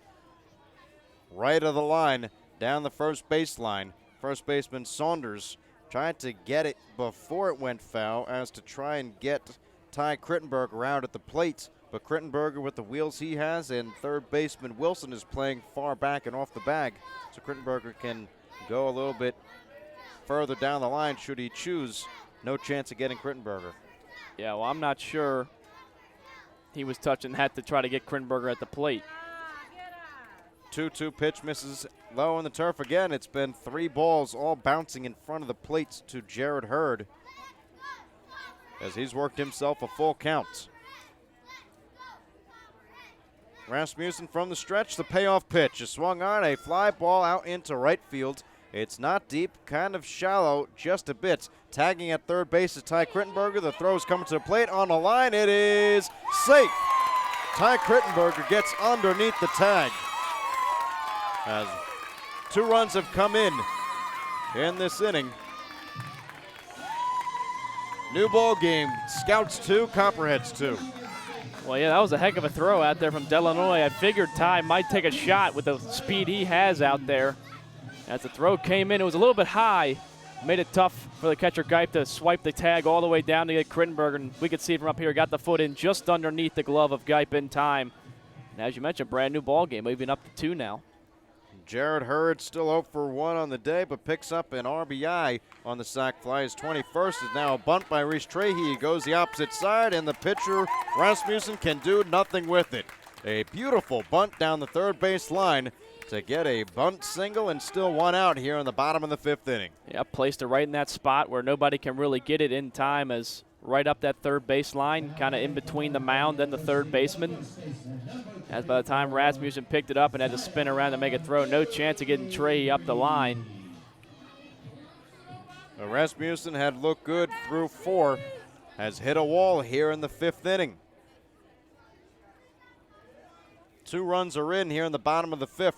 right of the line, down the first baseline. First baseman Saunders tried to get it before it went foul as to try and get Ty Crittenberger out at the plate. But Crittenberger, with the wheels he has, and third baseman Wilson is playing far back and off the bag. So Crittenberger can go a little bit further down the line should he choose. No chance of getting Crittenberger. Yeah, well, I'm not sure he was touching that to try to get Crittenberger at the plate. 2-2 pitch misses low on the turf again. It's been 3 balls all bouncing in front of the plate to Jared Hurd as he's worked himself a full count. Rasmussen from the stretch, the payoff pitch is swung on, a fly ball out into right field. It's not deep, kind of shallow, just a bit. Tagging at third base is Ty Crittenberger. The throw is coming to the plate on the line. It is safe. Ty Crittenberger gets underneath the tag. As 2 runs have come in this inning. New ball game, Scouts 2, Copperheads 2. Well, yeah, that was a heck of a throw out there from Delanoy. I figured Ty might take a shot with the speed he has out there. As the throw came in, it was a little bit high. Made it tough for the catcher Geip to swipe the tag all the way down to get Crittenberger. And we could see from up here, got the foot in just underneath the glove of Geip in time. And as you mentioned, brand new ball game, moving up to 2 now. Jared Hurd still 0 for 1 on the day, but picks up an RBI on the sac fly. His 21st is now a bunt by Reese Trahey. He goes the opposite side, and the pitcher, Rasmussen, can do nothing with it. A beautiful bunt down the third base line to get a bunt single and still 1 out here in the bottom of the 5th inning. Yeah, placed it right in that spot where nobody can really get it in time, as right up that third base line, kind of in between the mound and the third baseman. As by the time Rasmussen picked it up and had to spin around to make a throw, no chance of getting Trey up the line. Rasmussen had looked good through 4, has hit a wall here in the 5th inning. 2 runs are in here in the bottom of the 5th.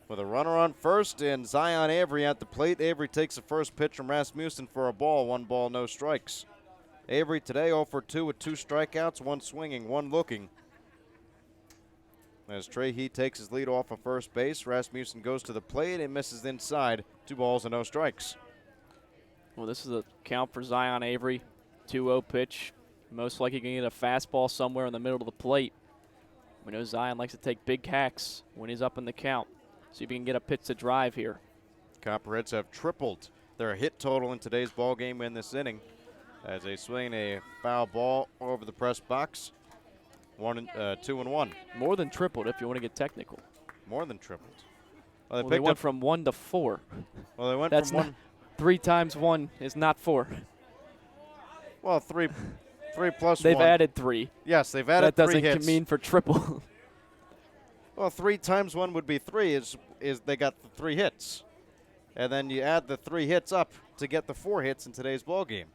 With a runner on first and Zion Avery at the plate. Avery takes the first pitch from Rasmussen for a ball. 1 ball, no strikes. Avery today 0 for 2 with 2 strikeouts, 1 swinging, 1 looking. As Trahey takes his lead off of first base, Rasmussen goes to the plate and misses inside. 2 balls and no strikes. Well, this is a count for Zion Avery. 2-0 pitch. Most likely going to get a fastball somewhere in the middle of the plate. We know Zion likes to take big hacks when he's up in the count. See if he can get a pitch to drive here. Copperheads have tripled their hit total in today's ball game in this inning as they swing a foul ball over the press box. 2-1. More than tripled if you want to get technical. More than tripled. Well, they went from 1 to 4. Well, they went That's from 1. 3 times 1 is not 4. Well, 3 plus 1. They've added 3. Yes, they've added 3 hits. That doesn't mean for triple. Well, 3 times 1 would be 3 is they got the 3 hits. And then you add the 3 hits up to get the 4 hits in today's ball game.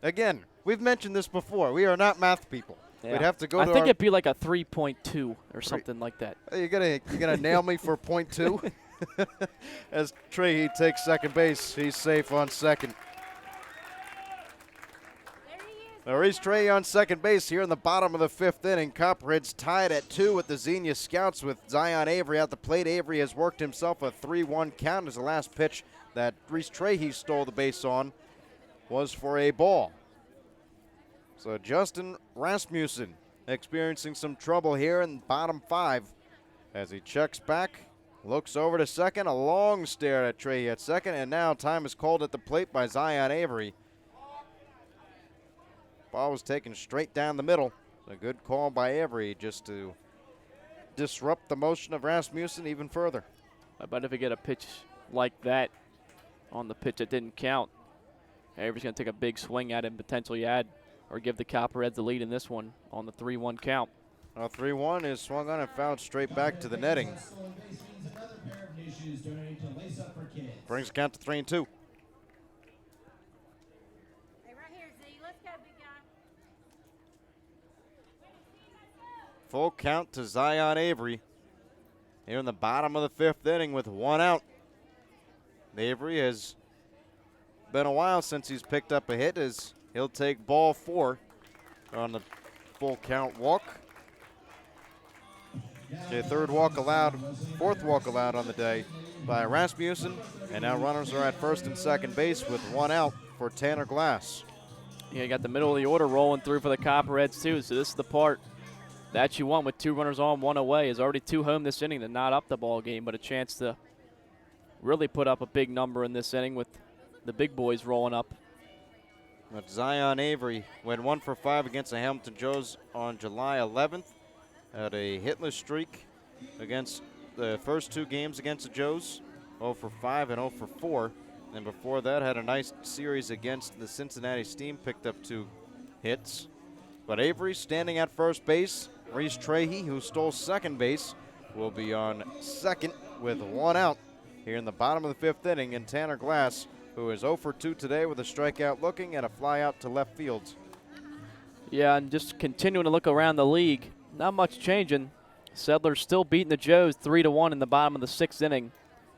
Again, we've mentioned this before. We are not math people. Yeah. We'd have to go I to think it'd be like a 3.2 or something like that. You're gonna nail me for 0.2? As Trahey takes second base, he's safe on second. Reese Trahey on second base here in the bottom of the 5th inning. Copperheads tied at 2 with the Xenia Scouts with Zion Avery at the plate. Avery has worked himself a 3-1 count as the last pitch that Reese Trahey stole the base on was for a ball. So Justin Rasmussen experiencing some trouble here in bottom 5 as he checks back Looks over to second, a long stare at Trey at second, and now time is called at the plate by Zion Avery. Ball was taken straight down the middle. A good call by Avery just to disrupt the motion of Rasmussen even further. I bet if we get a pitch like that on the pitch that didn't count, Avery's going to take a big swing at it and potentially add or give the Copperheads the lead in this one on the 3-1 count. 3-1 is swung on and fouled straight back to the netting. Brings the count to 3-2. Hey, right here, Z. Let's go, big guy. Full count to Zion Avery here in the bottom of the 5th inning with 1 out. Avery has been a while since he's picked up a hit, as he'll take ball 4 on the full count walk. Okay, 4th walk allowed on the day by Rasmussen, and now runners are at first and second base with 1 out for Tanner Glass. Yeah, you got the middle of the order rolling through for the Copperheads too, so this is the part that you want with 2 runners on, 1 away. Is already 2 home this inning to not up the ball game, but a chance to really put up a big number in this inning with the big boys rolling up. But Zion Avery went 1 for 5 against the Hamilton Joes on July 11th. Had a hitless streak against the first 2 games against the Joes, 0 for 5 and 0 for 4. And before that, had a nice series against the Cincinnati Steam, picked up 2 hits. But Avery standing at first base. Reese Trahey, who stole second base, will be on second with 1 out here in the bottom of the 5th inning. And Tanner Glass, who is 0 for 2 today with a strikeout looking and a fly out to left field. Yeah, and just continuing to look around the league, not much changing. Settlers still beating the Joes 3-1 in the bottom of the 6th inning.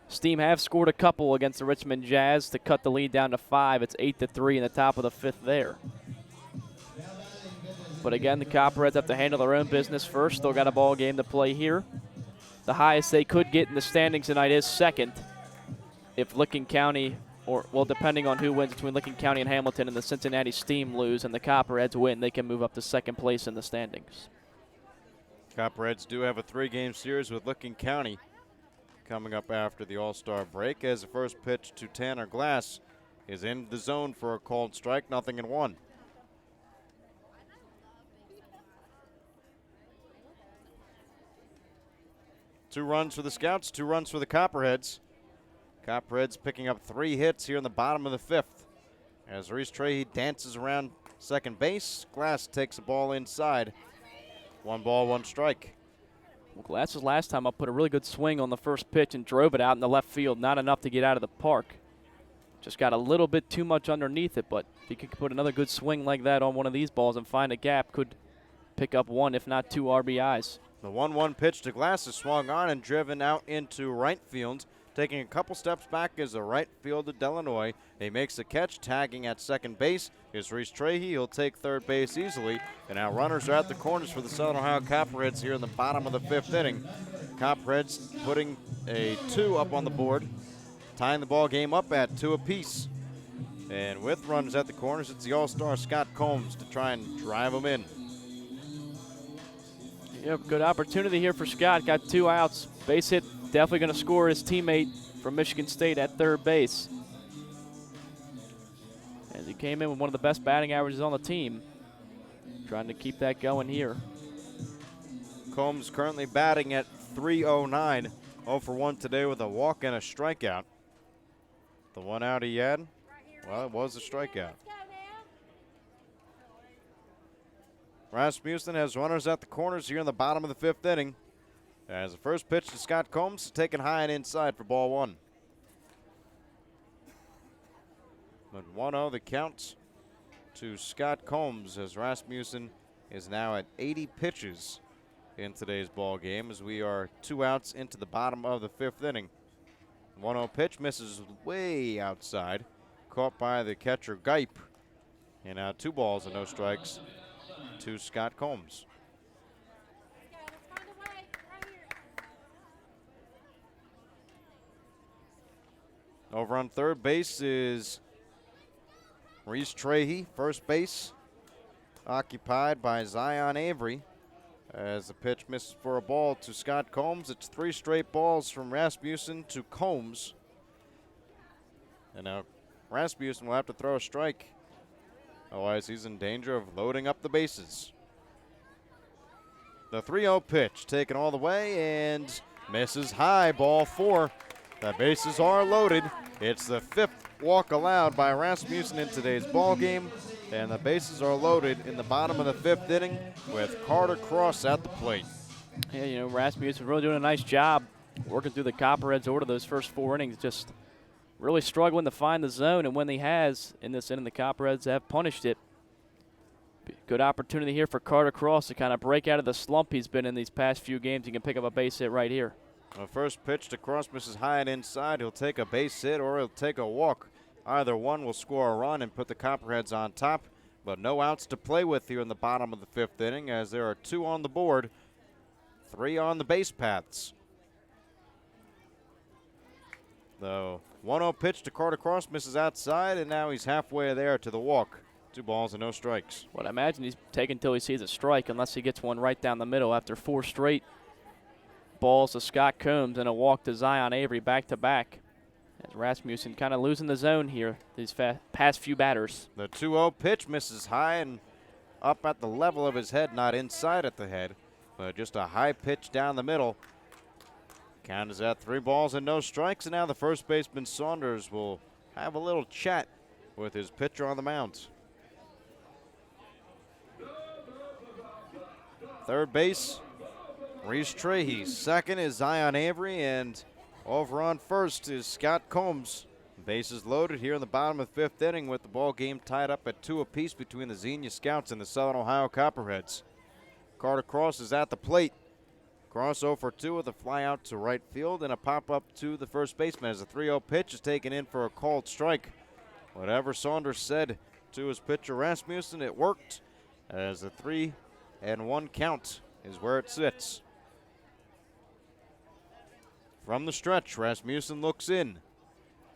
Steam have scored a couple against the Richmond Jazz to cut the lead down to 5. It's 8-3 in the top of the 5th there. But again, the Copperheads have to handle their own business first. Still got a ball game to play here. The highest they could get in the standings tonight is second. If Licking County, or well, depending on who wins between Licking County and Hamilton, and the Cincinnati Steam lose and the Copperheads win, they can move up to second place in the standings. Copperheads do have a 3-game series with Licking County coming up after the All-Star break, as the first pitch to Tanner Glass is in the zone for a called strike, 0-1. Two runs for the Scouts, 2 runs for the Copperheads. Copperheads picking up 3 hits here in the bottom of the 5th. As Reese Trahey dances around second base, Glass takes the ball inside. 1 ball, 1 strike. Well, Glass's last time up put a really good swing on the first pitch and drove it out in the left field. Not enough to get out of the park. Just got a little bit too much underneath it, but if he could put another good swing like that on one of these balls and find a gap, could pick up 1, if not 2 RBIs. The 1-1 pitch to Glass is swung on and driven out into right field. Taking a couple steps back is the right fielder Delanoy. He makes the catch, tagging at second base is Reese Trahey. He'll take third base easily. And now runners are at the corners for the Southern Ohio Copperheads here in the bottom of the 5th inning. Copperheads putting a 2 up on the board, tying the ball game up at 2 apiece. And with runners at the corners, it's the All-Star Scott Combs to try and drive them in. Yep, good opportunity here for Scott. Got 2 outs. Base hit, definitely going to score his teammate from Michigan State at third base. As he came in with one of the best batting averages on the team. Trying to keep that going here. Combs currently batting at .309. 0 for 1 today with a walk and a strikeout. The 1 out he had, well, it was a strikeout. Rasmussen has runners at the corners here in the bottom of the 5th inning. As the first pitch to Scott Combs, taken high and inside for ball 1. But 1-0 the count to Scott Combs, as Rasmussen is now at 80 pitches in today's ball game, as we are 2 outs into the bottom of the 5th inning. 1-0 pitch misses way outside, caught by the catcher Geip. And now 2 balls and no strikes to Scott Combs. Over on third base is Reese Trahey. First base occupied by Zion Avery. As the pitch misses for a ball to Scott Combs. It's 3 straight balls from Rasmussen to Combs. And now Rasmussen will have to throw a strike. Otherwise, he's in danger of loading up the bases. The 3-0 pitch taken all the way and misses high, ball 4. The bases are loaded. It's the 5th walk allowed by Rasmussen in today's ball game, and the bases are loaded in the bottom of the 5th inning with Carter Cross at the plate. Yeah, you know, Rasmussen really doing a nice job working through the Copperheads order those first 4 innings, just really struggling to find the zone, and when he has in this inning, the Copperheads have punished it. Good opportunity here for Carter Cross to kind of break out of the slump he's been in these past few games. He can pick up a base hit right here. The first pitch to Cross misses high and inside. He'll take a base hit or he'll take a walk. Either one will score a run and put the Copperheads on top, but no outs to play with here in the bottom of the 5th inning as there are 2 on the board, 3 on the base paths. The 1-0 pitch to Carter Cross misses outside, and now he's halfway there to the walk. 2 balls and no strikes. Well, I imagine he's taking until he sees a strike, unless he gets one right down the middle after 4 straight balls to Scott Combs and a walk to Zion Avery back-to-back. As Rasmussen kind of losing the zone here these past few batters. The 2-0 pitch misses high and up at the level of his head, not inside at the head, but just a high pitch down the middle. Count is at 3 balls and no strikes, and now the first baseman Saunders will have a little chat with his pitcher on the mound. Third base, Reese Trahey. Second is Zion Avery, and over on first is Scott Combs. Bases loaded here in the bottom of the 5th inning with the ball game tied up at 2 apiece between the Xenia Scouts and the Southern Ohio Copperheads. Carter Cross is at the plate. Cross 0 for 2 with a fly out to right field and a pop-up to the first baseman as the 3-0 pitch is taken in for a called strike. Whatever Saunders said to his pitcher Rasmussen, it worked, as the 3-1 count is where it sits. From the stretch, Rasmussen looks in.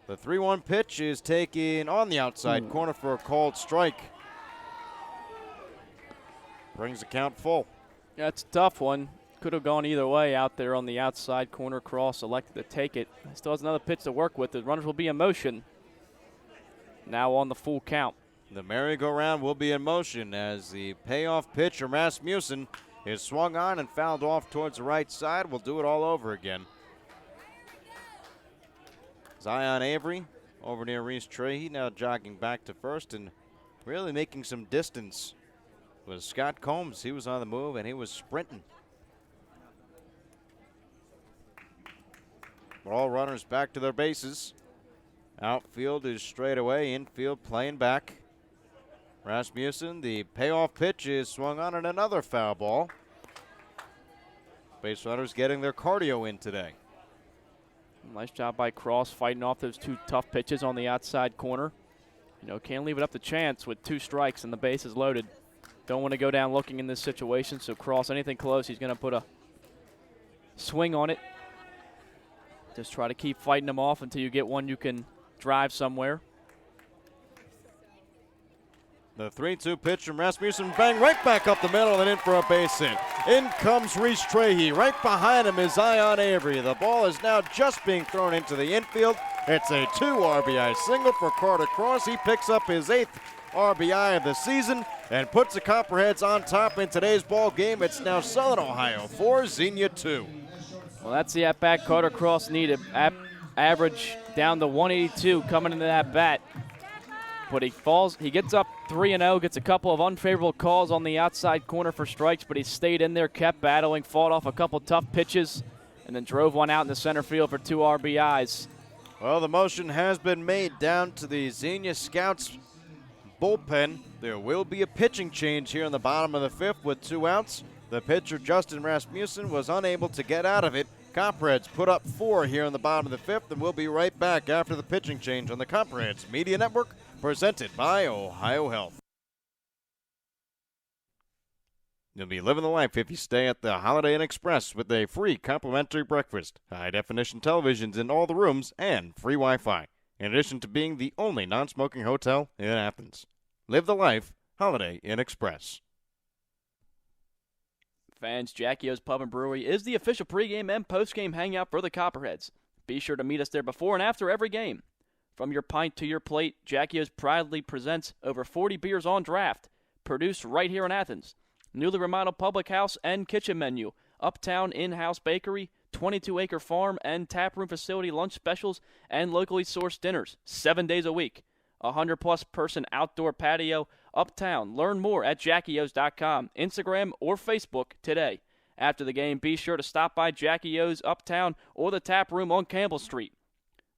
The 3-1 pitch is taken on the outside corner for a called strike. Brings the count full. Yeah, it's a tough one. Could have gone either way out there on the outside corner. Cross elected to take it. Still has another pitch to work with. The runners will be in motion. Now on the full count. The merry-go-round will be in motion as the payoff pitch from Rasmussen is swung on and fouled off towards the right side. We'll do it all over again. Zion Avery over near Reese Trahey, now jogging back to first and really making some distance with Scott Combs. He was on the move and he was sprinting. All runners back to their bases. Outfield is straight away, infield playing back. Rasmussen, the payoff pitch is swung on and another foul ball. Base runners getting their cardio in today. Nice job by Cross fighting off those 2 tough pitches on the outside corner. You know, can't leave it up to chance with 2 strikes and the base is loaded. Don't want to go down looking in this situation, so Cross, anything close, he's going to put a swing on it. Just try to keep fighting them off until you get one you can drive somewhere. The 3-2 pitch from Rasmussen, bang right back up the middle and in for a base hit. In comes Reese Trahey. Right behind him is Zion Avery. The ball is now just being thrown into the infield. It's a 2 RBI single for Carter Cross. He picks up his 8th RBI of the season and puts the Copperheads on top in today's ball game. It's now Southern Ohio 4, Xenia 2. Well, that's the at-bat Carter Cross needed. Average down to 182 coming into that bat. But he gets up 3-0, gets a couple of unfavorable calls on the outside corner for strikes, but he stayed in there, kept battling, fought off a couple tough pitches, and then drove one out in the center field for 2 RBIs. Well, the motion has been made down to the Xenia Scouts bullpen. There will be a pitching change here in the bottom of the 5th with 2 outs. The pitcher, Justin Rasmussen, was unable to get out of it. Copperheads put up 4 here in the bottom of the 5th, and we'll be right back after the pitching change on the Copperheads Media Network, presented by Ohio Health. You'll be living the life if you stay at the Holiday Inn Express with a free complimentary breakfast, high-definition televisions in all the rooms, and free Wi-Fi, in addition to being the only non-smoking hotel in Athens. Live the life, Holiday Inn Express. Fans, Jackie O's Pub and Brewery is the official pregame and postgame hangout for the Copperheads. Be sure to meet us there before and after every game. From your pint to your plate, Jackie O's proudly presents over 40 beers on draft, produced right here in Athens. Newly remodeled public house and kitchen menu, uptown in-house bakery, 22-acre farm and taproom facility lunch specials, and locally sourced dinners, 7 days a week. 100-plus person outdoor patio, uptown. Learn more at JackieO's.com, Instagram, or Facebook today. After the game, be sure to stop by Jackie O's Uptown or the tap room on Campbell Street.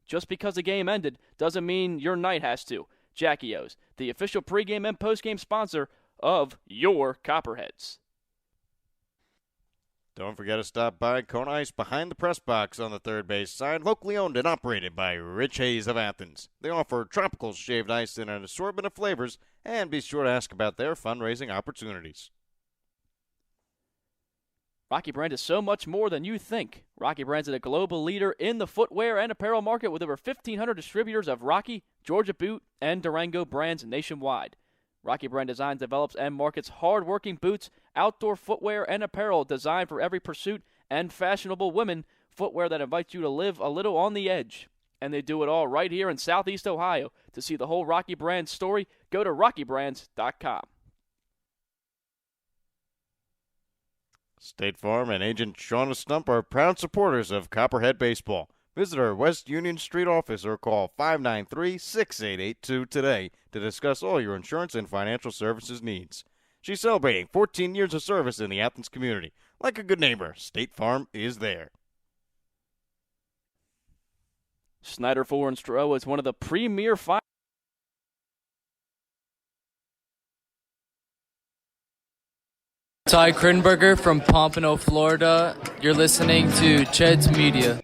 Just because the game ended doesn't mean your night has to. Jackie O's, the official pregame and postgame sponsor of your Copperheads. Don't forget to stop by Kona Ice behind the press box on the third base side, locally owned and operated by Rich Hayes of Athens. They offer tropical shaved ice in an assortment of flavors, and be sure to ask about their fundraising opportunities. Rocky Brands is so much more than you think. Rocky Brands is a global leader in the footwear and apparel market with over 1,500 distributors of Rocky, Georgia Boot, and Durango brands nationwide. Rocky Brand designs, develops, and markets hard-working boots, outdoor footwear, and apparel designed for every pursuit and fashionable women, footwear that invites you to live a little on the edge. And they do it all right here in Southeast Ohio. To see the whole Rocky Brand story, go to rockybrands.com. State Farm and agent Shauna Stump are proud supporters of Copperhead Baseball. Visit our West Union Street office or call 593-6882 today to discuss all your insurance and financial services needs. She's celebrating 14 years of service in the Athens community. Like a good neighbor, State Farm is there. Snyder Fuller and Stroh is one of the premier Ty Krinberger from Pompano, Florida. You're listening to Ched's Media.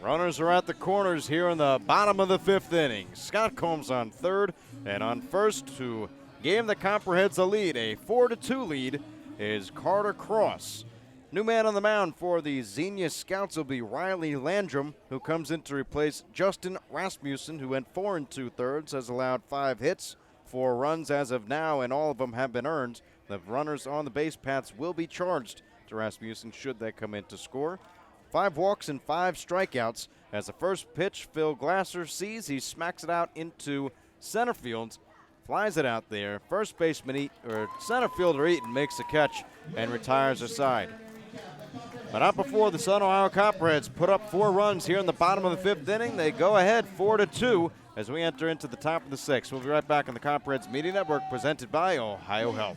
Runners are at the corners here in the bottom of the fifth inning. Scott Combs on third, and on first to give the Copperheads a lead, a 4-2 lead, is Carter Cross. New man on the mound for the Xenia Scouts will be Riley Landrum, who comes in to replace Justin Rasmussen, who went 4 2/3, has allowed 5 hits, 4 runs as of now, and all of them have been earned. The runners on the base paths will be charged to Rasmussen should they come in to score. 5 walks and 5 strikeouts. As the first pitch, Phil Glasser sees, he smacks it out into center field, flies it out there. First baseman, center fielder Eaton makes the catch and retires aside. But not before the Southern Ohio Copperheads put up 4 runs here in the bottom of the fifth inning. They go ahead 4-2 as we enter into the top of the sixth. We'll be right back on the Copperheads Media Network, presented by Ohio Health.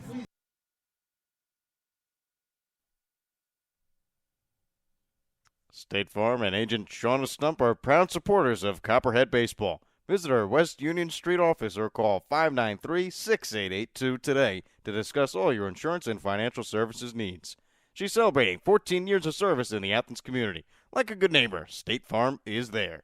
State Farm and agent Shauna Stump are proud supporters of Copperhead Baseball. Visit our West Union Street office or call 593-6882 today to discuss all your insurance and financial services needs. She's celebrating 14 years of service in the Athens community. Like a good neighbor, State Farm is there.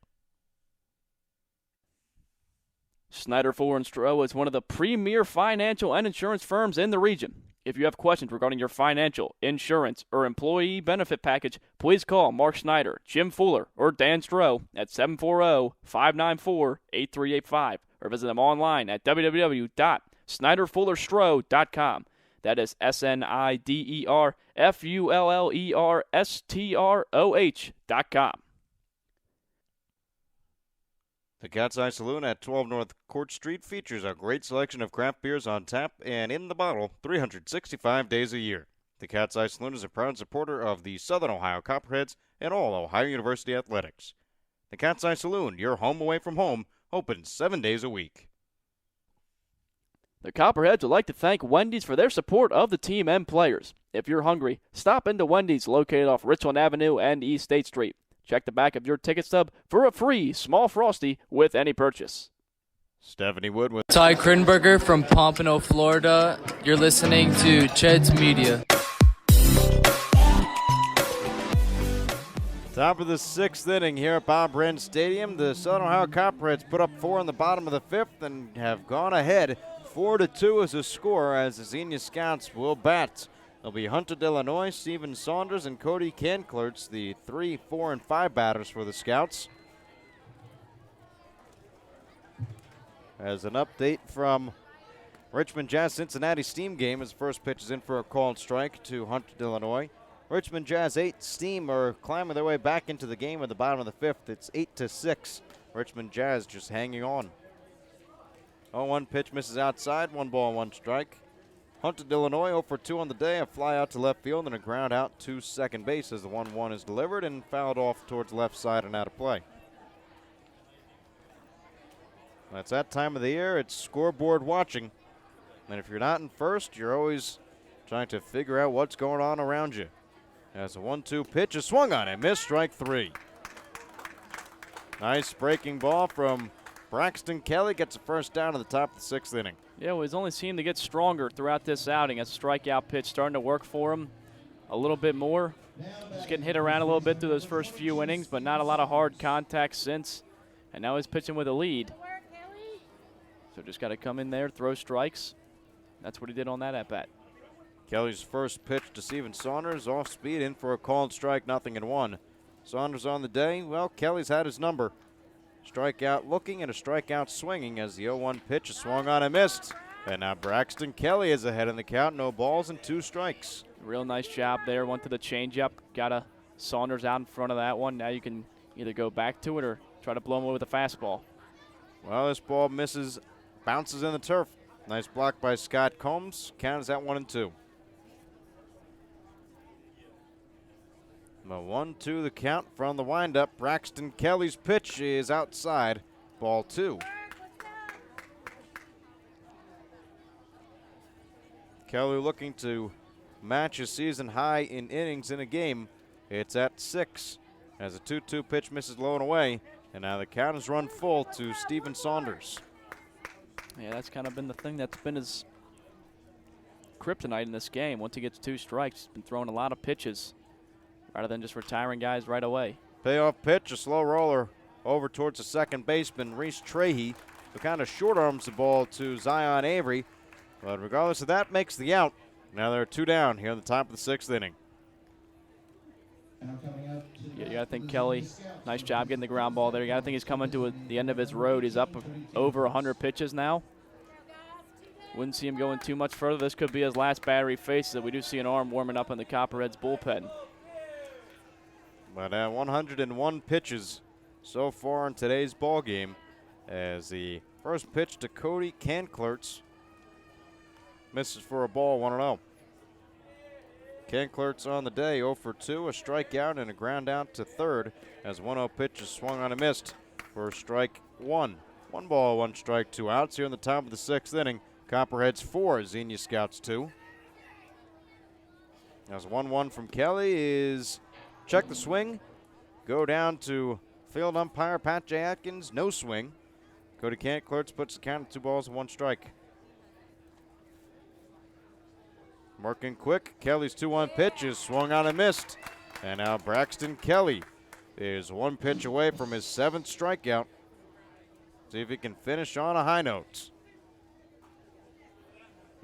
Snyder Fuller and Stroh is one of the premier financial and insurance firms in the region. If you have questions regarding your financial, insurance, or employee benefit package, please call Mark Snyder, Jim Fuller, or Dan Stroh at 740-594-8385 or visit them online at www.snyderfullerstroh.com. That is SNIDERFULLERSTROH.com. The Cat's Eye Saloon at 12 North Court Street features a great selection of craft beers on tap and in the bottle 365 days a year. The Cat's Eye Saloon is a proud supporter of the Southern Ohio Copperheads and all Ohio University athletics. The Cat's Eye Saloon, your home away from home, open 7 days a week. The Copperheads would like to thank Wendy's for their support of the team and players. If you're hungry, stop into Wendy's located off Richland Avenue and East State Street. Check the back of your ticket stub for a free small Frosty with any purchase. Stephanie Wood with Ty Krinberger from Pompano, Florida. You're listening to Ched's Media. top of the sixth inning here at Bob Wren Stadium. The Southern Ohio Copperheads put up 4 in the bottom of the fifth and have gone ahead 4-2 as a score as the Xenia Scouts will bat. It'll be Hunter Delanoy, Steven Saunders, and Cody Kanklertz, the 3, 4, and 5 batters for the Scouts. As an update from Richmond Jazz Cincinnati Steam game, his first pitch is in for a called strike to Hunter, Illinois. Richmond Jazz 8, Steam are climbing their way back into the game at the bottom of the fifth. It's 8-6. Richmond Jazz just hanging on. 0-1 pitch misses outside, 1 ball, 1 strike. Hunter, Illinois 0 for 2 on the day, a fly out to left field and a ground out to second base as the 1-1 is delivered and fouled off towards left side and out of play. That's that time of the year. It's scoreboard watching. And if you're not in first, you're always trying to figure out what's going on around you. As a 1-2 pitch is swung on and missed, strike 3. Nice breaking ball from Braxton Kelly. Gets a first down in the top of the 6th inning. Yeah, well, he's only seemed to get stronger throughout this outing. A strikeout pitch starting to work for him a little bit more. He's getting hit around a little bit through those first few innings, but not a lot of hard contact since. And now he's pitching with a lead. So just got to come in there, throw strikes. That's what he did on that at-bat. Kelly's first pitch to Steven Saunders, off speed, in for a called strike, 0-1. Saunders on the day, well, Kelly's had his number. Strikeout looking and a strikeout swinging as the 0-1 pitch is swung on and missed. And now Braxton Kelly is ahead in the count, no balls and 2 strikes. Real nice job there, went to the changeup, got a Saunders out in front of that one. Now you can either go back to it or try to blow him away with a fastball. Well, this ball misses, bounces in the turf. Nice block by Scott Combs. Count is at 1-2. A 1-2 the count from the windup. Braxton Kelly's pitch is outside. Ball 2. Kelly looking to match his season high in innings in a game. It's at 6 as a 2-2 pitch misses low and away. And now the count is run full to Steven Saunders. Yeah, that's kind of been the thing that's been his kryptonite in this game. Once he gets 2 strikes, he's been throwing a lot of pitches rather than just retiring guys right away. Payoff pitch, a slow roller over towards the second baseman, Reese Trahey, who kind of short arms the ball to Zion Avery. But regardless of that, makes the out. Now there are 2 down here in the top of the 6th inning. Yeah, you got to think Kelly, nice job getting the ground ball there. You got to think he's coming to the end of his road. He's up over 100 pitches now. Wouldn't see him going too much further. This could be his last battery faces it. We do see an arm warming up in the Copperheads bullpen. But 101 pitches so far in today's ball game, as the first pitch to Cody Kanklertz misses for a ball, 1-0. Kanklertz on the day, 0 for 2, a strikeout and a ground out to third as 1-0 pitch is swung on and missed for strike 1. 1 ball, 1 strike, 2 outs here in the top of the 6th inning. Copperheads 4, Xenia Scouts 2. As 1-1 from Kelly is check the swing, go down to field umpire Pat J. Atkins, no swing. Cody Kanklertz puts the count at 2 balls and 1 strike. Working quick, Kelly's 2-1 pitch is swung on and missed. And now Braxton Kelly is 1 pitch away from his 7th strikeout. See if he can finish on a high note.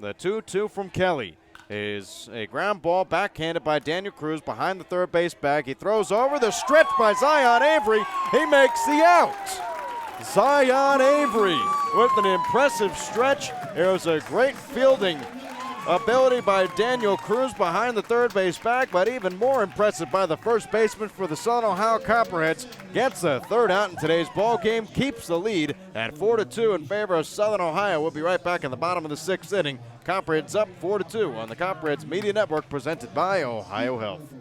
The 2-2 from Kelly is a ground ball backhanded by Daniel Cruz behind the third base bag. He throws over the stretch by Zion Avery. He makes the out. Zion Avery with an impressive stretch. It was a great fielding ability by Daniel Cruz behind the third base bag, but even more impressive by the first baseman for the Southern Ohio Copperheads. Gets the 3rd out in today's ball game, keeps the lead at 4-2 in favor of Southern Ohio. We'll be right back in the bottom of the 6th inning. Copperheads up 4-2 on the Copperheads Media Network, presented by Ohio Health.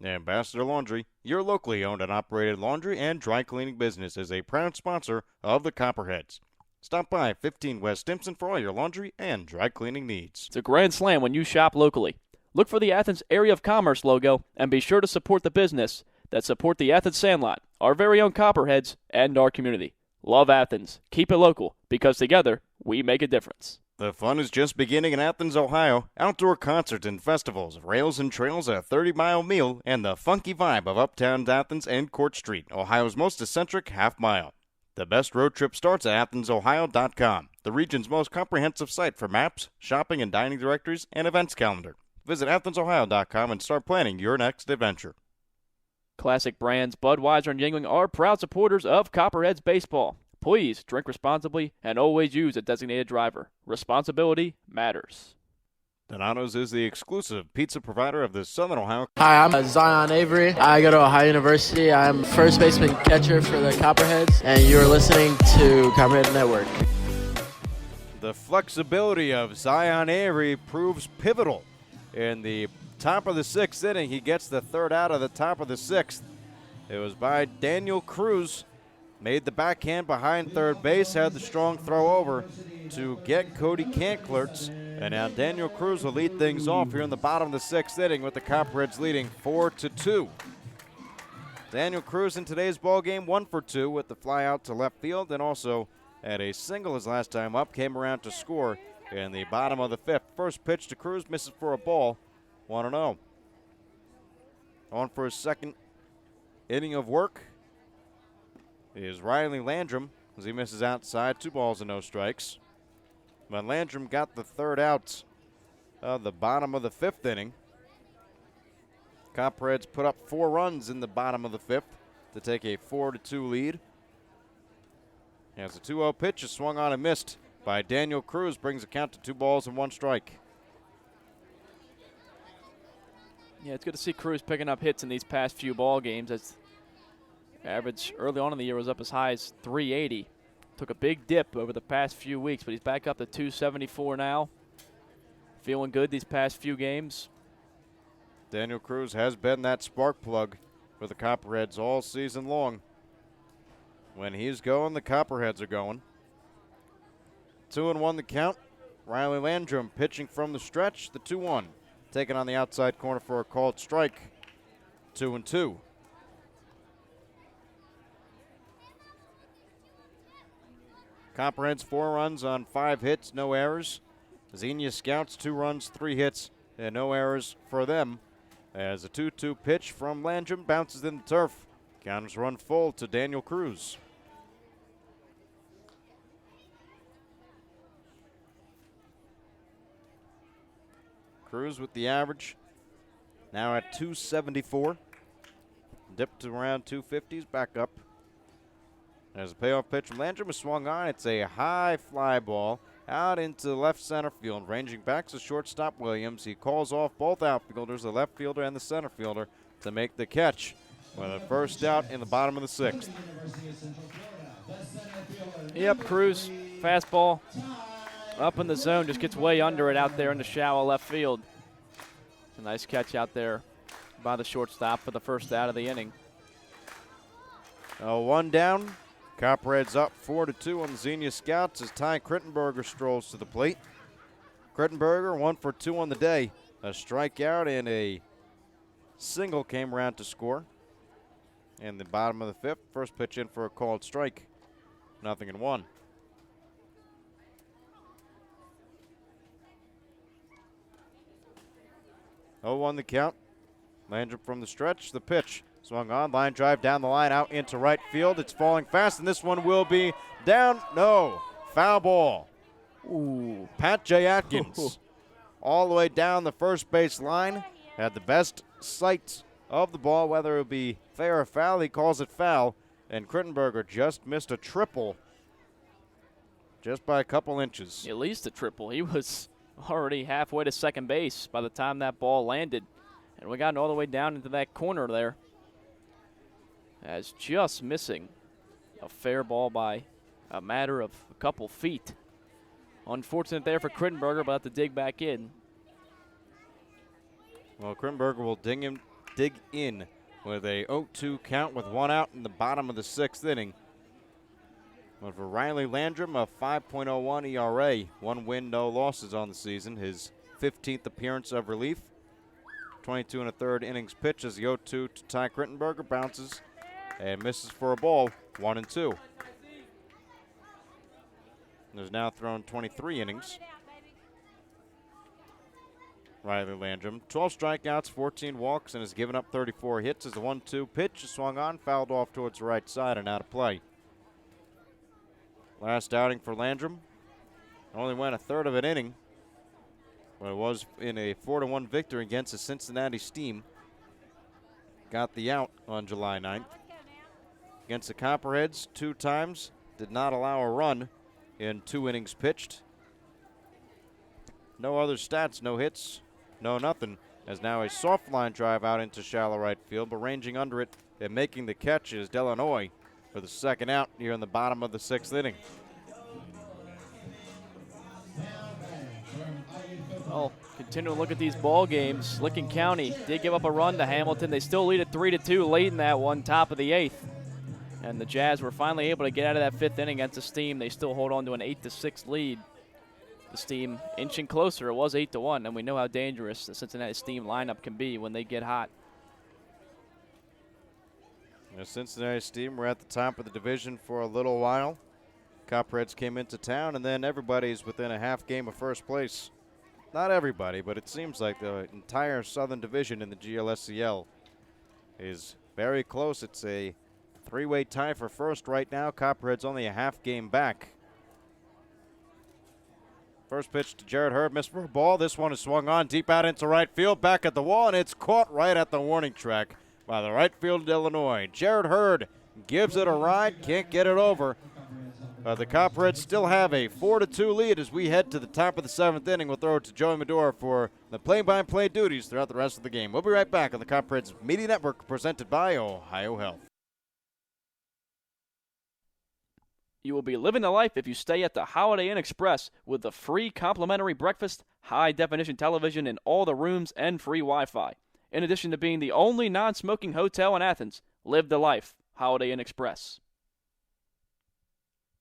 Ambassador Laundry, your locally owned and operated laundry and dry cleaning business, is a proud sponsor of the Copperheads. Stop by 15 West Stimson for all your laundry and dry cleaning needs. It's a grand slam when you shop locally. Look for the Athens Area of Commerce logo and be sure to support the business that support the Athens Sandlot, our very own Copperheads, and our community. Love Athens. Keep it local, because together we make a difference. The fun is just beginning in Athens, Ohio. Outdoor concerts and festivals, rails and trails, a 30-mile meal, and the funky vibe of Uptown Athens and Court Street, Ohio's most eccentric half-mile. The best road trip starts at AthensOhio.com, the region's most comprehensive site for maps, shopping and dining directories, and events calendar. Visit AthensOhio.com and start planning your next adventure. Classic brands Budweiser and Yuengling are proud supporters of Copperheads Baseball. Please drink responsibly and always use a designated driver. Responsibility matters. Donato's is the exclusive pizza provider of the Southern Ohio. Hi, I'm Zion Avery. I go to Ohio University. I'm first baseman catcher for the Copperheads, and you're listening to Copperhead Network. The flexibility of Zion Avery proves pivotal in the top of the 6th inning. He gets the third out of the top of the 6th. It was by Daniel Cruz. Made the backhand behind third base, had the strong throw over to get Cody Kanklertz. And now Daniel Cruz will lead things off here in the bottom of the 6th inning with the Copperheads leading 4-2. Daniel Cruz in today's ball game 1 for 2 with the fly out to left field, and also had a single his last time up, came around to score in the bottom of the 5th. First pitch to Cruz, misses for a ball, 1-0. On for his second inning of work is Riley Landrum as he misses outside, 2 balls and no strikes. But Landrum got the third out of the bottom of the 5th inning. Copperheads put up 4 runs in the bottom of the 5th to take a 4-2 lead. As a 2-0 pitch is swung on and missed by Daniel Cruz, brings the count to 2 balls and 1 strike. Yeah, it's good to see Cruz picking up hits in these past few ball games. As average early on in the year was up as high as 380. Took a big dip over the past few weeks, but he's back up to 274 now. Feeling good these past few games. Daniel Cruz has been that spark plug for the Copperheads all season long. When he's going, the Copperheads are going. 2-1 the count. Riley Landrum pitching from the stretch, the 2-1. Taken on the outside corner for a called strike. 2-2. Copperheads 4 runs on 5 hits, no errors. Xenia Scouts 2 runs, 3 hits, and no errors for them. As a 2-2 pitch from Landrum bounces in the turf. Counters run full to Daniel Cruz. Cruz with the average, now at 274. Dipped to around 250s, back up. There's a payoff pitch from Landrum is swung on. It's a high fly ball out into left center field. Ranging back to shortstop Williams. He calls off both outfielders, the left fielder and the center fielder, to make the catch with a first out in the bottom of the 6th. Yep, Cruz, fastball up in the zone, just gets way under it out there in the shallow left field. It's a nice catch out there by the shortstop for the first out of the inning. 1 down. Copperheads up 4-2 on the Xenia Scouts as Ty Crittenberger strolls to the plate. Crittenberger 1 for 2 on the day. A strikeout and a single came around to score. In the bottom of the 5th, first pitch in for a called strike. 0-1. On the count. Landrum from the stretch. The pitch swung on. Line drive down the line out into right field. It's falling fast, and this one will be down. No. Foul ball. Ooh. Pat J. Atkins all the way down the first base line. Had the best sight of the ball, whether it would be fair or foul. He calls it foul, and Crittenberger just missed a triple just by a couple inches. At least a triple. He was already halfway to second base by the time that ball landed. And we got all the way down into that corner there. As just missing a fair ball by a matter of a couple feet. Unfortunate there for Crittenberger, but have to dig back in. Well, Crittenberger will dig in with a 0-2 count with 1 out in the bottom of the 6th inning. But for Riley Landrum, a 5.01 ERA, 1 win, no losses on the season. His 15th appearance of relief. 22 1/3 innings pitch as the 0-2 to Ty Crittenberger bounces and misses for a ball, 1-2. There's now thrown 23 innings. Riley Landrum, 12 strikeouts, 14 walks, and has given up 34 hits as the 1-2 pitch is swung on, fouled off towards the right side and out of play. Last outing for Landrum. Only went a third of an inning, but it was in a 4-1 victory against the Cincinnati Steam. Got the out on July 9th. Against the Copperheads 2 times, did not allow a run in 2 innings pitched. No other stats, no hits, no nothing. As now a soft line drive out into shallow right field, but ranging under it and making the catch is Delanoy for the second out here in the bottom of the 6th inning. Well, continue to look at these ball games. Licking County did give up a run to Hamilton. They still lead it 3-2 late in that one, top of the 8th. And the Jazz were finally able to get out of that 5th inning against the Steam. They still hold on to an 8-6 lead. The Steam inching closer. It was 8-1, and we know how dangerous the Cincinnati Steam lineup can be when they get hot. The Cincinnati Steam were at the top of the division for a little while. Copperheads came into town, and then everybody's within a half game of first place. Not everybody, but it seems like the entire Southern Division in the GLSCL is very close. It's a 3-way tie for first right now. Copperheads only a half game back. First pitch to Jared Hurd, missed for a ball. This one is swung on deep out into right field, back at the wall, and it's caught right at the warning track by the right field of Illinois. Jared Hurd gives it a ride, can't get it over. The Copperheads still have a 4-2 lead as we head to the top of the 7th inning. We'll throw it to Joey Medora for the play-by-play duties throughout the rest of the game. We'll be right back on the Copperheads Media Network, presented by Ohio Health. You will be living the life if you stay at the Holiday Inn Express with the free complimentary breakfast, high-definition television in all the rooms, and free Wi-Fi. In addition to being the only non-smoking hotel in Athens, live the life. Holiday Inn Express.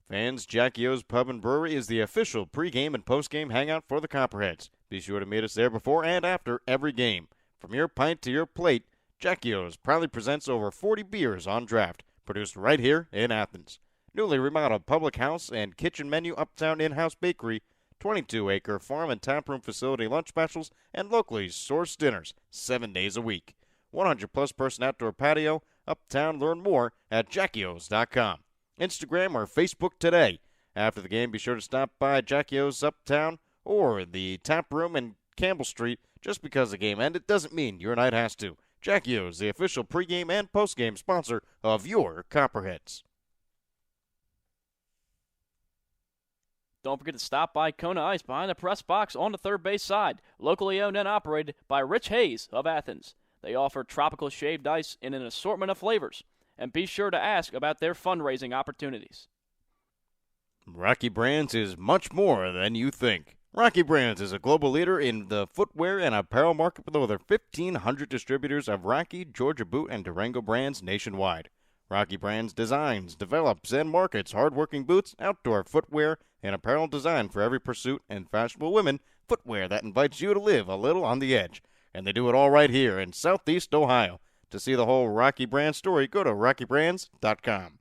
Fans, Jackie O's Pub and Brewery is the official pregame and postgame hangout for the Copperheads. Be sure to meet us there before and after every game. From your pint to your plate, Jackie O's proudly presents over 40 beers on draft, produced right here in Athens. Newly remodeled public house and kitchen menu, uptown in-house bakery, 22-acre farm and taproom facility lunch specials, and locally sourced dinners 7 days a week. 100-plus person outdoor patio, uptown. Learn more at jackios.com. Instagram or Facebook today. After the game, be sure to stop by Jackie O's Uptown or the Tap Room in Campbell Street. Just because the game ended doesn't mean your night has to. Jackie O's, the official pregame and postgame sponsor of your Copperheads. Don't forget to stop by Kona Ice behind the press box on the third base side. Locally owned and operated by Rich Hayes of Athens. They offer tropical shaved ice in an assortment of flavors. And be sure to ask about their fundraising opportunities. Rocky Brands is much more than you think. Rocky Brands is a global leader in the footwear and apparel market with over 1,500 distributors of Rocky, Georgia Boot, and Durango brands nationwide. Rocky Brands designs, develops, and markets hardworking boots, outdoor footwear, and apparel designed for every pursuit, and fashionable women footwear that invites you to live a little on the edge. And they do it all right here in Southeast Ohio. To see the whole Rocky Brand story, go to rockybrands.com.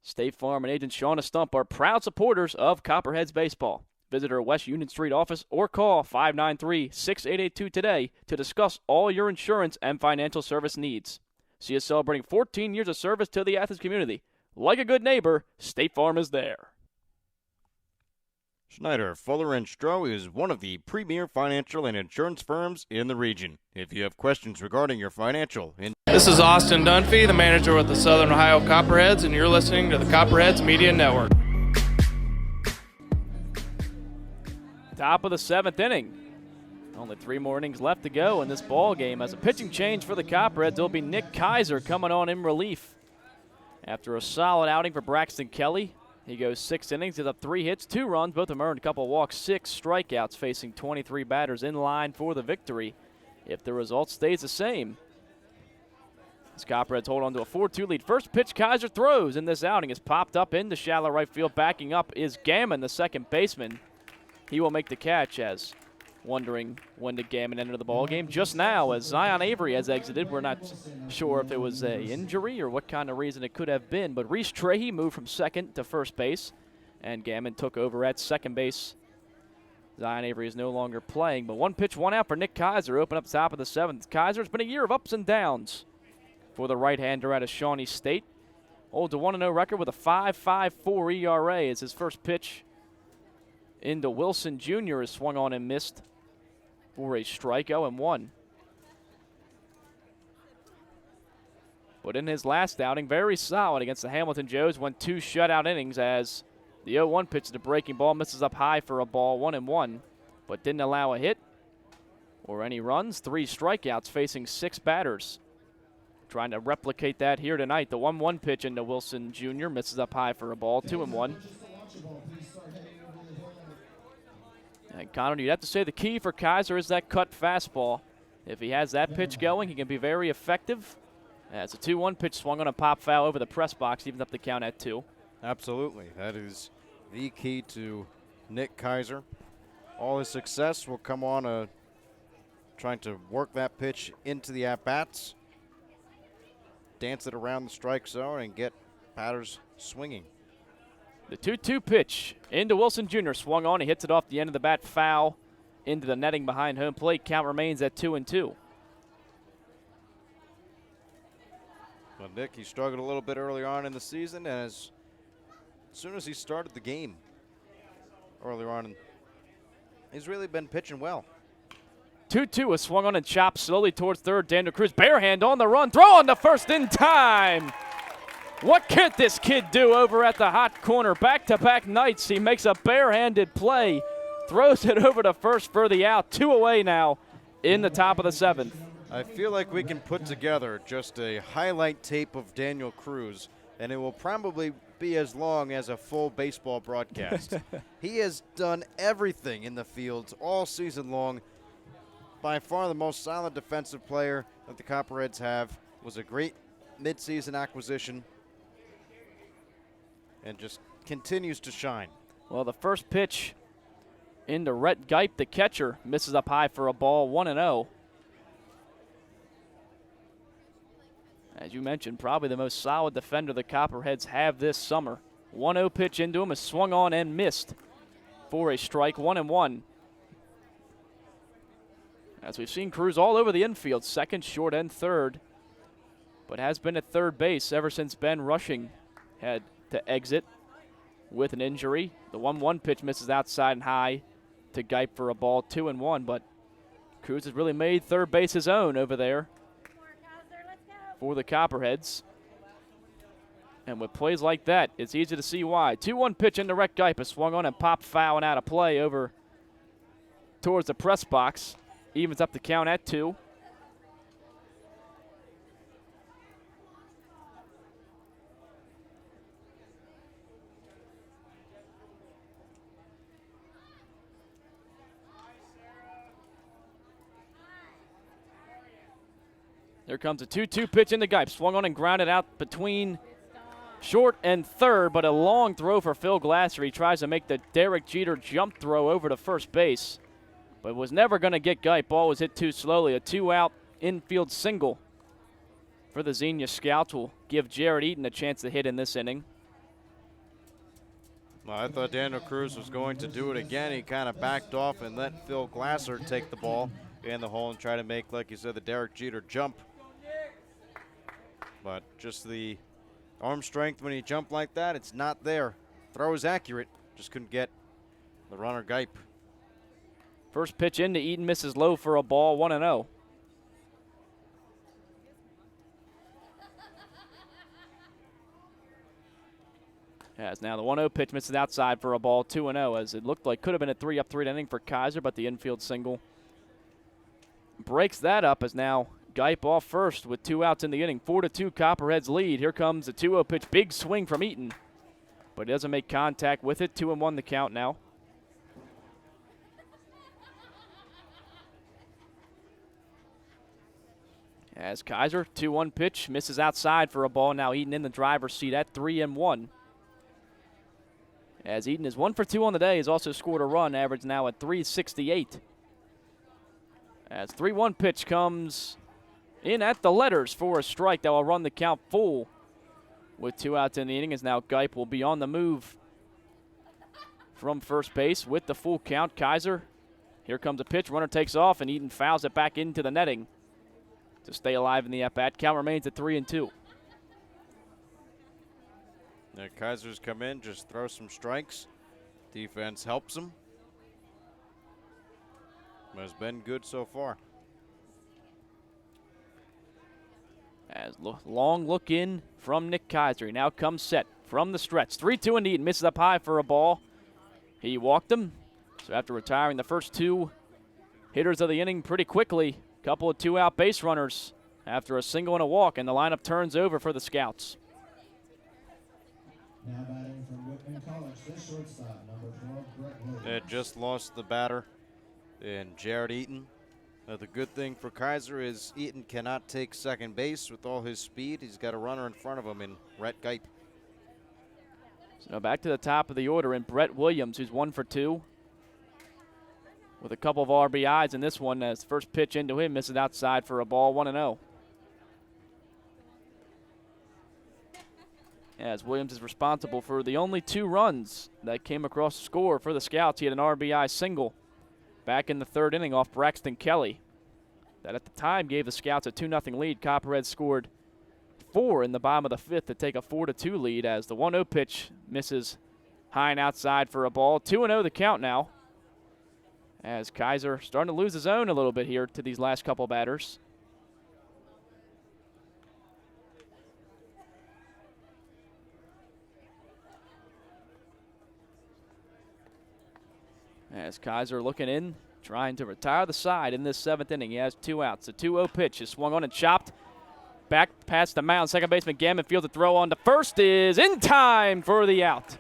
State Farm and agent Shauna Stump are proud supporters of Copperheads Baseball. Visit our West Union Street office or call 593-6882 today to discuss all your insurance and financial service needs. She is celebrating 14 years of service to the Athens community. Like a good neighbor, State Farm is there. Schneider, Fuller & Stroh is one of the premier financial and insurance firms in the region. If you have questions regarding your financial... This is Austin Dunphy, the manager with the Southern Ohio Copperheads, and you're listening to the Copperheads Media Network. Top of the 7th inning. Only 3 more innings left to go in this ball game. As a pitching change for the Copperheads, it'll be Nick Kaiser coming on in relief. After a solid outing for Braxton Kelly, he goes 6 innings, gives up 3 hits, 2 runs, both of them earned a couple walks, 6 strikeouts, facing 23 batters in line for the victory. If the result stays the same, the Copperheads hold on to a 4-2 lead. First pitch Kaiser throws in this outing is popped up into shallow right field. Backing up is Gammon, the second baseman. He will make the catch, as wondering when did Gammon enter the ball game. Just now, as Zion Avery has exited. We're not sure if it was an injury or what kind of reason it could have been, but Reese Trahey moved from second to first base, and Gammon took over at second base. Zion Avery is no longer playing, but 1 pitch, 1 out for Nick Kaiser, open up top of the 7th. Kaiser's been a year of ups and downs for the right-hander out of Shawnee State. Holds a 1-0 record with a 5.54 ERA as his first pitch into Wilson Jr. is swung on and missed for a strike, 0-1. But in his last outing, very solid against the Hamilton Joes. Went 2 shutout innings as the 0-1 pitch to the breaking ball misses up high for a ball, 1-1, but didn't allow a hit or any runs. 3 strikeouts facing 6 batters. Trying to replicate that here tonight. The 1-1 pitch into Wilson Jr. misses up high for a ball, 2-1. And Connor, you'd have to say the key for Kaiser is that cut fastball. If he has that pitch going, he can be very effective. As a 2-1 pitch swung on a pop foul over the press box, evens up the count at 2. Absolutely. That is the key to Nick Kaiser. All his success will come on trying to work that pitch into the at-bats, dance it around the strike zone, and get batters swinging. The 2-2 pitch into Wilson Jr. swung on. He hits it off the end of the bat, foul into the netting behind home plate. Count remains at 2-2. Well, Nick, he struggled a little bit early on in the season, and as soon as he started the game earlier on, he's really been pitching well. 2-2 is swung on and chopped slowly towards third. Daniel Cruz, bare hand on the run, throw on the first in time. What can't this kid do over at the hot corner? Back-to-back nights, he makes a bare-handed play, throws it over to first for the out. 2 away now in the top of the 7th. I feel like we can put together just a highlight tape of Daniel Cruz, and it will probably be as long as a full baseball broadcast. He has done everything in the field all season long. By far the most solid defensive player that the Copperheads have. Was a great midseason acquisition and just continues to shine. Well, the first pitch into Rhett Geip, the catcher, misses up high for a ball, 1-0. As you mentioned, probably the most solid defender the Copperheads have this summer. 1-0 pitch into him is swung on and missed for a strike, 1-1. As we've seen Cruz all over the infield, second, short, and third, but has been at third base ever since Ben Rushing had to exit with an injury. The 1-1 pitch misses outside and high to Geip for a ball, 2-1, but Cruz has really made third base his own over there for the Copperheads. And with plays like that, it's easy to see why. 2-1 pitch into Rhett Geip is swung on and popped foul and out of play over towards the press box. Evens up the count at 2. There comes a 2-2 pitch into Geip. Swung on and grounded out between short and third, but a long throw for Phil Glasser. He tries to make the Derek Jeter jump throw over to first base, but was never going to get Geip. Ball was hit too slowly. A 2-out infield single for the Xenia Scouts will give Jared Eaton a chance to hit in this inning. Well, I thought Daniel Cruz was going to do it again. He kind of backed off and let Phil Glasser take the ball in the hole and try to make, like you said, the Derek Jeter jump. But just the arm strength when he jumped like that, it's not there. Throw is accurate, just couldn't get the runner Geip. First pitch into Eaton misses low for a ball, 1-0. As now the 1-0 pitch misses outside for a ball, 2-0, as it looked like could have been a 3-up, 3 inning for Kaiser, but the infield single breaks that up as now Geip off first with 2 outs in the inning. 4-2 Copperheads lead. Here comes the 2-0 pitch. Big swing from Eaton, but he doesn't make contact with it. 2-1 the count now. As Kaiser, 2-1 pitch, misses outside for a ball. Now Eaton in the driver's seat at 3-1. As Eaton is 1 for 2 on the day, has also scored a run, average now at .368. As 3-1 pitch comes in at the letters for a strike that will run the count full with 2 outs in the inning, as now Geip will be on the move from first base with the full count. Kaiser, here comes a pitch, runner takes off, and Eaton fouls it back into the netting to stay alive in the at-bat. Count remains at 3-2. Now Kaiser's come in, just throw some strikes. Defense helps him. But it's been good so far. As long look in from Nick Kaiser. He now comes set from the stretch. 3-2 indeed. Misses up high for a ball. He walked him. So after retiring the first two hitters of the inning pretty quickly, a couple of two-out base runners after a single and a walk, and the lineup turns over for the Scouts. Now batting from Whitman College, the shortstop, number 12, Brett Williams. It just lost the batter in Jared Eaton. The good thing for Kaiser is Eaton cannot take second base with all his speed. He's got a runner in front of him in Rhett Geip. So now back to the top of the order, and Brett Williams, who's 1 for 2, with a couple of RBIs in this one, as first pitch into him misses outside for a ball, 1-0. As Williams is responsible for the only 2 runs that came across the score for the Scouts. He had an RBI single back in the 3rd inning off Braxton Kelly. That at the time gave the Scouts a 2-0 lead. Copperheads scored 4 in the bottom of the 5th to take a 4-2 lead as the 1-0 pitch misses high and outside for a ball. 2-0 the count now, as Kaiser starting to lose his own a little bit here to these last couple batters. As Kaiser looking in, trying to retire the side in this 7th inning. He has 2 outs. The 2-0 pitch is swung on and chopped. Back past the mound. Second baseman Gammon fields a throw on to first is in time for the out.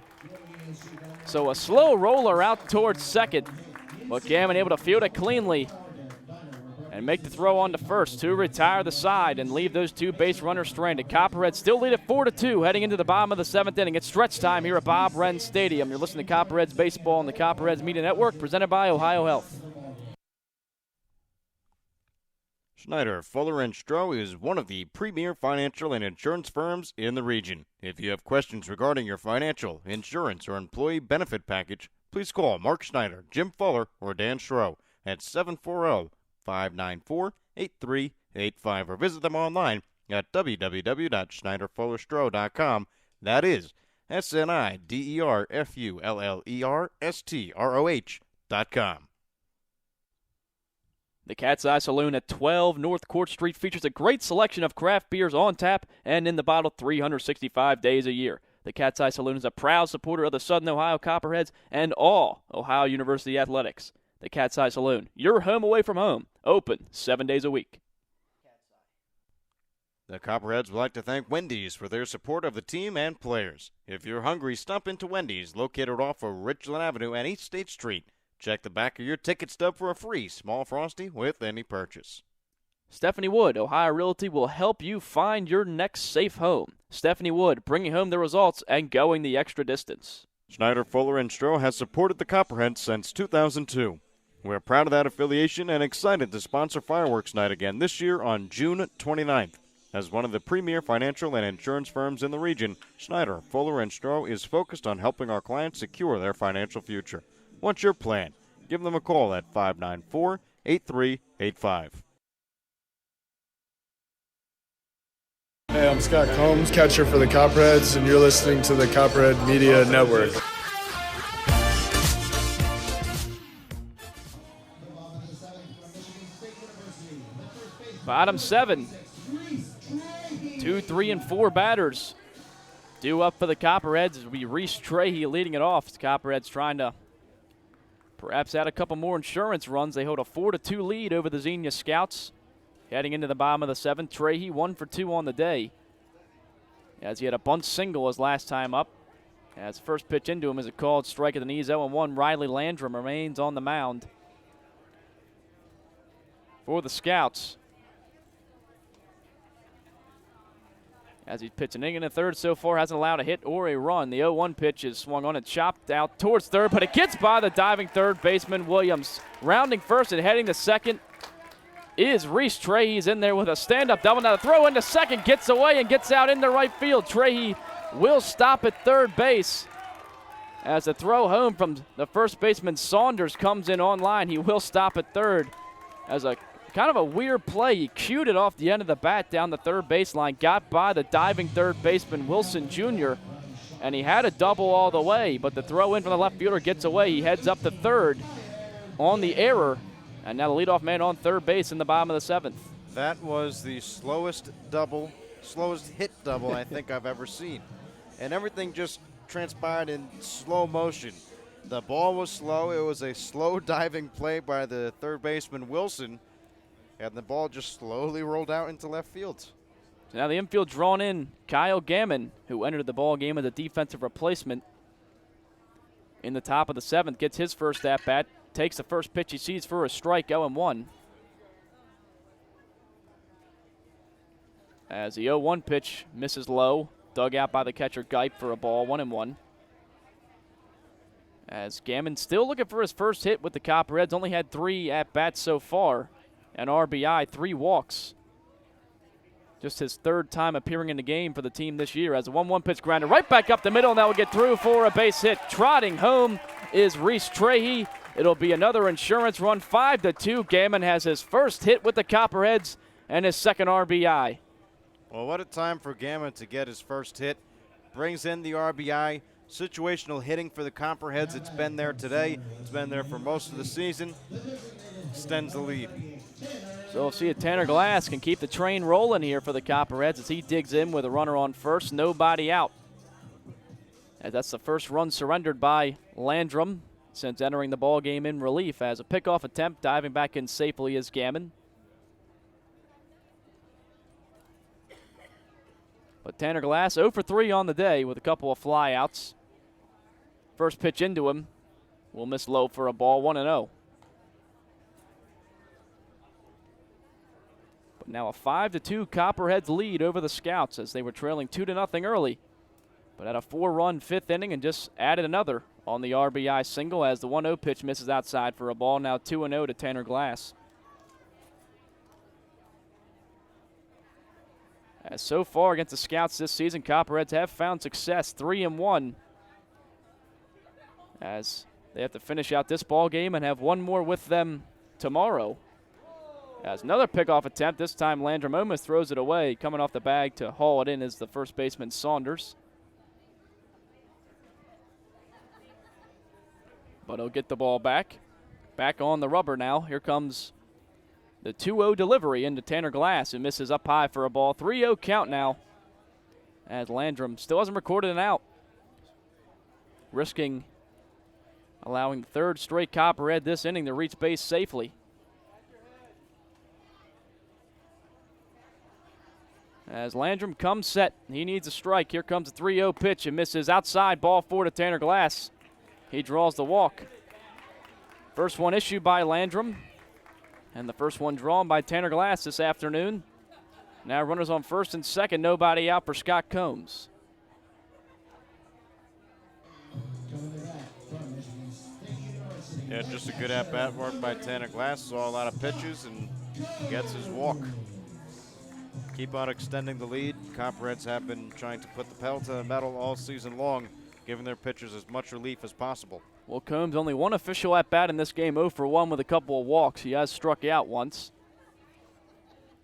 So a slow roller out towards second, but Gammon able to field it cleanly and make the throw on to first to retire the side and leave those 2 base runners stranded. Copperheads still lead at 4-2 heading into the bottom of the 7th inning. It's stretch time here at Bob Wren Stadium. You're listening to Copperheads Baseball on the Copperheads Media Network, presented by Ohio Health. Schneider, Fuller & Stroh is one of the premier financial and insurance firms in the region. If you have questions regarding your financial, insurance, or employee benefit package, please call Mark Schneider, Jim Fuller, or Dan Stroh at 740-594-8385 or visit them online at www.schneiderfullerstroh.com. That is SNIDERFULLERSTROH.com. The Cat's Eye Saloon at 12 North Court Street features a great selection of craft beers on tap and in the bottle 365 days a year. The Cat's Eye Saloon is a proud supporter of the Southern Ohio Copperheads and all Ohio University athletics. The Cat's Eye Saloon, your home away from home, open 7 days a week. The Copperheads would like to thank Wendy's for their support of the team and players. If you're hungry, stop into Wendy's, located off of Richland Avenue and East State Street. Check the back of your ticket stub for a free small Frosty with any purchase. Stephanie Wood, Ohio Realty, will help you find your next safe home. Stephanie Wood, bringing home the results and going the extra distance. Schneider, Fuller & Stroh has supported the Copperheads since 2002. We're proud of that affiliation and excited to sponsor Fireworks Night again this year on June 29th. As one of the premier financial and insurance firms in the region, Schneider, Fuller & Stroh is focused on helping our clients secure their financial future. What's your plan? Give them a call at 594-8385. Hey, I'm Scott Combs, catcher for the Copperheads, and you're listening to the Copperhead Media Network. Bottom 7. 2, 3, and 4 batters due up for the Copperheads as we Reese Trahey leading it off. The Copperheads trying to perhaps add a couple more insurance runs. They hold a 4-2 lead over the Xenia Scouts. Heading into the bottom of the 7th, Trahey 1 for 2 on the day, as he had a bunt single his last time up. As first pitch into him is a called strike at the knees. 0-1. Riley Landrum remains on the mound for the Scouts, as he's pitching inning in the 3rd so far, hasn't allowed a hit or a run. The 0-1 pitch is swung on and chopped out towards 3rd, but it gets by the diving 3rd baseman Williams. Rounding 1st and heading to 2nd is Reese Trahey. He's in there with a stand-up double. Now the throw into 2nd, gets away and gets out into right field. Trahey will stop at 3rd base. As the throw home from the first baseman Saunders comes in on line, he will stop at 3rd. As a kind of a weird play, he cued it off the end of the bat down the 3rd baseline, got by the diving 3rd baseman Wilson Jr., and he had a double all the way, but the throw in from the left fielder gets away. He heads up to 3rd on the error, and now the leadoff man on 3rd base in the bottom of the 7th. That was the slowest double slowest hit double I think I've ever seen. And everything just transpired in slow motion. The ball was slow. It was a slow diving play by the third baseman Wilson, and the ball just slowly rolled out into left field. So now the infield drawn in. Kyle Gammon, who entered the ball game as a defensive replacement in the top of the 7th, gets his first at-bat, takes the first pitch he sees for a strike, 0-1. As the 0-1 pitch misses low, dug out by the catcher Geip for a ball, 1-1. As Gammon still looking for his first hit with the Copperheads, only had 3 at-bats so far, an RBI, 3 walks. Just his 3rd time appearing in the game for the team this year as a 1-1 pitch grounder right back up the middle, and that will get through for a base hit. Trotting home is Reese Trahey. It'll be another insurance run, 5-2. Gammon has his first hit with the Copperheads and his 2nd RBI. Well, what a time for Gammon to get his first hit. Brings in the RBI. Situational hitting for the Copperheads. It's been there today. It's been there for most of the season. Extends the lead. So we'll see if Tanner Glass can keep the train rolling here for the Copperheads as he digs in with a runner on first, nobody out. As that's the first run surrendered by Landrum since entering the ball game in relief. As a pickoff attempt, diving back in safely is Gammon. But Tanner Glass 0 for 3 on the day with a couple of flyouts. First pitch into him will miss low for a ball, 1-0. But now a 5-2 Copperheads lead over the Scouts as they were trailing 2-0 early. But had a 4-run 5th inning and just added another on the RBI single as the 1-0 pitch misses outside for a ball. Now 2-0 to Tanner Glass. As so far against the Scouts this season, Copperheads have found success, 3-1. As they have to finish out this ball game and have one more with them tomorrow. As another pickoff attempt, this time Landrum almost throws it away. Coming off the bag to haul it in is the first baseman Saunders. But he'll get the ball back. Back on the rubber now. Here comes the 2-0 delivery into Tanner Glass, who misses up high for a ball. 3-0 count now as Landrum still hasn't recorded an out. Risking allowing the 3rd straight Copperhead this inning to reach base safely. As Landrum comes set, he needs a strike. Here comes a 3-0 pitch and misses outside, ball 4 to Tanner Glass. He draws the walk. First one issued by Landrum, and the first one drawn by Tanner Glass this afternoon. Now runners on first and second, nobody out for Scott Combs. Yeah, just a good at-bat work by Tanner Glass. Saw a lot of pitches and gets his walk. Keep on extending the lead. Copperheads have been trying to put the pedal to the metal all season long, giving their pitchers as much relief as possible. Well, Combs only one official at-bat in this game, 0 for 1 with a couple of walks. He has struck out once.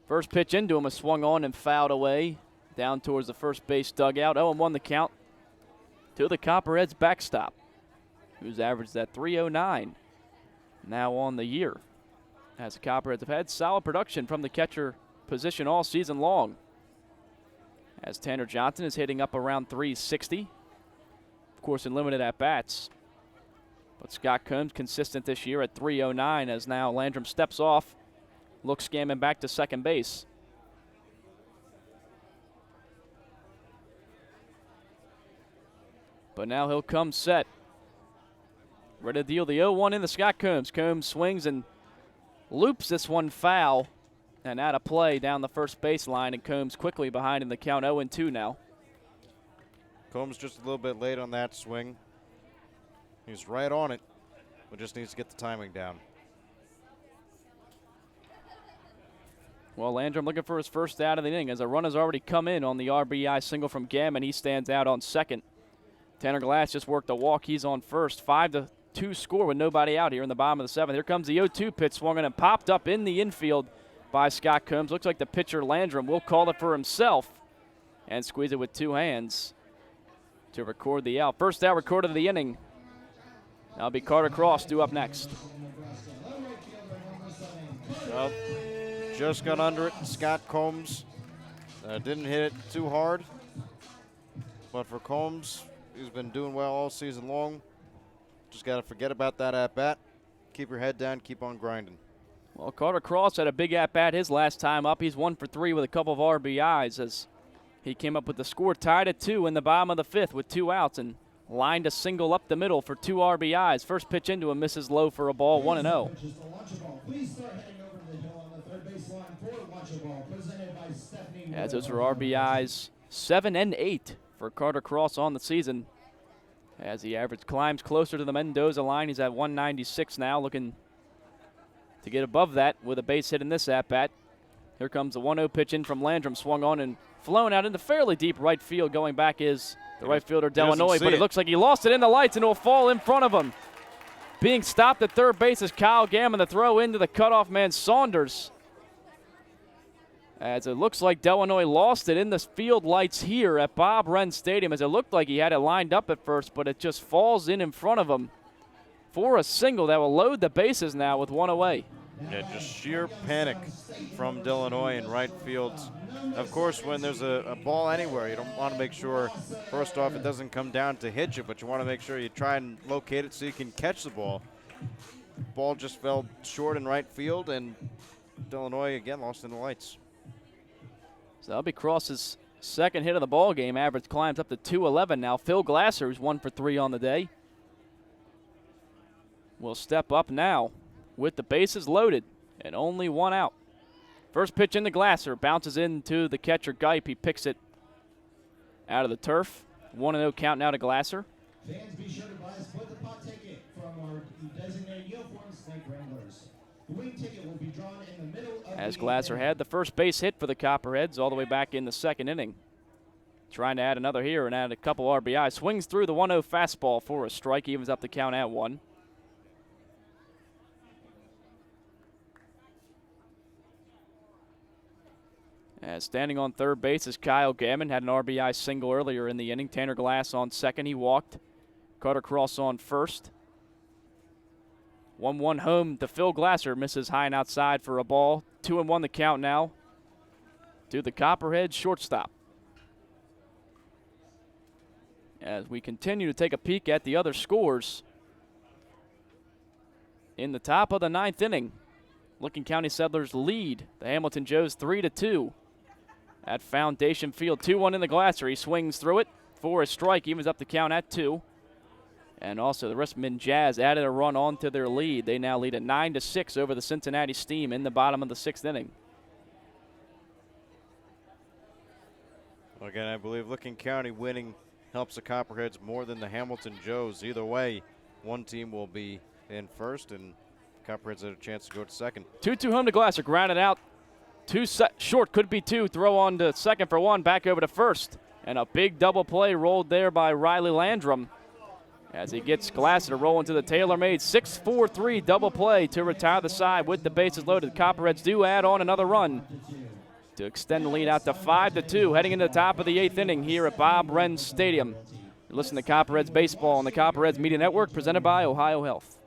First pitch into him was swung on and fouled away down towards the first base dugout. 0-1 the count to the Copperheads backstop, who's averaged at .309 now on the year. As the Copperheads have had solid production from the catcher position all season long. As Tanner Johnson is hitting up around .360, of course in limited at-bats. But Scott Combs consistent this year at .309 as now Landrum steps off, looks Gammon back to second base. But now he'll come set. Ready to deal the 0-1 into Scott Combs. Combs swings and loops this one foul and out of play down the first baseline, and Combs quickly behind in the count, 0-2 now. Combs just a little bit late on that swing. He's right on it, but just needs to get the timing down. Well, Landrum looking for his first out of the inning as a run has already come in on the RBI single from Gammon. He stands out on second. Tanner Glass just worked a walk. He's on first. 5-2 score with nobody out here in the bottom of the 7th. Here comes the 0-2 pitch, swung on and popped up in the infield by Scott Combs. Looks like the pitcher Landrum will call it for himself and squeeze it with 2 hands to record the out. First out recorded of the inning. That'll be Carter Cross due up next. Well, just got under it. Scott Combs Didn't hit it too hard, but for Combs, he's been doing well all season long. Just got to forget about that at-bat. Keep your head down, keep on grinding. Well, Carter Cross had a big at-bat his last time up. He's 1 for 3 with a couple of RBIs as he came up with the score tied at 2 in the bottom of the 5th with 2 outs and lined a single up the middle for 2 RBIs. First pitch into him misses low for a ball, 1-0. As those are RBIs 7 and 8 for Carter Cross on the season. As the average climbs closer to the Mendoza line, he's at 196 now, looking to get above that with a base hit in this at-bat. Here comes the 1-0 pitch in from Landrum, swung on and flown out into fairly deep right field. Going back is the right fielder Delanoy, but it looks like he lost it in the lights and it will fall in front of him. Being stopped at third base is Kyle Gammon. The throw into the cutoff man Saunders. As it looks like Delanoy lost it in the field lights here at Bob Wren Stadium, as it looked like he had it lined up at first, but it just falls in front of him for a single that will load the bases now with 1 away. Yeah, just sheer panic from Delanoy in right field. Of course, when there's a ball anywhere, you don't want to make sure, first off, it doesn't come down to hit you, but you want to make sure you try and locate it so you can catch the ball. Ball just fell short in right field, and Delanoy again lost in the lights. So that'll be Cross's second hit of the ball game. Average climbs up to 211 now. Phil Glasser, who's 1 for 3 on the day, will step up now with the bases loaded and only 1 out. First pitch into Glasser, bounces into the catcher Geip. He picks it out of the turf. 1-0 count now to Glasser. Fans, be sure to buy a split the pot ticket from our designated uniforms like Wranglers. The wing ticket will be drawn in the middle of as Glasser had the first base hit for the Copperheads all the way back in the second inning. Trying to add another here and add a couple RBI. Swings through the 1-0 fastball for a strike. Evens up the count at 1. As standing on third base is Kyle Gammon. Had an RBI single earlier in the inning. Tanner Glass on second. He walked. Carter Cross on first. 1-1 home to Phil Glasser. Misses high and outside for a ball. 2-1 the count now to the Copperhead shortstop. As we continue to take a peek at the other scores in the top of the 9th inning, Licking County Settlers lead the Hamilton Joes 3-2 at Foundation Field. 2-1 in the Glasser. He swings through it for a strike. Evens up the count at 2. And also the Richmond Jazz added a run onto their lead. They now lead at 9-6 over the Cincinnati Steam in the bottom of the 6th inning. Again, I believe Licking County winning helps the Copperheads more than the Hamilton Joes. Either way, one team will be in first, and Copperheads had a chance to go to second. 2-2 home to Glasser. Grounded out. Short, could be 2. Throw on to second for 1. Back over to first. And a big double play rolled there by Riley Landrum as he gets Glasser to roll into the tailor-made 6-4-3 double play to retire the side with the bases loaded. The Copperheads do add on another run to extend the lead out to 5-2, heading into the top of the 8th inning here at Bob Wren Stadium. You're listening to Copperheads Baseball on the Copperheads Media Network, presented by Ohio Health.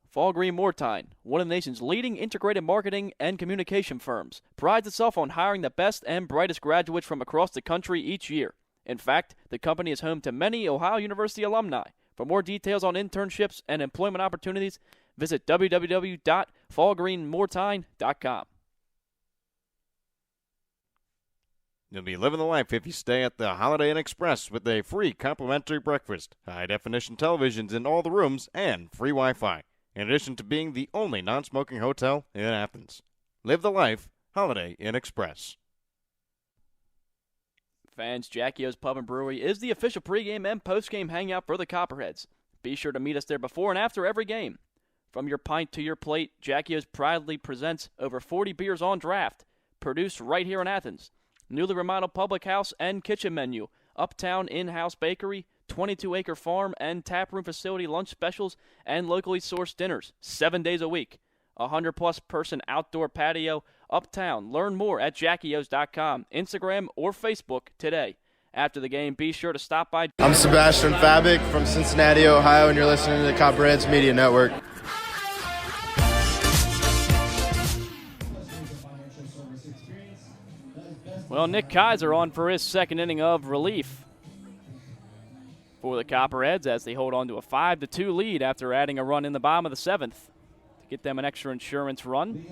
Fall Green Moortine, one of the nation's leading integrated marketing and communication firms, prides itself on hiring the best and brightest graduates from across the country each year. In fact, the company is home to many Ohio University alumni. For more details on internships and employment opportunities, visit www.fallgreenmoortine.com. You'll be living the life if you stay at the Holiday Inn Express with a free complimentary breakfast, high-definition televisions in all the rooms, and free Wi-Fi, in addition to being the only non-smoking hotel in Athens. Live the life, Holiday Inn Express. Fans, Jackie O's Pub and Brewery is the official pregame and postgame hangout for the Copperheads. Be sure to meet us there before and after every game. From your pint to your plate, Jackie O's proudly presents over 40 beers on draft, produced right here in Athens. Newly remodeled public house and kitchen menu, uptown in-house bakery, 22-acre farm and taproom facility lunch specials, and locally sourced dinners 7 days a week. 100-plus person outdoor patio, uptown. Learn more at jackios.com, Instagram, or Facebook today. After the game, be sure to stop by. I'm Sebastian Fabic from Cincinnati, Ohio, and you're listening to the Copperheads Media Network. Well, Nick Kaiser on for his second inning of relief for the Copperheads as they hold on to a 5-2 lead after adding a run in the bottom of the 7th to get them an extra insurance run.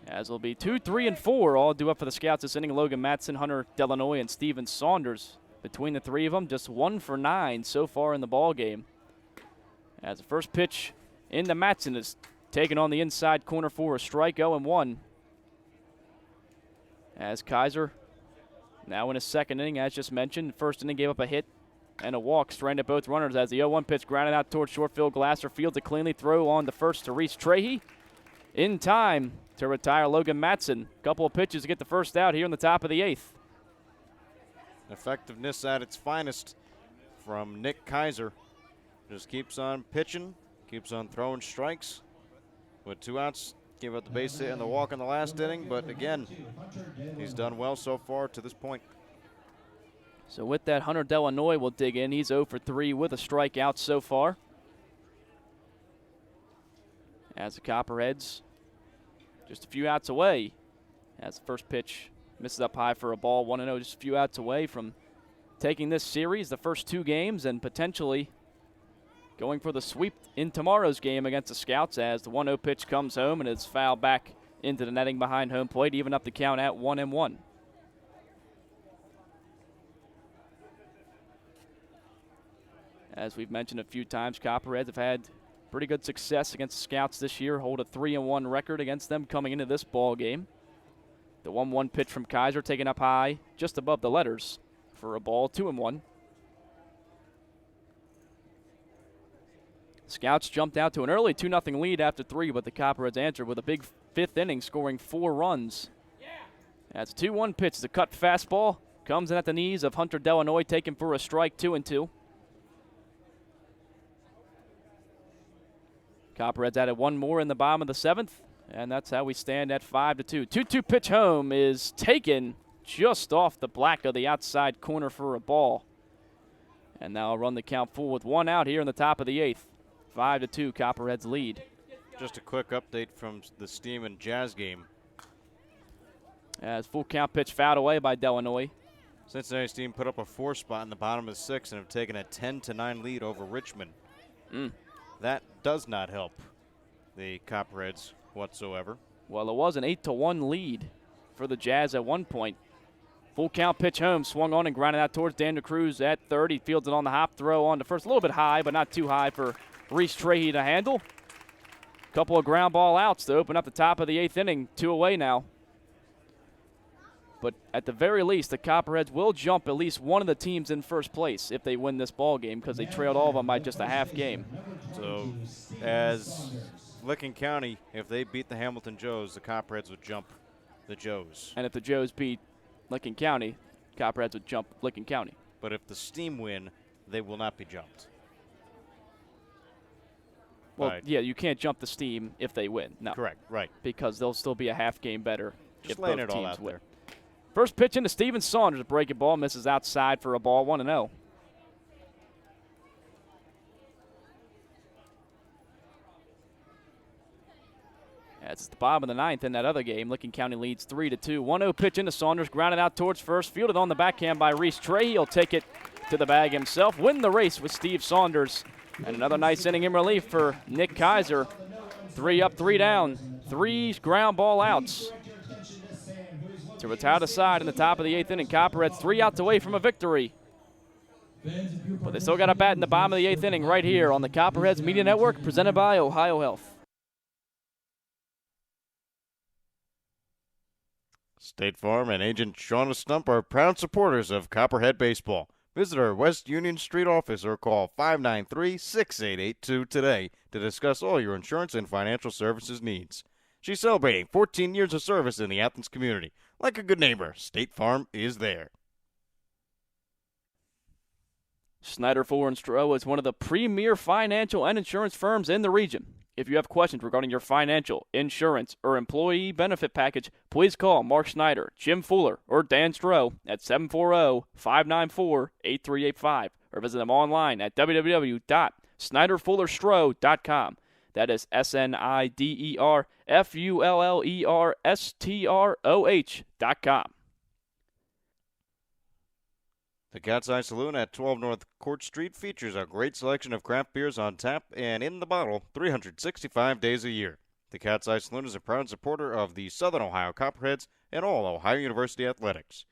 As will be 2, 3, and 4 all due up for the Scouts this inning. Logan Matson, Hunter Delanoy, and Steven Saunders. Between the three of them, just 1 for 9 so far in the ball game. As the first pitch into Matson is taken on the inside corner for a strike, 0-1. As Kaiser now in his second inning, as just mentioned. First inning gave up a hit and a walk, stranded both runners as the 0-1 pitch grounded out towards short field. Glasser fields a cleanly throw on the first to Reese Trahey. In time to retire Logan Matson. Couple of pitches to get the first out here in the top of the 8th. Effectiveness at its finest from Nick Kaiser. Just keeps on pitching, keeps on throwing strikes. With 2 outs, gave up the base hit and the walk in the last inning, but again, he's done well so far to this point. So with that, Hunter Delanoy will dig in. He's 0 for 3 with a strikeout so far. As the Copperheads just a few outs away. As the first pitch misses up high for a ball, 1-0, just a few outs away from taking this series, the first 2 games, and potentially going for the sweep in tomorrow's game against the Scouts as the 1-0 pitch comes home and it's fouled back into the netting behind home plate, even up the count at 1-1. As we've mentioned a few times, Copperheads have had pretty good success against the Scouts this year, hold a 3-1 record against them coming into this ball game. The 1-1 pitch from Kaiser taken up high just above the letters for a ball, 2-1. Scouts jumped out to an early 2-0 lead after 3, but the Copperheads answered with a big 5th inning, scoring 4 runs. That's a 2-1 pitch. The cut fastball comes in at the knees of Hunter Delanoy, taken for a strike, 2-2. Copperheads added 1 more in the bottom of the 7th, and that's how we stand at 5-2. 2-2 pitch home is taken just off the black of the outside corner for a ball. And now I'll run the count full with 1 out here in the top of the 8th. 5-2, Copperheads lead. Just a quick update from the Steam and Jazz game. As full count pitch fouled away by Delanoy. Cincinnati Steam put up a 4 spot in the bottom of the 6th and have taken a 10-9 lead over Richmond. That does not help the Copperheads whatsoever. Well, it was an 8-1 lead for the Jazz at one point. Full count pitch home, swung on and grounded out towards Daniel Cruz at third. He fields it on the hop, throw on to first. A little bit high, but not too high for Reese Trahey to handle. Couple of ground ball outs to open up the top of the 8th inning. 2 away now. But at the very least, the Copperheads will jump at least one of the teams in first place if they win this ball game, because they trailed all of them by just a half game. So as Licking County, if they beat the Hamilton Joes, the Copperheads would jump the Joes. And if the Joes beat Licking County, Copperheads would jump Licking County. But if the Steam win, they will not be jumped. Well, yeah, you can't jump the Steam if they win. No. Correct, right. Because they'll still be a half game better Just if laying both it all teams out win. there. First pitch into Steven Saunders, a breaking ball, misses outside for a ball, 1-0. It's the bottom of the 9th in that other game. Licking County leads 3-2. 1-0 pitch into Saunders, grounded out towards first, fielded on the backhand by Reese Trahey. He'll take it to the bag himself, win the race with Steve Saunders. And another nice inning in relief for Nick Kaiser. 3 up, 3 down, 3 ground ball outs to retire the side in the top of the 8th inning. Copperheads 3 outs away from a victory. But they still got a bat in the bottom of the 8th inning right here on the Copperheads Media Network, presented by Ohio Health. State Farm and Agent Shauna Stump are proud supporters of Copperhead Baseball. Visit our West Union Street office or call 593-6882 today to discuss all your insurance and financial services needs. She's celebrating 14 years of service in the Athens community. Like a good neighbor, State Farm is there. Snyder, Fuller & Stroh is one of the premier financial and insurance firms in the region. If you have questions regarding your financial, insurance, or employee benefit package, please call Mark Snyder, Jim Fuller, or Dan Stroh at 740-594-8385 or visit them online at www.snyderfullerstroh.com. That is SNIDERFULLERSTROH.com. The Cat's Eye Saloon at 12 North Court Street features a great selection of craft beers on tap and in the bottle 365 days a year. The Cat's Eye Saloon is a proud supporter of the Southern Ohio Copperheads and all Ohio University athletics.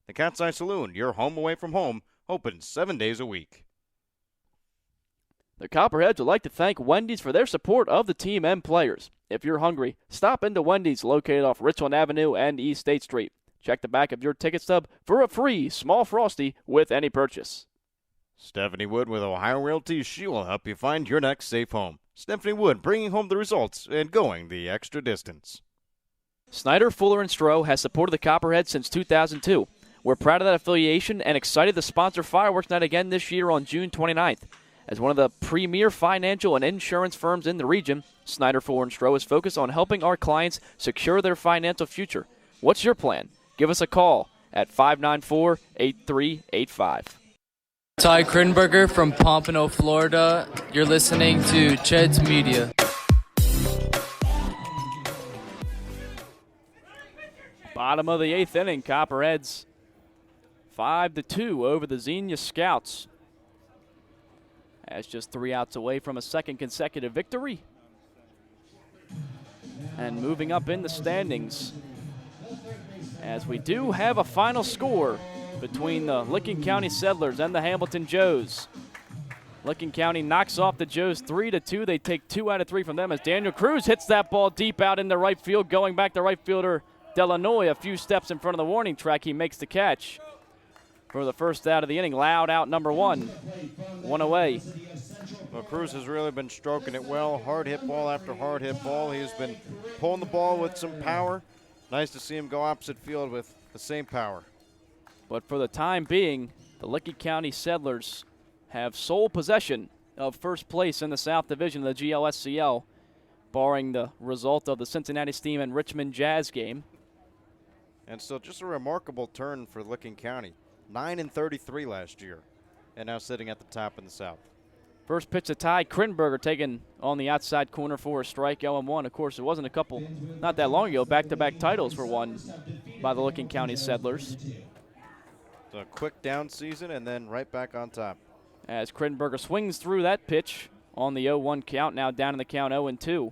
The Cat's Eye Saloon, your home away from home, open 7 days a week. The Copperheads would like to thank Wendy's for their support of the team and players. If you're hungry, stop into Wendy's located off Richland Avenue and East State Street. Check the back of your ticket stub for a free small Frosty with any purchase. Stephanie Wood with Ohio Realty. She will help you find your next safe home. Stephanie Wood bringing home the results and going the extra distance. Snyder, Fuller, and Stroh has supported the Copperheads since 2002. We're proud of that affiliation and excited to sponsor Fireworks Night again this year on June 29th. As one of the premier financial and insurance firms in the region, Snyder, Fuller, and Stroh is focused on helping our clients secure their financial future. What's your plan? Give us a call at 594-8385. Ty Krinberger from Pompano, Florida. You're listening to Ched's Media. Bottom of the 8th inning, Copperheads 5-2 over the Xenia Scouts. As just 3 outs away from a second consecutive victory. And moving up in the standings, as we do have a final score between the Licking County Settlers and the Hamilton Joes. Licking County knocks off the Joes 3-2. They take 2 out of 3 from them as Daniel Cruz hits that ball deep out into right field. Going back to right fielder Delanoy a few steps in front of the warning track. He makes the catch for the first out of the inning. Loud out number 1. 1 away. Well, Cruz has really been stroking it well. Hard hit ball after hard hit ball. He's been pulling the ball with some power. Nice to see him go opposite field with the same power. But for the time being, the Licking County Settlers have sole possession of first place in the South Division of the GLSCL, barring the result of the Cincinnati Steam and Richmond Jazz game. And still just a remarkable turn for Licking County. 9-33 last year, and now sitting at the top in the South. First pitch to Ty Krinberger, taken on the outside corner for a strike, 0-1. Of course, it wasn't not that long ago, back-to-back titles were won by the Licking County Settlers. So a quick down season and then right back on top. As Krinberger swings through that pitch on the 0-1 count, now down in the count 0-2.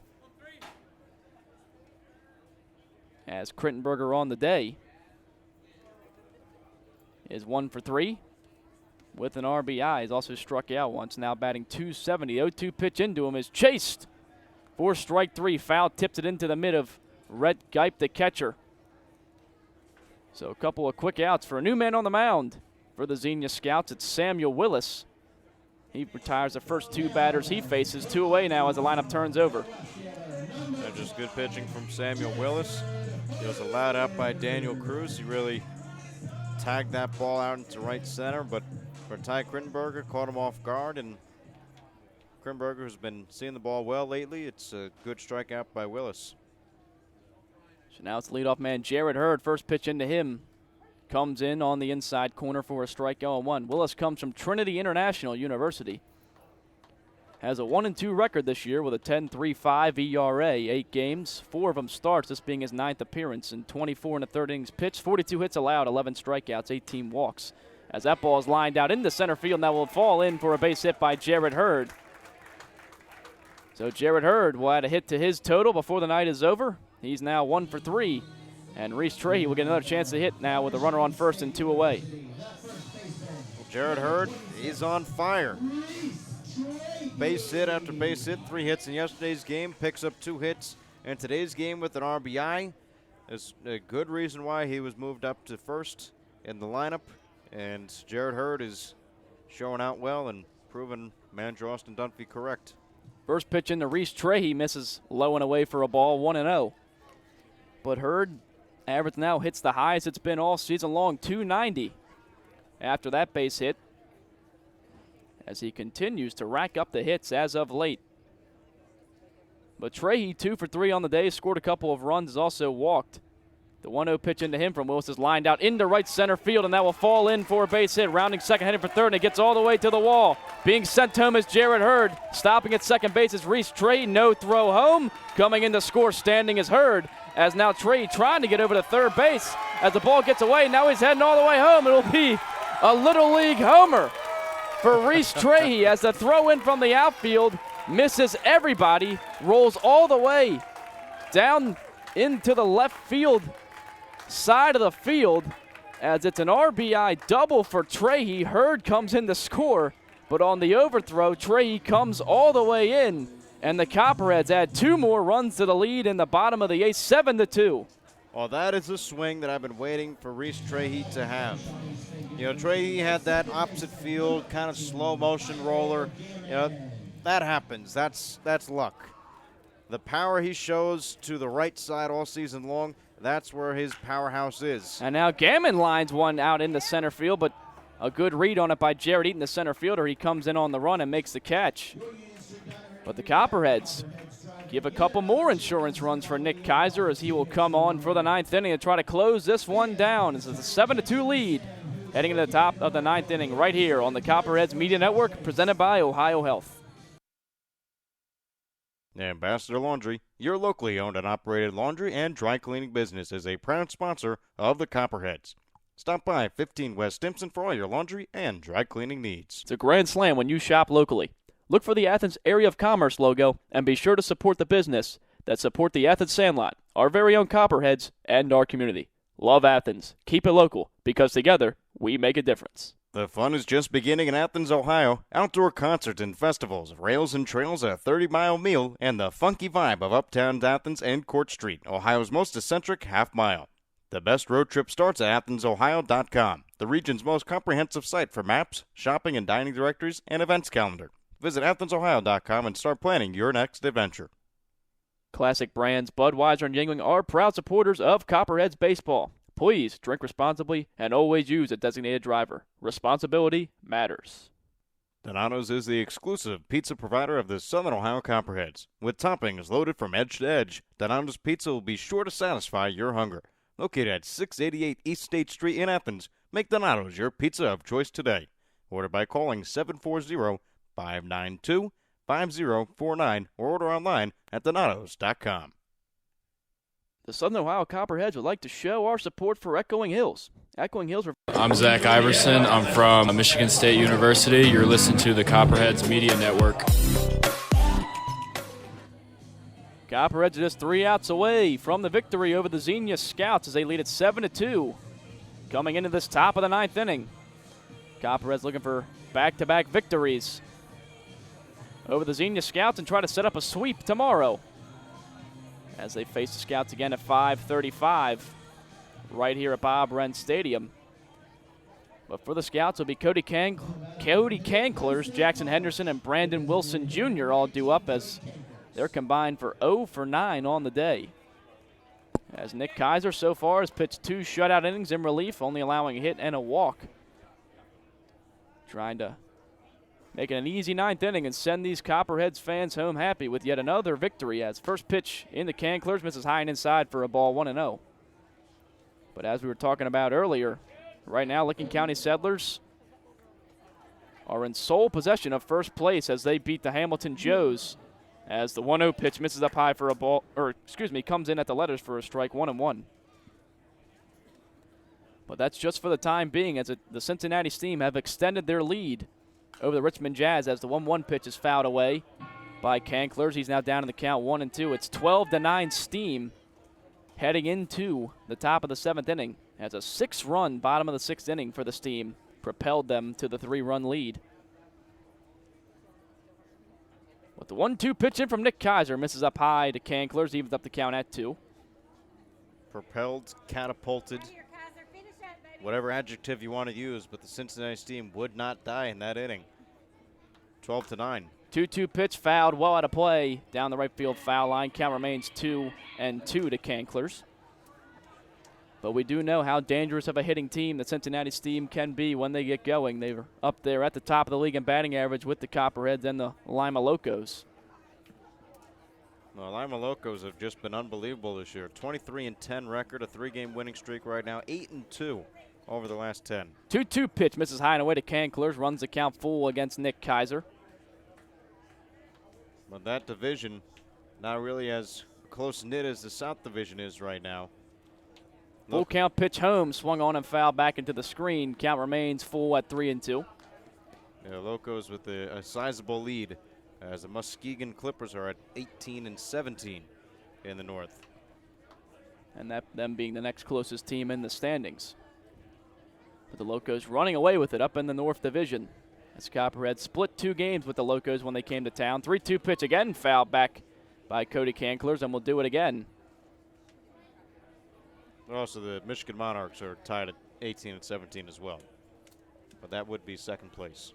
As Krinberger on the day is 1 for 3 with an RBI. He's also struck out once, now batting .270. 0-2 pitch into him is chased for strike 3. Foul tipped it into the mid of Rhett Geip, the catcher. So a couple of quick outs for a new man on the mound for the Xenia Scouts. It's Samuel Willis. He retires the first 2 batters he faces. 2 away now as the lineup turns over. Just good pitching from Samuel Willis. It was allowed out by Daniel Cruz. He really tagged that ball out into right center, but for Ty Krinberger, caught him off guard, and Krinberger has been seeing the ball well lately. It's a good strikeout by Willis. So now it's leadoff man Jared Hurd. First pitch into him comes in on the inside corner for a strike, 0-1. Willis comes from Trinity International University. Has a 1-2 record this year with a 10.35 ERA, 8 games, 4 of them starts, this being his 9th appearance in 24 1/3 innings pitched, 42 hits allowed, 11 strikeouts, 18 walks. As that ball is lined out into center field, now will fall in for a base hit by Jared Hurd. So Jared Hurd will add a hit to his total before the night is over. He's now 1 for 3, and Reese Trahey will get another chance to hit now with a runner on first and 2 away. Well, Jared Hurd is on fire. Base hit after base hit, 3 hits in yesterday's game, picks up 2 hits in today's game with an RBI. There's a good reason why he was moved up to first in the lineup, and Jared Hurd is showing out well and proving manager Austin Dunphy correct. First pitch into Reese Trahey misses low and away for a ball, 1-0. But Hurd average now hits the highest it's been all season long, 290 after that base hit, as he continues to rack up the hits as of late. But Trahey, 2 for 3 on the day, scored a couple of runs, has also walked The 1-0 pitch into him from Willis is lined out into right center field, and that will fall in for a base hit. Rounding second, heading for third, and it gets all the way to the wall. Being sent home is Jared Hurd. Stopping at second base is Reese Trey. No throw home. Coming in to score standing is Hurd, as now Trey trying to get over to third base. As the ball gets away, now he's heading all the way home. It'll be a Little League homer for Reese Trey as the throw in from the outfield misses everybody, rolls all the way down into the left field side of the field, as it's an RBI double for Trahey. Hurd comes in to score, but on the overthrow, Trahey comes all the way in, and the Copperheads add 2 more runs to the lead in the bottom of the 8th, 7-2. Well, that is a swing that I've been waiting for Reese Trahey to have. You know, Trahey had that opposite field kind of slow motion roller. You know, that happens. That's luck. The power he shows to the right side all season long, that's where his powerhouse is. And now Gammon lines one out into center field, but a good read on it by Jared Eaton, the center fielder. He comes in on the run and makes the catch. But the Copperheads give a couple more insurance runs for Nick Kaiser, as he will come on for the 9th inning and try to close this one down. This is a 7-2 lead heading to the top of the 9th inning right here on the Copperheads Media Network, presented by Ohio Health. Ambassador Laundry, your locally owned and operated laundry and dry cleaning business, is a proud sponsor of the Copperheads. Stop by 15 West Stimson for all your laundry and dry cleaning needs. It's a grand slam when you shop locally. Look for the Athens Area of Commerce logo and be sure to support the business that support the Athens Sandlot, our very own Copperheads, and our community. Love Athens. Keep it local, because together we make a difference. The fun is just beginning in Athens, Ohio. Outdoor concerts and festivals, rails and trails, a 30-mile meal, and the funky vibe of Uptown Athens and Court Street, Ohio's most eccentric half-mile. The best road trip starts at AthensOhio.com, the region's most comprehensive site for maps, shopping and dining directories, and events calendar. Visit AthensOhio.com and start planning your next adventure. Classic brands Budweiser and Yuengling are proud supporters of Copperheads Baseball. Please drink responsibly and always use a designated driver. Responsibility matters. Donato's is the exclusive pizza provider of the Southern Ohio Copperheads. With toppings loaded from edge to edge, Donato's Pizza will be sure to satisfy your hunger. Located at 688 East State Street in Athens, make Donato's your pizza of choice today. Order by calling 740-592-5049 or order online at donatos.com. The Southern Ohio Copperheads would like to show our support for Echoing Hills. Echoing Hills. I'm Zach Iverson. I'm from Michigan State University. You're listening to the Copperheads Media Network. Copperheads are just 3 outs away from the victory over the Xenia Scouts as they lead at 7-2. Coming into this top of the 9th inning, Copperheads looking for back-to-back victories over the Xenia Scouts and try to set up a sweep tomorrow, as they face the Scouts again at 5:35 right here at Bob Wren Stadium. But for the Scouts, it'll be Cody Kanklers, Jackson Henderson, and Brandon Wilson Jr. all due up, as they're combined for 0 for 9 on the day. As Nick Kaiser so far has pitched 2 shutout innings in relief, only allowing a hit and a walk. Trying to make it an easy 9th inning and send these Copperheads fans home happy with yet another victory, as first pitch in the Kanklers misses high and inside for a ball, 1-0. But as we were talking about earlier, right now Licking County Settlers are in sole possession of first place as they beat the Hamilton Joes, as the 1-0 pitch misses up high for a ball, comes in at the letters for a strike, 1-1. But that's just for the time being, as the Cincinnati Steam have extended their lead over the Richmond Jazz, as the 1-1 pitch is fouled away by Kanklers. He's now down in the count 1-2. It's 12-9 Steam heading into the top of the 7th inning, as a 6-run bottom of the 6th inning for the Steam propelled them to the 3-run lead. With the 1-2 pitch in from Nick Kaiser, misses up high to Kanklers, evens up the count at 2. Propelled, catapulted, whatever adjective you want to use, but the Cincinnati Steam would not die in that inning. 12-9. 2-2 pitch fouled well out of play down the right field foul line. Count remains 2-2 to Kanklers. But we do know how dangerous of a hitting team the Cincinnati Steam can be when they get going. They're up there at the top of the league in batting average with the Copperheads and the Lima Locos. Well, Lima Locos have just been unbelievable this year. 23-10 record, a 3-game winning streak right now, 8-2 over the last 10. 2-2 pitch misses high and away to Canklers, runs the count full against Nick Kaiser. But that division not really as close-knit as the South Division is right now. Full count pitch home, swung on and fouled back into the screen. Count remains full at 3-2. Yeah, Locos with a sizable lead as the Muskegon Clippers are at 18-17 in the North. And that them being the next closest team in the standings. But the Locos running away with it up in the North Division. As Copperheads split 2 games with the Locos when they came to town. 3-2 pitch again, fouled back by Cody Canklers, and will do it again. Also, the Michigan Monarchs are tied at 18-17 as well. But that would be second place.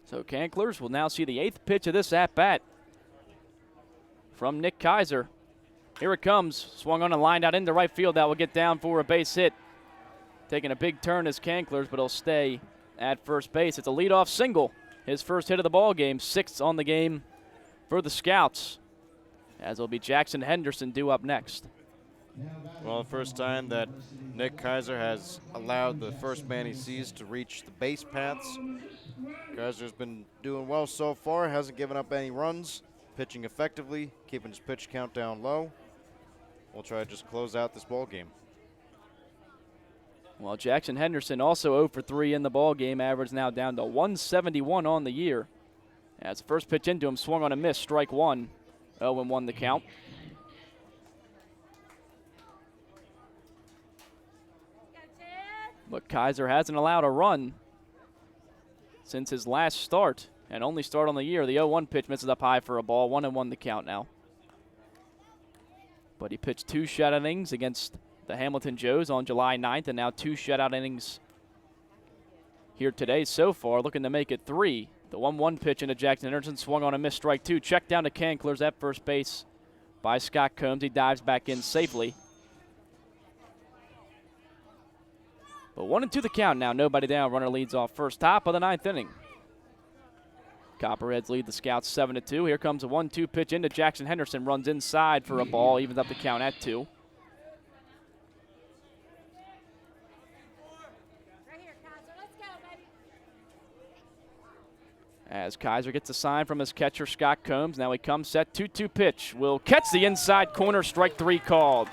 So Canklers will now see the 8th pitch of this at-bat from Nick Kaiser. Here it comes, swung on and lined out into right field. That will get down for a base hit. Taking a big turn is Canklers, but he'll stay at first base. It's a leadoff single. His first hit of the ball game, 6th on the game for the Scouts. As it'll be Jackson Henderson due up next. Well, the first time that Nick Kaiser has allowed the first man he sees to reach the base paths. Kaiser's been doing well so far, hasn't given up any runs, pitching effectively, keeping his pitch count down low. We'll try to just close out this ball game. Well, Jackson Henderson also 0 for 3 in the ball game, average now down to 171 on the year. As the first pitch into him, swung on a miss, strike 1, 0-1 the count. But Kaiser hasn't allowed a run since his last start, and only start on the year. The 0-1 pitch misses up high for a ball, 1-1 the count now. But he pitched 2 shutout innings against the Hamilton Joes on July 9th, and now 2 shutout innings here today so far, looking to make it 3. The 1-1 pitch into Jackson Henderson, swung on a missed strike 2. Checked down to Canklers at first base by Scott Combs. He dives back in safely. But 1-2 the count now, nobody down. Runner leads off first, top of the 9th inning. Copperheads lead the Scouts 7-2. Here comes a 1-2 pitch into Jackson Henderson. Runs inside for a ball, evens up the count at 2. Right here, Kaiser. Let's go, baby. As Kaiser gets a sign from his catcher, Scott Combs. Now he comes set, 2-2 pitch. Will catch the inside corner, strike 3 called.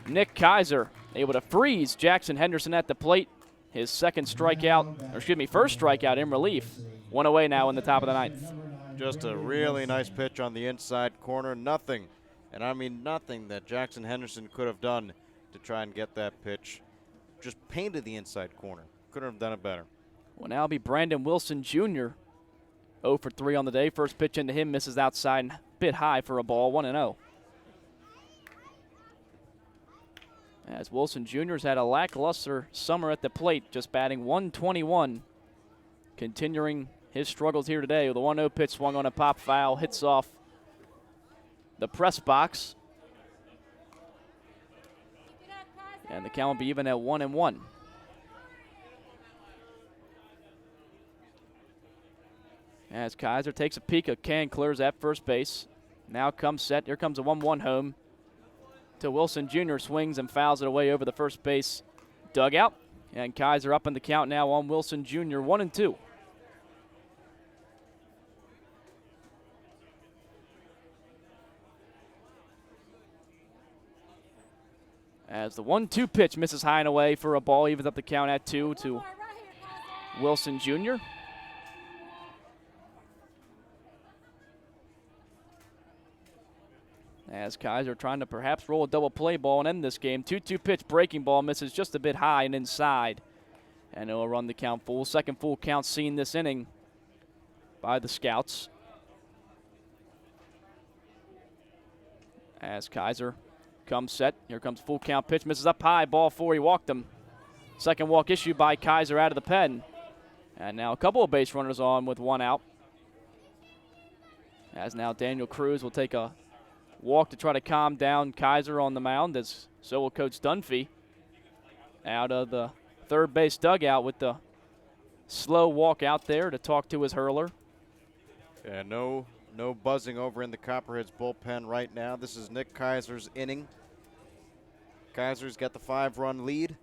Nick Kaiser able to freeze Jackson Henderson at the plate. His first strikeout in relief. 1 away now in the top of the 9th. Just a really nice pitch on the inside corner. Nothing, and I mean nothing, that Jackson Henderson could have done to try and get that pitch. Just painted the inside corner. Couldn't have done it better. Will now be Brandon Wilson Jr. 0 for 3 on the day. First pitch into him misses outside, a bit high for a ball, 1-0. As Wilson Jr.'s had a lackluster summer at the plate, just batting .121. Continuing his struggles here today with a 1-0 pitch swung on a pop foul, hits off the press box. And the count will be even at 1-1. As Kaiser takes a peek at Canklers at first base. Now comes set. Here comes a 1-1 home to Wilson Jr. Swings and fouls it away over the first base dugout. And Kaiser up in the count now on Wilson Jr. 1-2. As the 1-2 pitch misses high and away for a ball, evens up the count at 2 to Wilson Jr. As Kaiser trying to perhaps roll a double play ball and end this game. 2-2 pitch, breaking ball, misses just a bit high and inside. And it'll run the count full. Second full count seen this inning by the Scouts. As Kaiser comes set. Here comes full count pitch, misses up high, ball 4, he walked him. Second walk issued by Kaiser out of the pen. And now a couple of base runners on with 1 out. As now Daniel Cruz will take a walk to try to calm down Kaiser on the mound, as so will Coach Dunphy out of the third base dugout with the slow walk out there to talk to his hurler. Yeah, no buzzing over in the Copperheads bullpen right now. This is Nick Kaiser's inning. Kaiser's got the 5-run lead.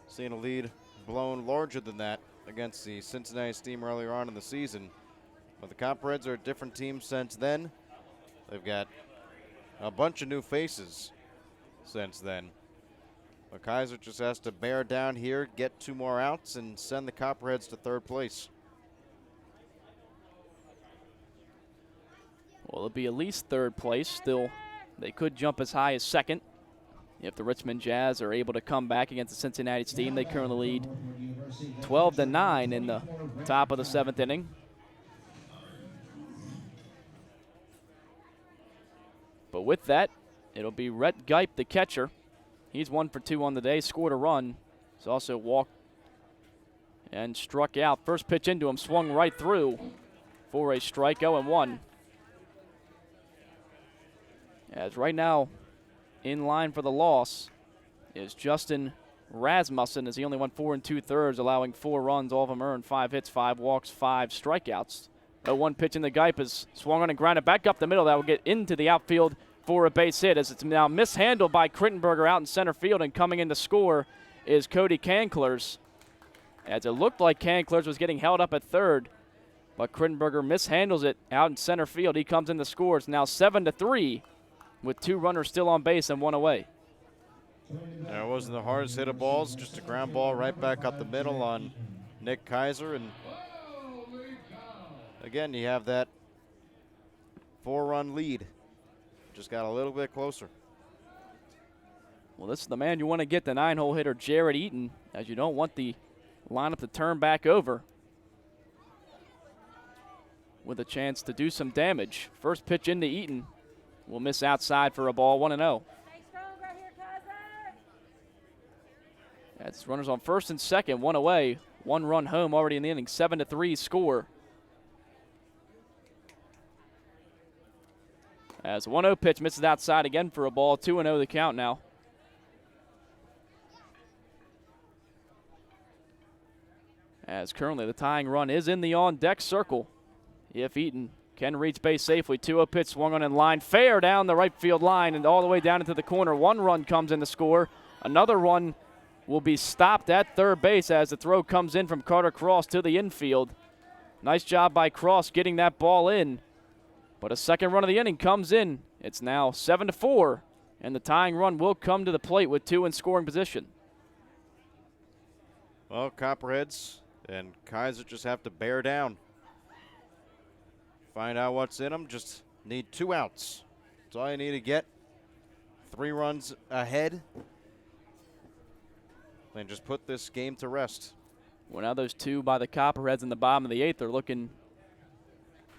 Seeing a lead blown larger than that against the Cincinnati Steam earlier on in the season. But the Copperheads are a different team since then. They've got a bunch of new faces since then. But Kaiser just has to bear down here, get 2 more outs, and send the Copperheads to third place. Well, it'll be at least third place. Still, they could jump as high as second if the Richmond Jazz are able to come back against the Cincinnati Steam. They currently lead 12-9 in the top of the 7th inning. But with that, it'll be Rhett Geip, the catcher. He's 1 for 2 on the day, scored a run. He's also walked and struck out. First pitch into him, swung right through for a strike, 0-1. As right now, in line for the loss is Justin Rasmussen, as he only went 4 2/3, allowing 4 runs, all of them earned, 5 hits, 5 walks, 5 strikeouts. 0-1 pitch in the Geip is swung on and grounded back up the middle. That will get into the outfield for a base hit, as it's now mishandled by Crittenberger out in center field, and coming in to score is Cody Kanklers. As it looked like Kanklers was getting held up at third, but Crittenberger mishandles it out in center field. He comes in to score. It's now 7-3 with 2 runners still on base and 1 away. That wasn't the hardest hit of balls, just a ground ball right back up the middle on Nick Kaiser. And again, you have that 4-run lead. Just got a little bit closer. Well, this is the man you want to get, the 9-hole hitter, Jared Eaton, as you don't want the lineup to turn back over with a chance to do some damage. First pitch into Eaton will miss outside for a ball, 1-0. That's runners on first and second, 1 away. 1 run home already in the inning, 7-3 score. As 1-0 pitch misses outside again for a ball, 2-0 the count now. As currently the tying run is in the on-deck circle. If Eaton can reach base safely, 2-0 pitch swung on in line, fair down the right field line and all the way down into the corner. 1 run comes in to score. Another run will be stopped at third base as the throw comes in from Carter Cross to the infield. Nice job by Cross getting that ball in. But a second run of the inning comes in. It's now 7-4, and the tying run will come to the plate with 2 in scoring position. Well, Copperheads and Kaiser just have to bear down. Find out what's in them. Just need 2 outs. That's all you need to get. 3 runs ahead. And just put this game to rest. Well, now those 2 by the Copperheads in the bottom of the 8th are looking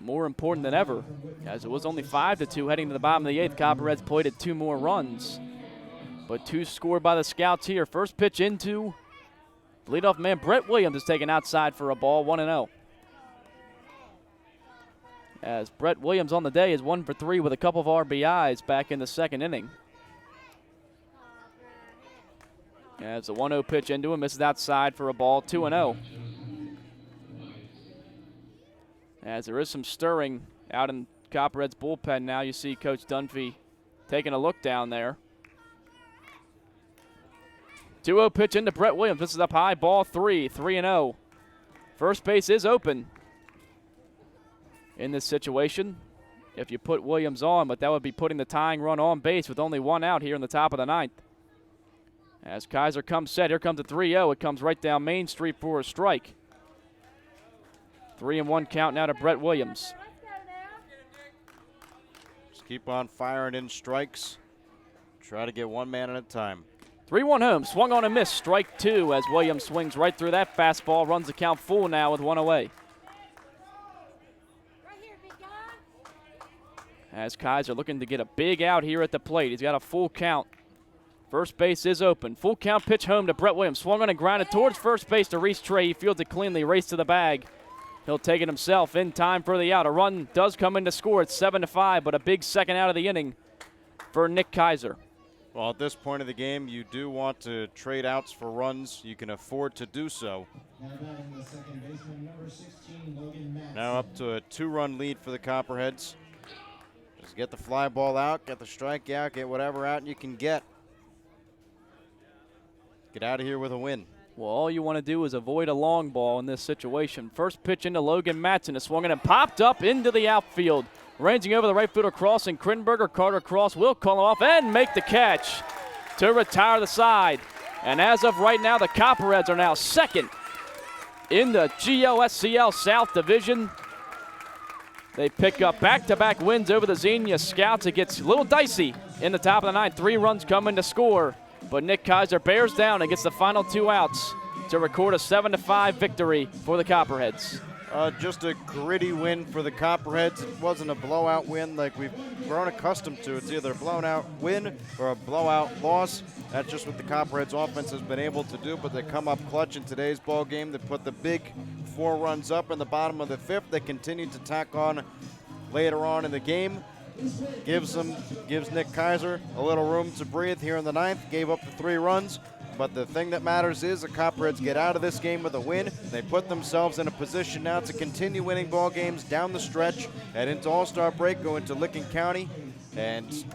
more important than ever, as it was only 5-2 heading to the bottom of the 8th. Copperheads played at 2 more runs, but 2 scored by the Scouts here. First pitch into leadoff man Brett Williams is taken outside for a ball, 1-0. As Brett Williams on the day is 1 for 3 with a couple of RBIs back in the second inning. As the 1-0 pitch into him misses outside for a ball, 2-0. As there is some stirring out in Copperheads bullpen now. You see Coach Dunphy taking a look down there. 2-0 pitch into Brett Williams. This is up high, ball 3, 3-0. First base is open in this situation if you put Williams on, but that would be putting the tying run on base with only 1 out here in the top of the 9th. As Kaiser comes set, here comes the 3-0. It comes right down Main Street for a strike. 3-1 count now to Brett Williams. Just keep on firing in strikes. Try to get 1 man at a time. 3-1 home, swung on and missed, strike 2 as Williams swings right through that fastball, runs the count full now with 1 away. As Kaiser looking to get a big out here at the plate. He's got a full count. First base is open. Full count pitch home to Brett Williams. Swung on and grounded towards first base to Reese Trey. He fields it cleanly, race to the bag. He'll take it himself in time for the out. A run does come in to score. It's 7-5, but a big second out of the inning for Nick Kaiser. Well, at this point of the game, you do want to trade outs for runs. You can afford to do so. Now up to a 2-run lead for the Copperheads. Just get the fly ball out, get the strikeout, get whatever out you can get. Get out of here with a win. Well, all you want to do is avoid a long ball in this situation. First pitch into Logan Matson. It swung in and popped up into the outfield. Ranging over the right fielder crossing. Krinberger, Carter Cross will call him off and make the catch to retire the side. And as of right now, the Copperheads are now second in the GOSCL South Division. They pick up back-to-back wins over the Xenia Scouts. It gets a little dicey in the top of the ninth. 3 runs coming to score. But Nick Kaiser bears down and gets the final 2 outs to record a 7-5 victory for the Copperheads. Just a gritty win for the Copperheads. It wasn't a blowout win like we've grown accustomed to. It's either a blown-out win or a blowout loss. That's just what the Copperheads offense has been able to do, but they come up clutch in today's ball game. They put the big 4 runs up in the bottom of the 5th. They continue to tack on later on in the game. Gives Nick Kaiser a little room to breathe here in the 9th. Gave up the 3 runs. But the thing that matters is the Copperheads get out of this game with a win. They put themselves in a position now to continue winning ball games down the stretch, head into All-Star break, go into Licking County, and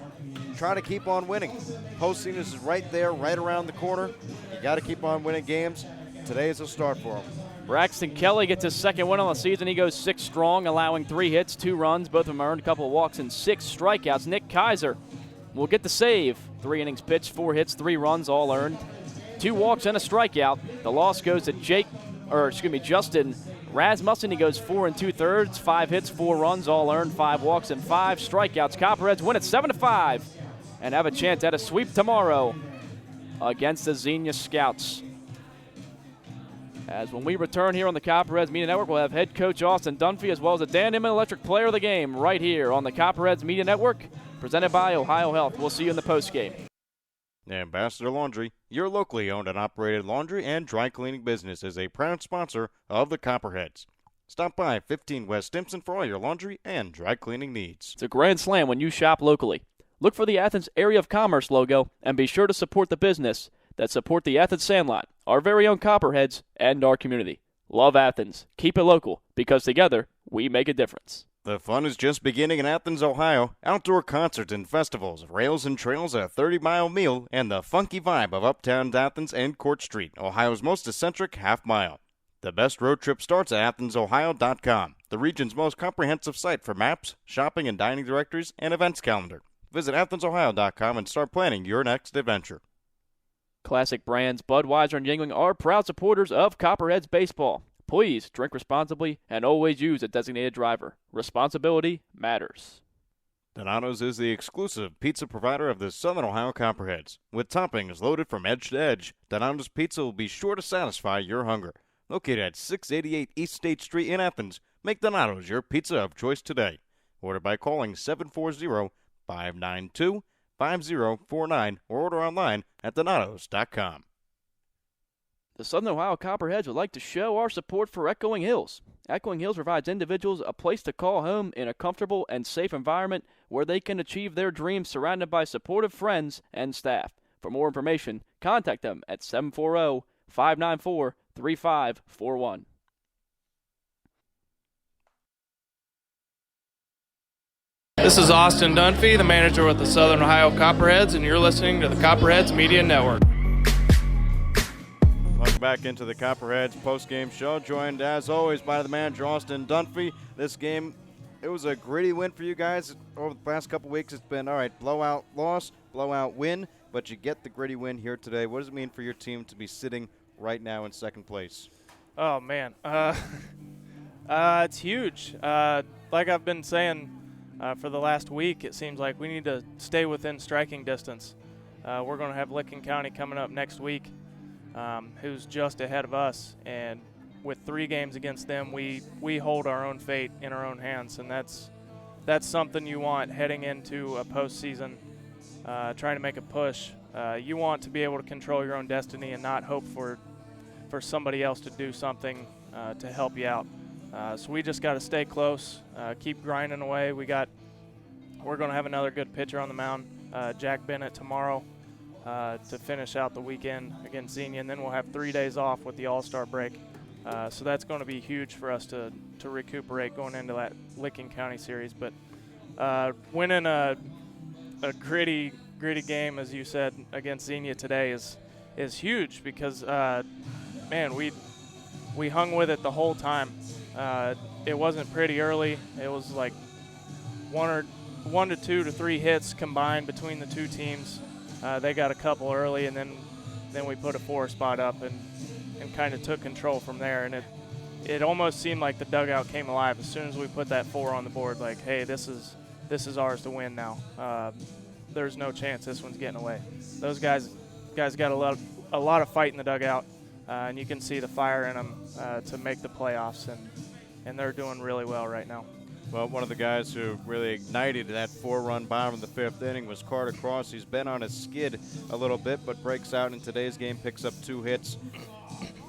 try to keep on winning. Postseason is right there, right around the corner. You got to keep on winning games. Today is a start for them. Braxton Kelly gets his 2nd win on the season. He goes 6 strong, allowing 3 hits, 2 runs. Both of them earned a couple of walks and 6 strikeouts. Nick Kaiser will get the save. 3 innings pitched, 4 hits, 3 runs, all earned. 2 walks and a strikeout. The loss goes to Justin Rasmussen. He goes 4 2/3, 5 hits, 4 runs, all earned, 5 walks and 5 strikeouts. Copperheads win at 7-5 and have a chance at a sweep tomorrow against the Xenia Scouts. As when we return here on the Copperheads Media Network, we'll have head coach Austin Dunphy as well as the Dan Inman Electric Player of the Game right here on the Copperheads Media Network, presented by Ohio Health. We'll see you in the postgame. Ambassador Laundry, your locally owned and operated laundry and dry cleaning business, is a proud sponsor of the Copperheads. Stop by 15 West Stimson for all your laundry and dry cleaning needs. It's a grand slam when you shop locally. Look for the Athens Area of Commerce logo and be sure to support the business that support the Athens Sandlot, our very own Copperheads, and our community. Love Athens. Keep it local, because together we make a difference. The fun is just beginning in Athens, Ohio. Outdoor concerts and festivals, rails and trails, a 30-mile meal, and the funky vibe of Uptown Athens and Court Street, Ohio's most eccentric half-mile. The best road trip starts at AthensOhio.com, the region's most comprehensive site for maps, shopping and dining directories, and events calendar. Visit AthensOhio.com and start planning your next adventure. Classic brands Budweiser and Yuengling are proud supporters of Copperheads Baseball. Please drink responsibly and always use a designated driver. Responsibility matters. Donato's is the exclusive pizza provider of the Southern Ohio Copperheads. With toppings loaded from edge to edge, Donato's Pizza will be sure to satisfy your hunger. Located at 688 East State Street in Athens, make Donato's your pizza of choice today. Order by calling 740-592-5049 or order online at donatos.com. The Southern Ohio Copperheads would like to show our support for Echoing Hills. Echoing Hills provides individuals a place to call home in a comfortable and safe environment where they can achieve their dreams surrounded by supportive friends and staff. For more information, contact them at 740-594-3541. This is Austin Dunphy, the manager with the Southern Ohio Copperheads, and you're listening to the Copperheads Media Network. Welcome back into the Copperheads postgame show, joined as always by the manager Austin Dunphy. This game, it was a gritty win for you guys. Over the past couple weeks, it's been, all right, blowout loss, blowout win, but you get the gritty win here today. What does it mean for your team to be sitting right now in second place? Oh, man. It's huge. Like I've been saying for the last week, it seems like we need to stay within striking distance. We're going to have Licking County coming up next week, who's just ahead of us, and with 3 games against them, we hold our own fate in our own hands, and that's something you want heading into a postseason, trying to make a push. You want to be able to control your own destiny and not hope for somebody else to do something to help you out. So we just got to stay close, keep grinding away. We're going to have another good pitcher on the mound, Jack Bennett, tomorrow. to finish out the weekend against Xenia, and then we'll have 3 days off with the All-Star break. So that's going to be huge for us to recuperate going into that Licking County series. But winning a gritty game, as you said, against Xenia today is huge because, man, we hung with it the whole time. It wasn't pretty early. It was like one to two to three hits combined between the two teams. They got a couple early, and then we put a 4 spot up and kind of took control from there. And it almost seemed like the dugout came alive as soon as we put that 4 on the board. Like, hey, this is ours to win now. There's no chance this one's getting away. Those guys got a lot of fight in the dugout, and you can see the fire in them to make the playoffs, and they're doing really well right now. Well, one of the guys who really ignited that 4-run bomb in the 5th inning was Carter Cross. He's been on a skid a little bit, but breaks out in today's game, picks up 2 hits.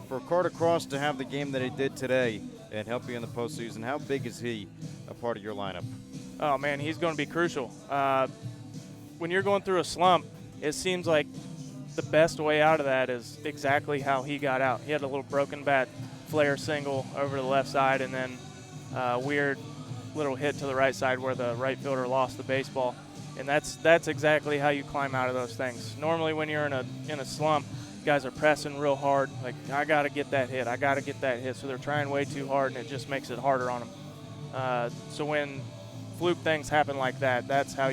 For Carter Cross to have the game that he did today and help you in the postseason, how big is he a part of your lineup? Oh, man, he's going to be crucial. When you're going through a slump, it seems like the best way out of that is exactly how he got out. He had a little broken bat flare single over to the left side, and then weird little hit to the right side where the right fielder lost the baseball. And that's exactly how you climb out of those things. Normally when you're in a slump, guys are pressing real hard, like, I got to get that hit, I got to get that hit. So they're trying way too hard, and it just makes it harder on them. So when fluke things happen like that, that's how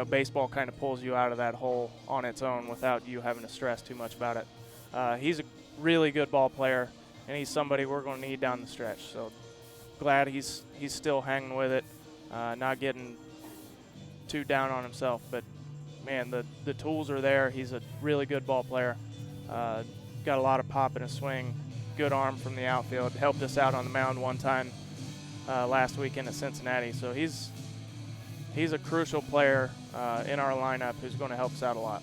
baseball kind of pulls you out of that hole on its own without you having to stress too much about it. He's a really good ball player, and he's somebody we're going to need down the stretch. So glad he's still hanging with it, not getting too down on himself. But, man, the tools are there. He's a really good ball player. Got a lot of pop in his swing. Good arm from the outfield. Helped us out on the mound one time last weekend at Cincinnati. So he's a crucial player in our lineup who's going to help us out a lot.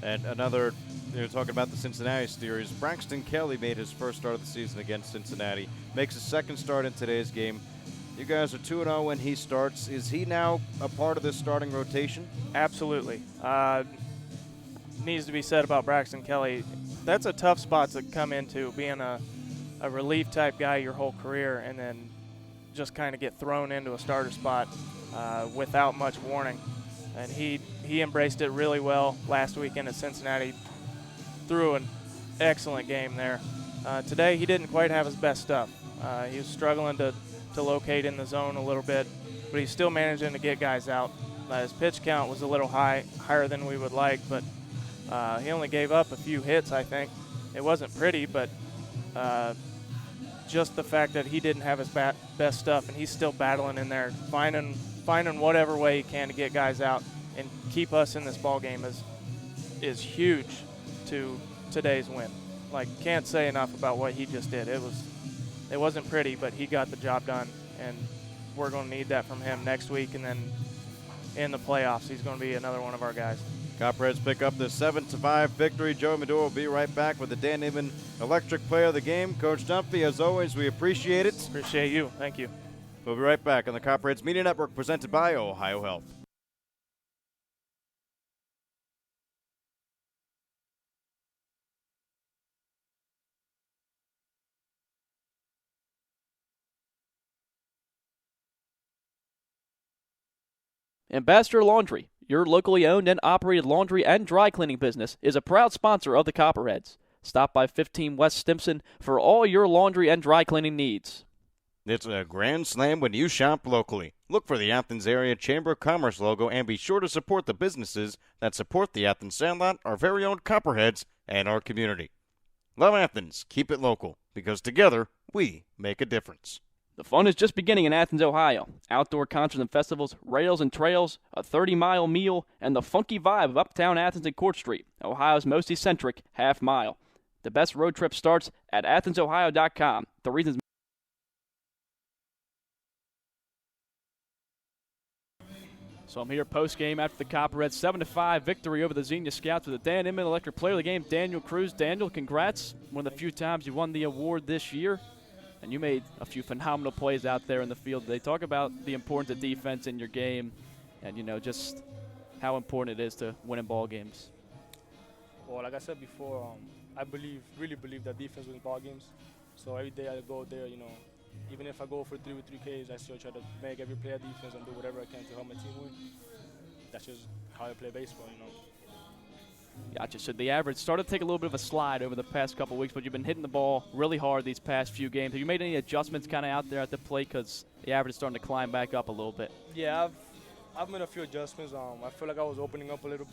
And another, you're talking about the Cincinnati series, Braxton Kelly made his first start of the season against Cincinnati. Makes his second start in today's game. You guys are 2-0 when he starts. Is he now a part of this starting rotation? Absolutely. Needs to be said about Braxton Kelly. That's a tough spot to come into, being a relief type guy your whole career, and then just kind of get thrown into a starter spot without much warning. And he embraced it really well last weekend at Cincinnati. Threw an excellent game there. Today he didn't quite have his best stuff. He was struggling to locate in the zone a little bit, but he's still managing to get guys out. His pitch count was a little higher than we would like, but he only gave up a few hits, I think. It wasn't pretty, but just the fact that he didn't have his best stuff, and he's still battling in there, finding whatever way he can to get guys out and keep us in this ball game is huge to today's win. Like, can't say enough about what he just did. It wasn't pretty, but he got the job done, and we're going to need that from him next week, and then in the playoffs, he's going to be another one of our guys. Copperheads pick up the 7-5 victory. Joey Medora will be right back with the Dan Newman Electric Player of the Game. Coach Dumpy, as always, we appreciate it. Appreciate you. Thank you. We'll be right back on the Copperheads Media Network, presented by Ohio Health. Ambassador Laundry, your locally owned and operated laundry and dry cleaning business, is a proud sponsor of the Copperheads. Stop by 15 West Stimson for all your laundry and dry cleaning needs. It's a grand slam when you shop locally. Look for the Athens Area Chamber of Commerce logo and be sure to support the businesses that support the Athens Sandlot, our very own Copperheads, and our community. Love Athens. Keep it local, because together we make a difference. The fun is just beginning in Athens, Ohio. Outdoor concerts and festivals, rails and trails, a 30-mile meal, and the funky vibe of Uptown Athens and Court Street, Ohio's most eccentric half-mile. The best road trip starts at AthensOhio.com. The reasons. So I'm here post-game after the Copperheads 7-5 victory over the Xenia Scouts with the Dan Inman Electric Player of the Game, Daniel Cruz. Daniel, congrats. One of the few times you won the award this year. And you made a few phenomenal plays out there in the field. They talk about the importance of defense in your game and, just how important it is to winning ball games. Well, like I said before, I really believe that defense wins ball games. So every day I go there, even if I go for 3 with 3 Ks, I still try to make every play defense and do whatever I can to help my team win. That's just how I play baseball, Gotcha. So the average started to take a little bit of a slide over the past couple of weeks, but you've been hitting the ball really hard these past few games. Have you made any adjustments kind of out there at the plate because the average is starting to climb back up a little bit? Yeah, I've made a few adjustments. I feel like I was opening up a little.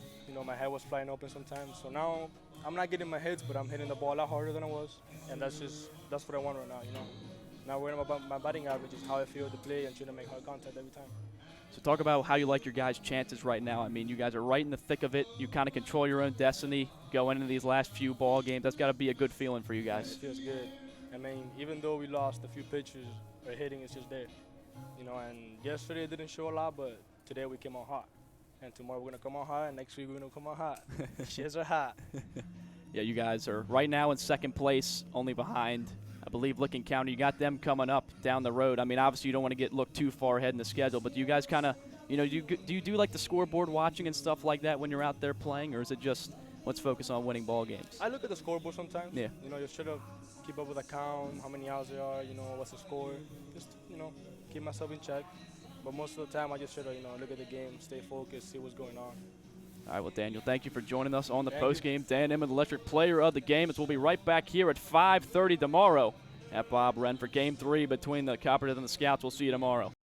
My head was flying open sometimes. So now I'm not getting my hits, but I'm hitting the ball a lot harder than I was, and that's what I want right now. Not worrying about my batting average, is how I feel to play and trying to make hard contact every time. So talk about how you like your guys' chances right now. I mean, you guys are right in the thick of it. You kind of control your own destiny going into these last few ball games. That's got to be a good feeling for you guys. It feels good. I mean, even though we lost a few pitches, our hitting is just there. And yesterday it didn't show a lot, but today we came on hot. And tomorrow we're going to come on hot, and next week we're going to come on hot. Shits are hot. Yeah, you guys are right now in second place, only behind, I believe, Licking County. You got them coming up down the road. I mean, obviously you don't want to look too far ahead in the schedule, but do you guys kind of, do you do like the scoreboard watching and stuff like that when you're out there playing, or is it just let's focus on winning ball games? I look at the scoreboard sometimes. Yeah. Just try to keep up with the count, how many outs there are, what's the score. Just, keep myself in check. But most of the time I just try to, look at the game, stay focused, see what's going on. All right, well, Daniel, thank you for joining us on the postgame. Dan Emmett, electric player of the game, as we'll be right back here at 5:30 tomorrow at Bob Wren for Game 3 between the Copperheads and the Scouts. We'll see you tomorrow.